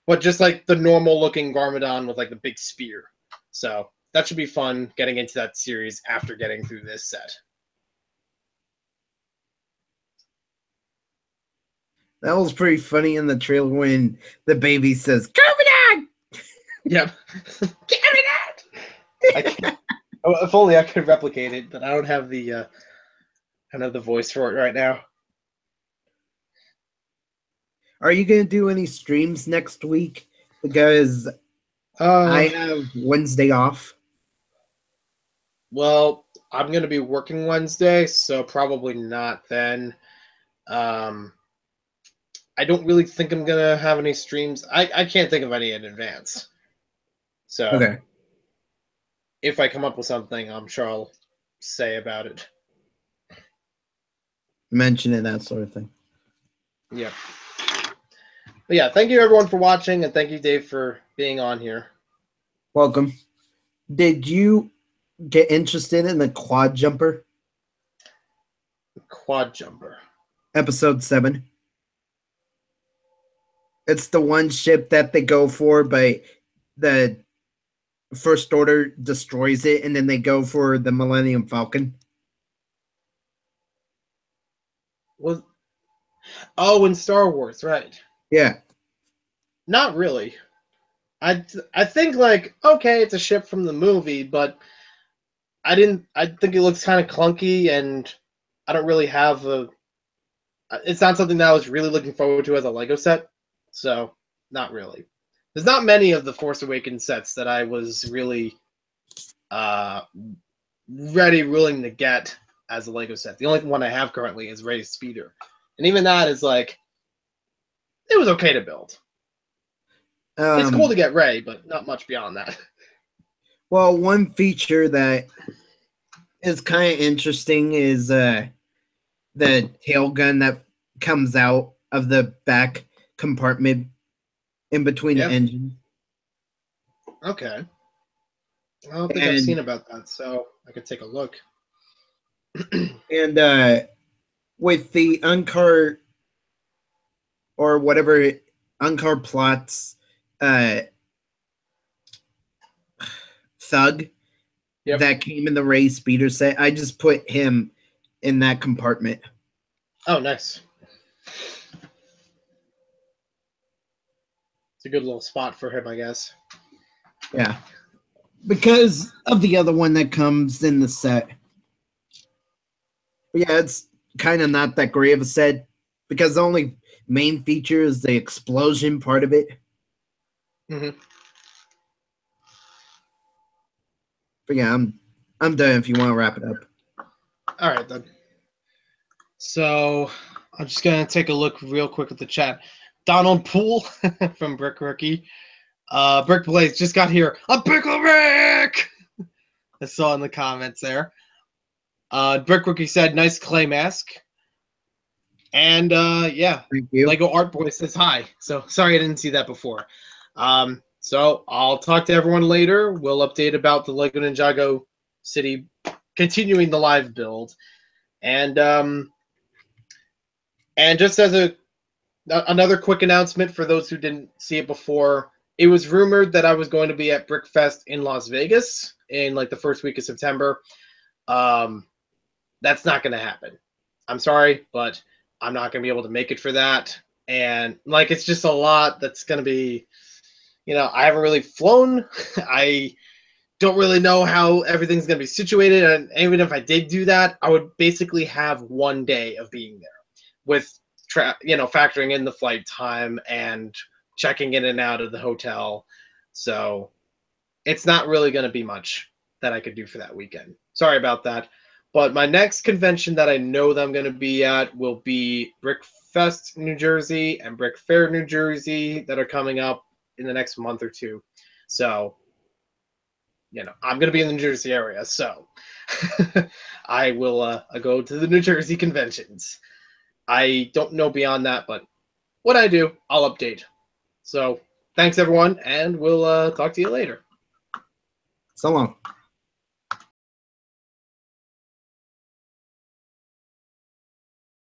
but just like the normal looking Garmadon with like the big spear. So that should be fun getting into that series after getting through this set. That was pretty funny in the trailer when the baby says, "Garmadon!" Yep. Garmadon! If only I could replicate it, but I don't have the voice for it right now. Are you going to do any streams next week? Because I have Wednesday off. Well, I'm going to be working Wednesday, so probably not then. I don't really think I'm going to have any streams. I can't think of any in advance. So Okay. If I come up with something, I'm sure I'll say about it. Mention it, that sort of thing. Yeah. But yeah, thank you everyone for watching, and thank you, Dave, for being on here. Welcome. Did you get interested in the quad jumper? Quad jumper. Episode 7. It's the one ship that they go for, but the First Order destroys it, and then they go for the Millennium Falcon. In Star Wars, right? Yeah. Not really. I think like, okay, it's a ship from the movie, but I think it looks kind of clunky, and I don't really have it's not something that I was really looking forward to as a Lego set, so not really. there's not many of the Force Awakens sets that I was really willing to get as a Lego set. The only one I have currently is Rey's Speeder. And even that is like, it was okay to build. It's cool to get Rey, but not much beyond that. Well, one feature that is kind of interesting is the tail gun that comes out of the back compartment in between the engines. Okay. I don't think I've seen about that, so I could take a look. And with the Uncar or whatever Uncar plots thug that came in the Rey Speeder set, I just put him in that compartment. Oh, nice. It's a good little spot for him, I guess. Yeah. Because of the other one that comes in the set. But yeah, it's kind of not that great of a set because the only main feature is the explosion part of it. Mm-hmm. But yeah, I'm done if you want to wrap it up. All right, then. So I'm just going to take a look real quick at the chat. Donald Poole from Brick Rookie. Brick Blaze just got here. A pickle Rick! I saw in the comments there. Brick Rookie said, nice clay mask. And yeah, thank you. Lego Art Boy says hi. So sorry I didn't see that before. So I'll talk to everyone later. We'll update about the Lego Ninjago City continuing the live build. And just as another quick announcement for those who didn't see it before, it was rumored that I was going to be at Brickfest in Las Vegas in like the first week of September. That's not going to happen. I'm sorry, but I'm not going to be able to make it for that. And like, it's just a lot that's going to be, you know, I haven't really flown. I don't really know how everything's going to be situated. And even if I did do that, I would basically have 1 day of being there with, factoring in the flight time and checking in and out of the hotel. So it's not really going to be much that I could do for that weekend. Sorry about that. But my next convention that I know that I'm going to be at will be Brickfest, New Jersey, and Brick Fair, New Jersey, that are coming up in the next month or two. So, I'm going to be in the New Jersey area. So I will go to the New Jersey conventions. I don't know beyond that, but what I do, I'll update. So thanks, everyone, and we'll talk to you later. So long.